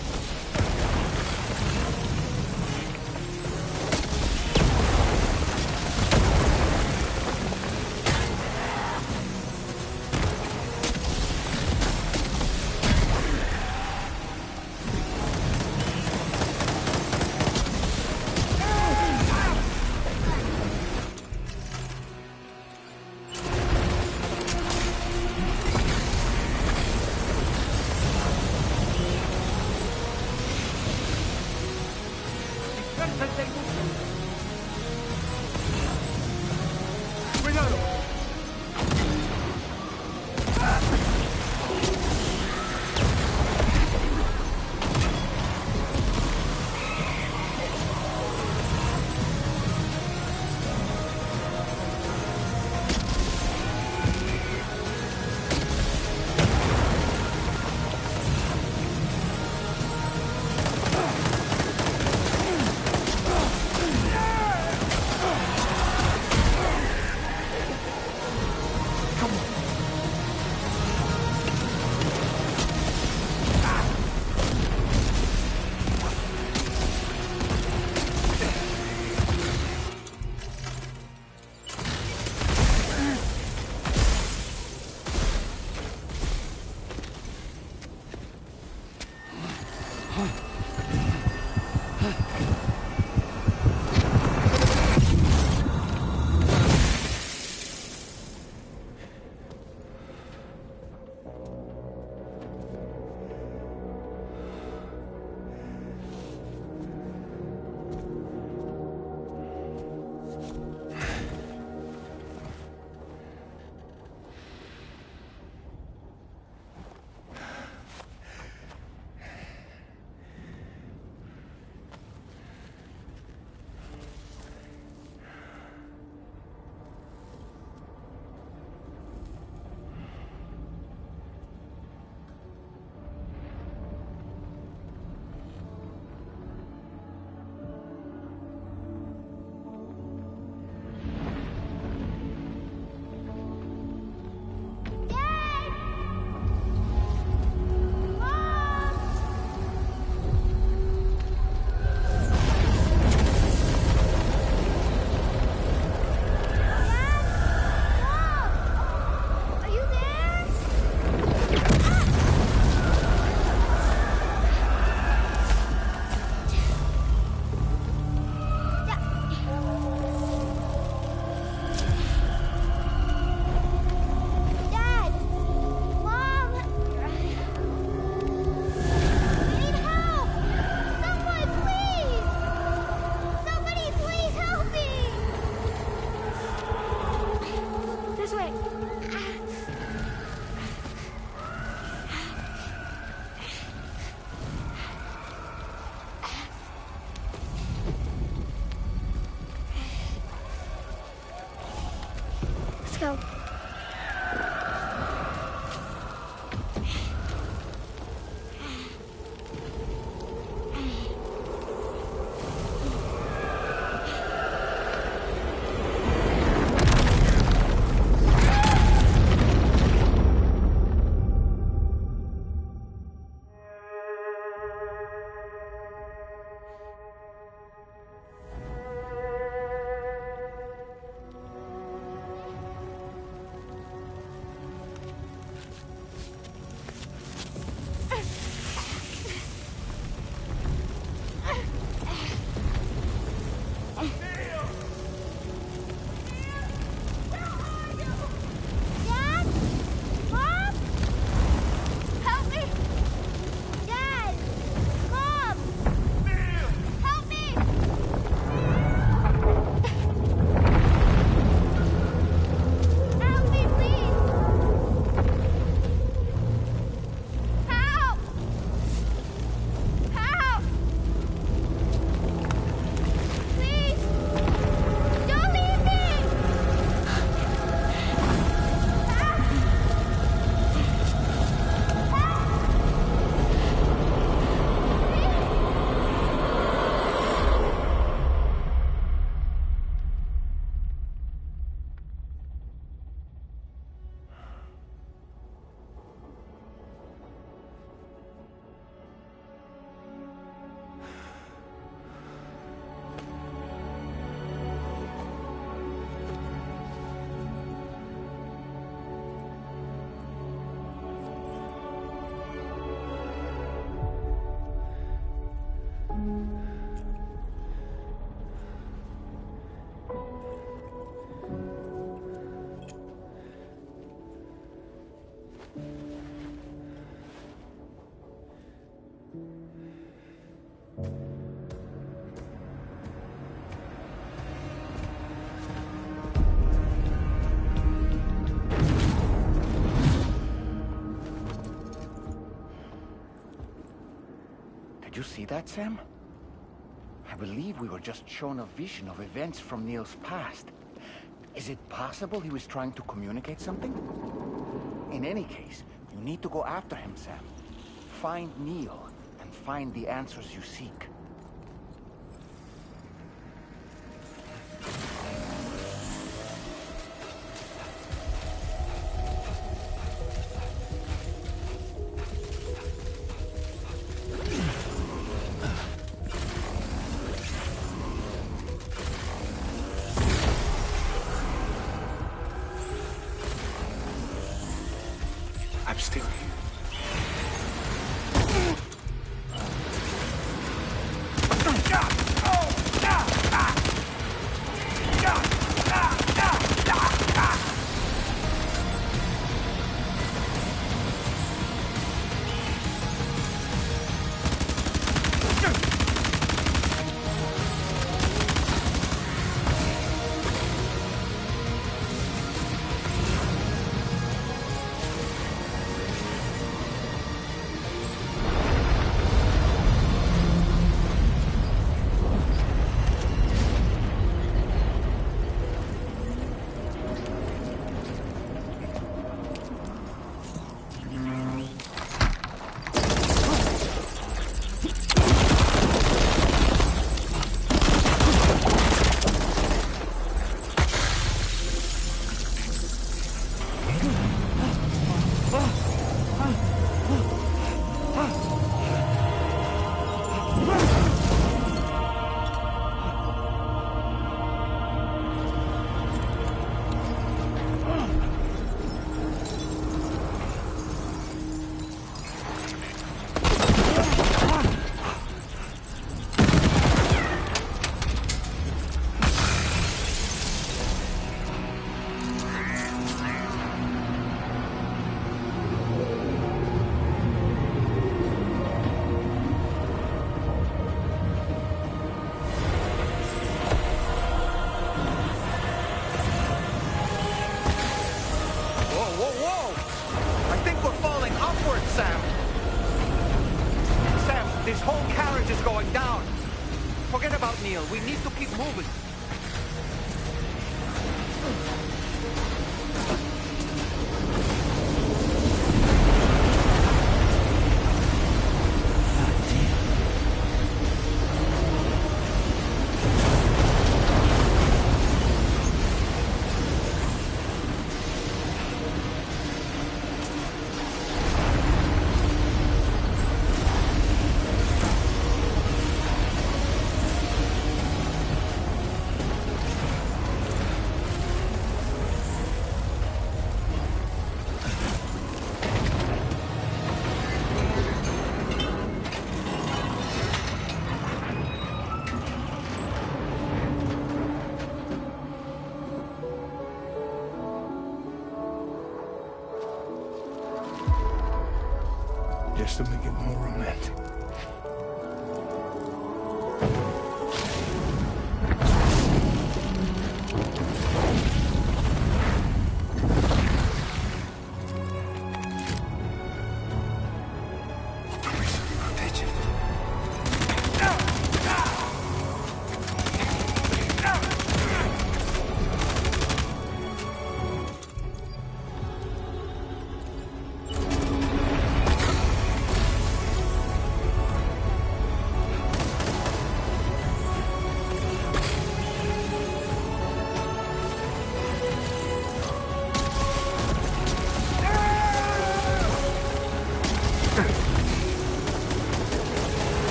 Did you see that, Sam? I believe we were just shown a vision of events from Neil's past. Is it possible he was trying to communicate something? In any case, you need to go after him, Sam. Find Neil, and find the answers you seek. I'm still here. This whole carriage is going down. Forget about Neil. We need to keep moving. Just to make it more romantic.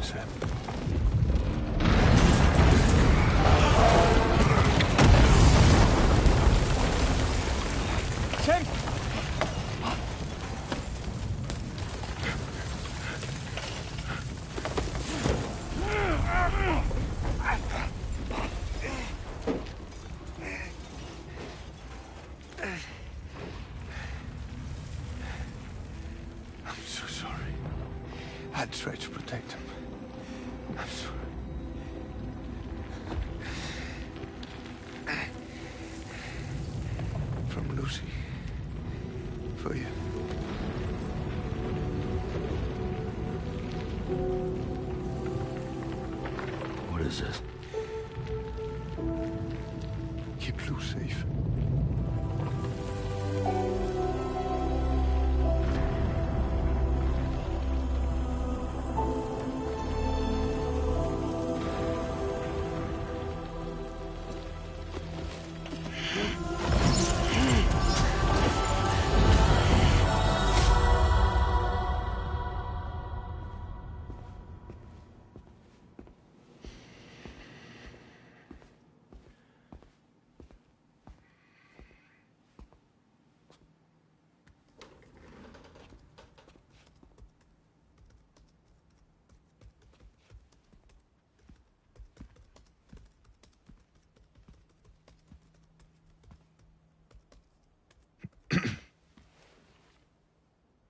Sam. Sam! I'm so sorry. I tried to protect him. I'm sorry. From Lucy. For you. What is this? Keep Lou safe.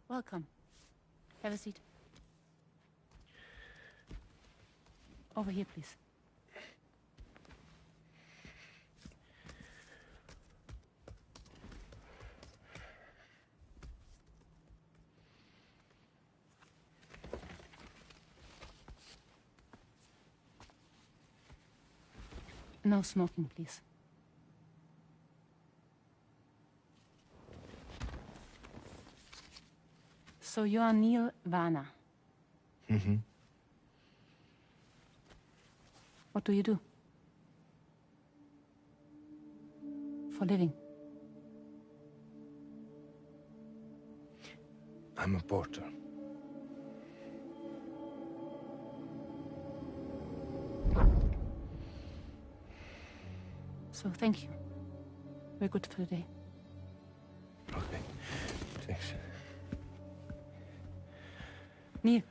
Welcome. Have a seat. Over here, please. No smoking, please. So you are Neil Varner. Mm-hmm. What do you do? For living? I'm a porter. So thank you. We're good for the day. Okay. Thanks. Neil.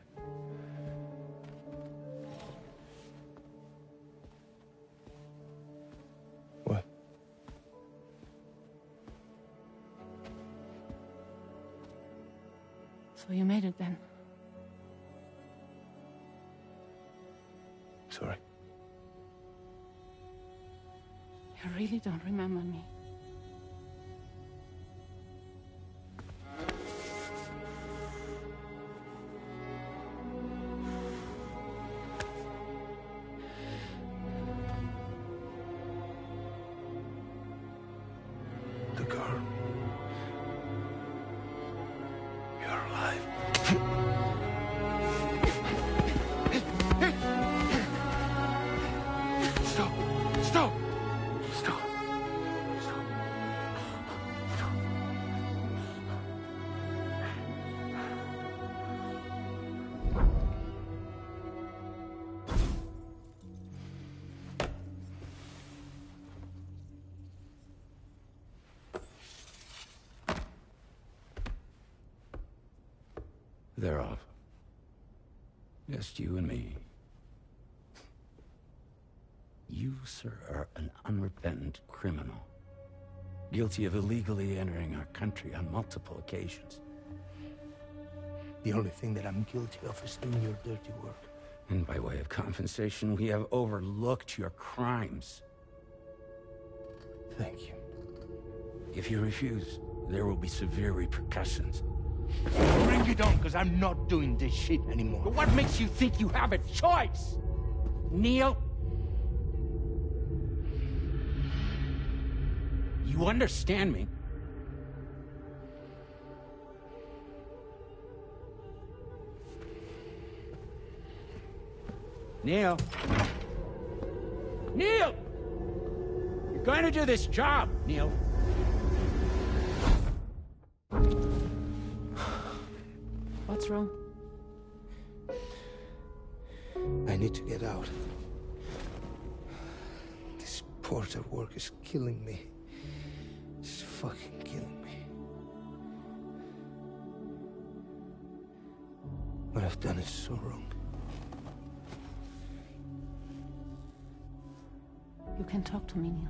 What? So you made it then? Sorry. You really don't remember me. The girl. You're alive. Stop! Stop! Stop! Stop! They're off. Just you and me. You, sir, are an unrepentant criminal. Guilty of illegally entering our country on multiple occasions. The only thing that I'm guilty of is doing your dirty work. And by way of compensation, we have overlooked your crimes. Thank you. If you refuse, there will be severe repercussions. Bring it on, because I'm not doing this shit anymore. But what makes you think you have a choice? Neil? You understand me? Neil? Neil! You're going to do this job, Neil. What's wrong? need to get out. This porter work is killing me. It's fucking killing me. What I've done is so wrong. You can talk to me, Neil.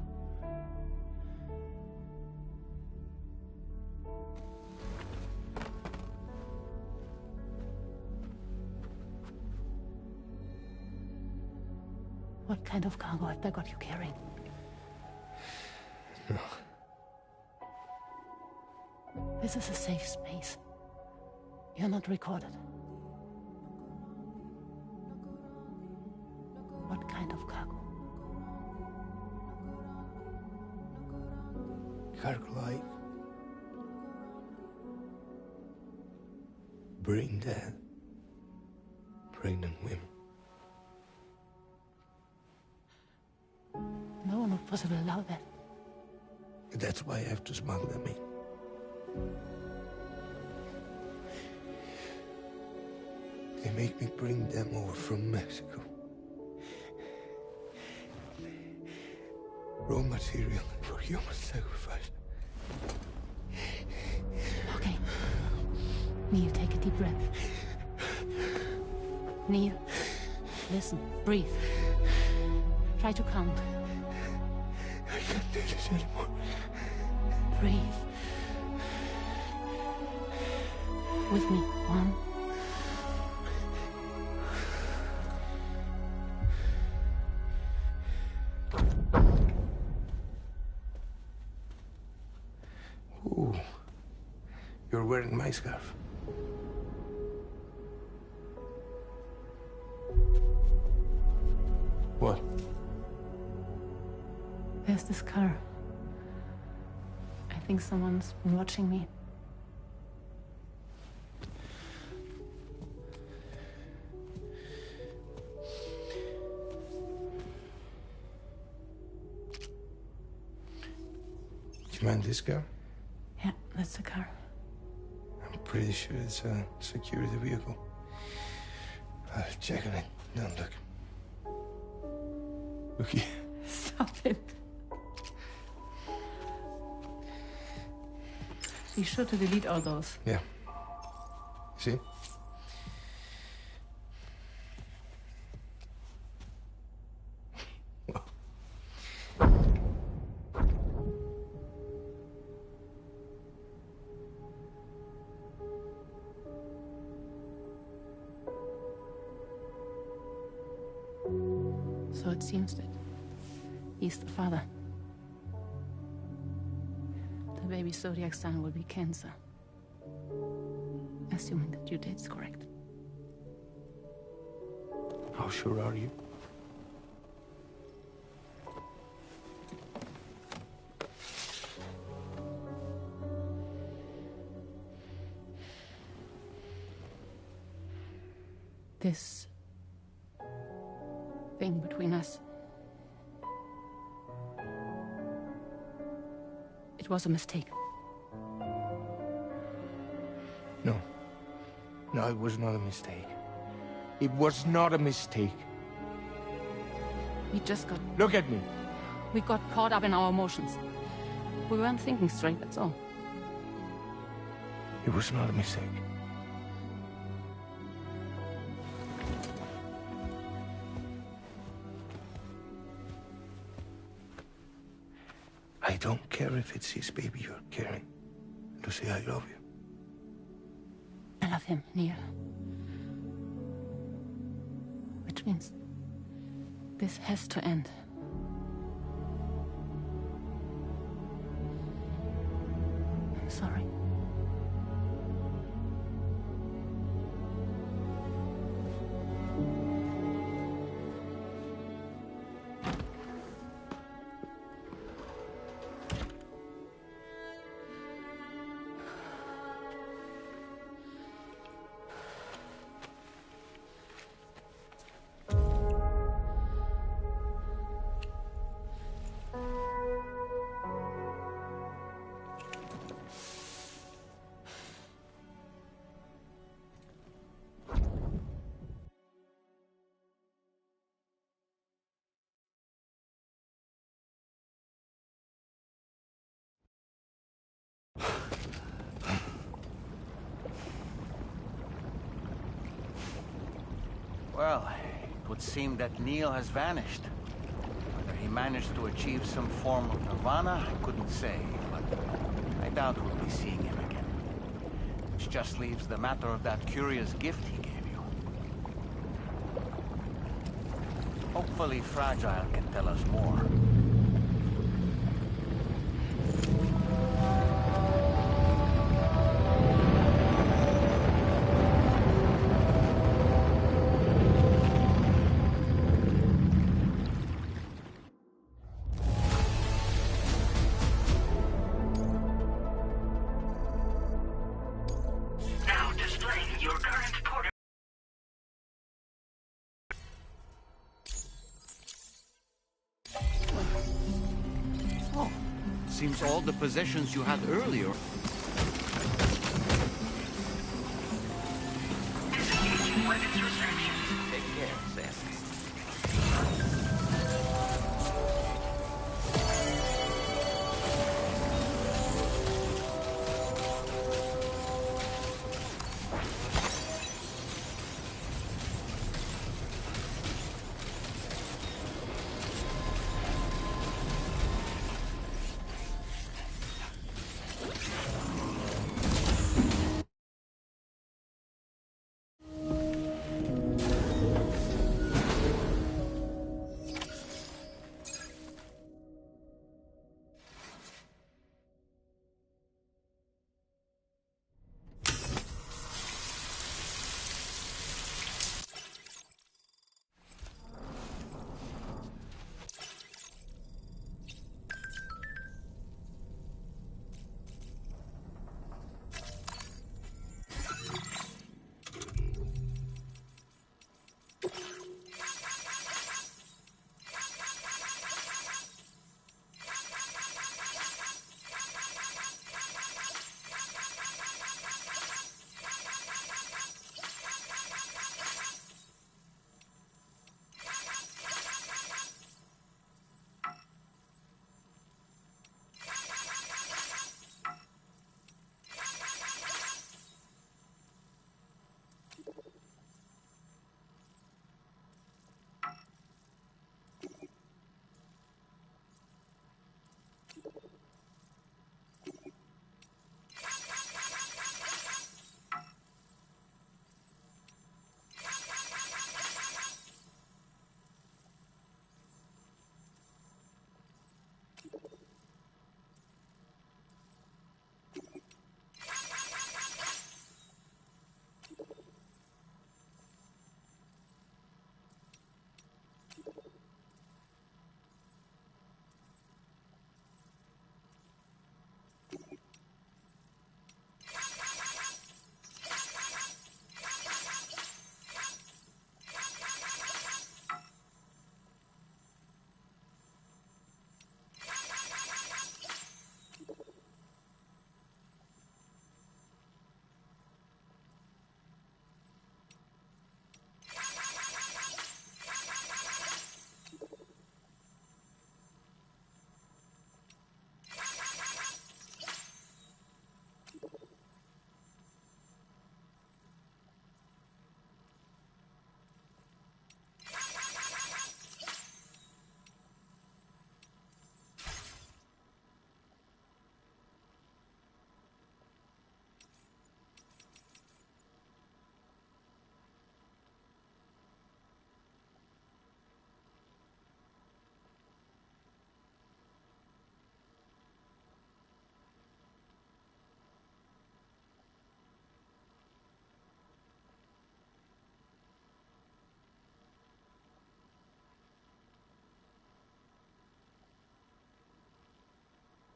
What kind of cargo have they got you carrying? No. This is a safe space. You're not recorded. What kind of cargo? Cargo like brain dead, pregnant women. No one would possibly allow that. That's why I have to smuggle them in. They make me bring them over from Mexico. Raw material for human sacrifice. Okay. Neil, take a deep breath. Neil, listen, breathe. Try to count. I can't do this anymore. Breathe. With me. 1. Ooh, you're wearing my scarf. What? There's this car. I think someone's been watching me. Do you mind this car? Yeah, that's the car. I'm pretty sure it's a security vehicle. I'll check on it. Don't look. Look here. Stop it. Be sure to delete all those. Yeah. See? So it seems that he's the father. The baby Zodiac son will be cancer. Assuming the due date's correct. How sure are you? This thing between us. It was a mistake. No. No, it was not a mistake. It was not a mistake. We just got... Look at me. We got caught up in our emotions. We weren't thinking straight, that's all. It was not a mistake. I don't care if it's his baby you're carrying. Lucy, I love you. I love him, Neil. Which means this has to end. I'm sorry. Well, it would seem that Neil has vanished. Whether he managed to achieve some form of nirvana, I couldn't say, but I doubt we'll be seeing him again. Which just leaves the matter of that curious gift he gave you. Hopefully Fragile can tell us more. Now displaying your current port. Oh, seems all the possessions you had earlier. Disengaging weapons restrictions. Take care, Sam.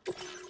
You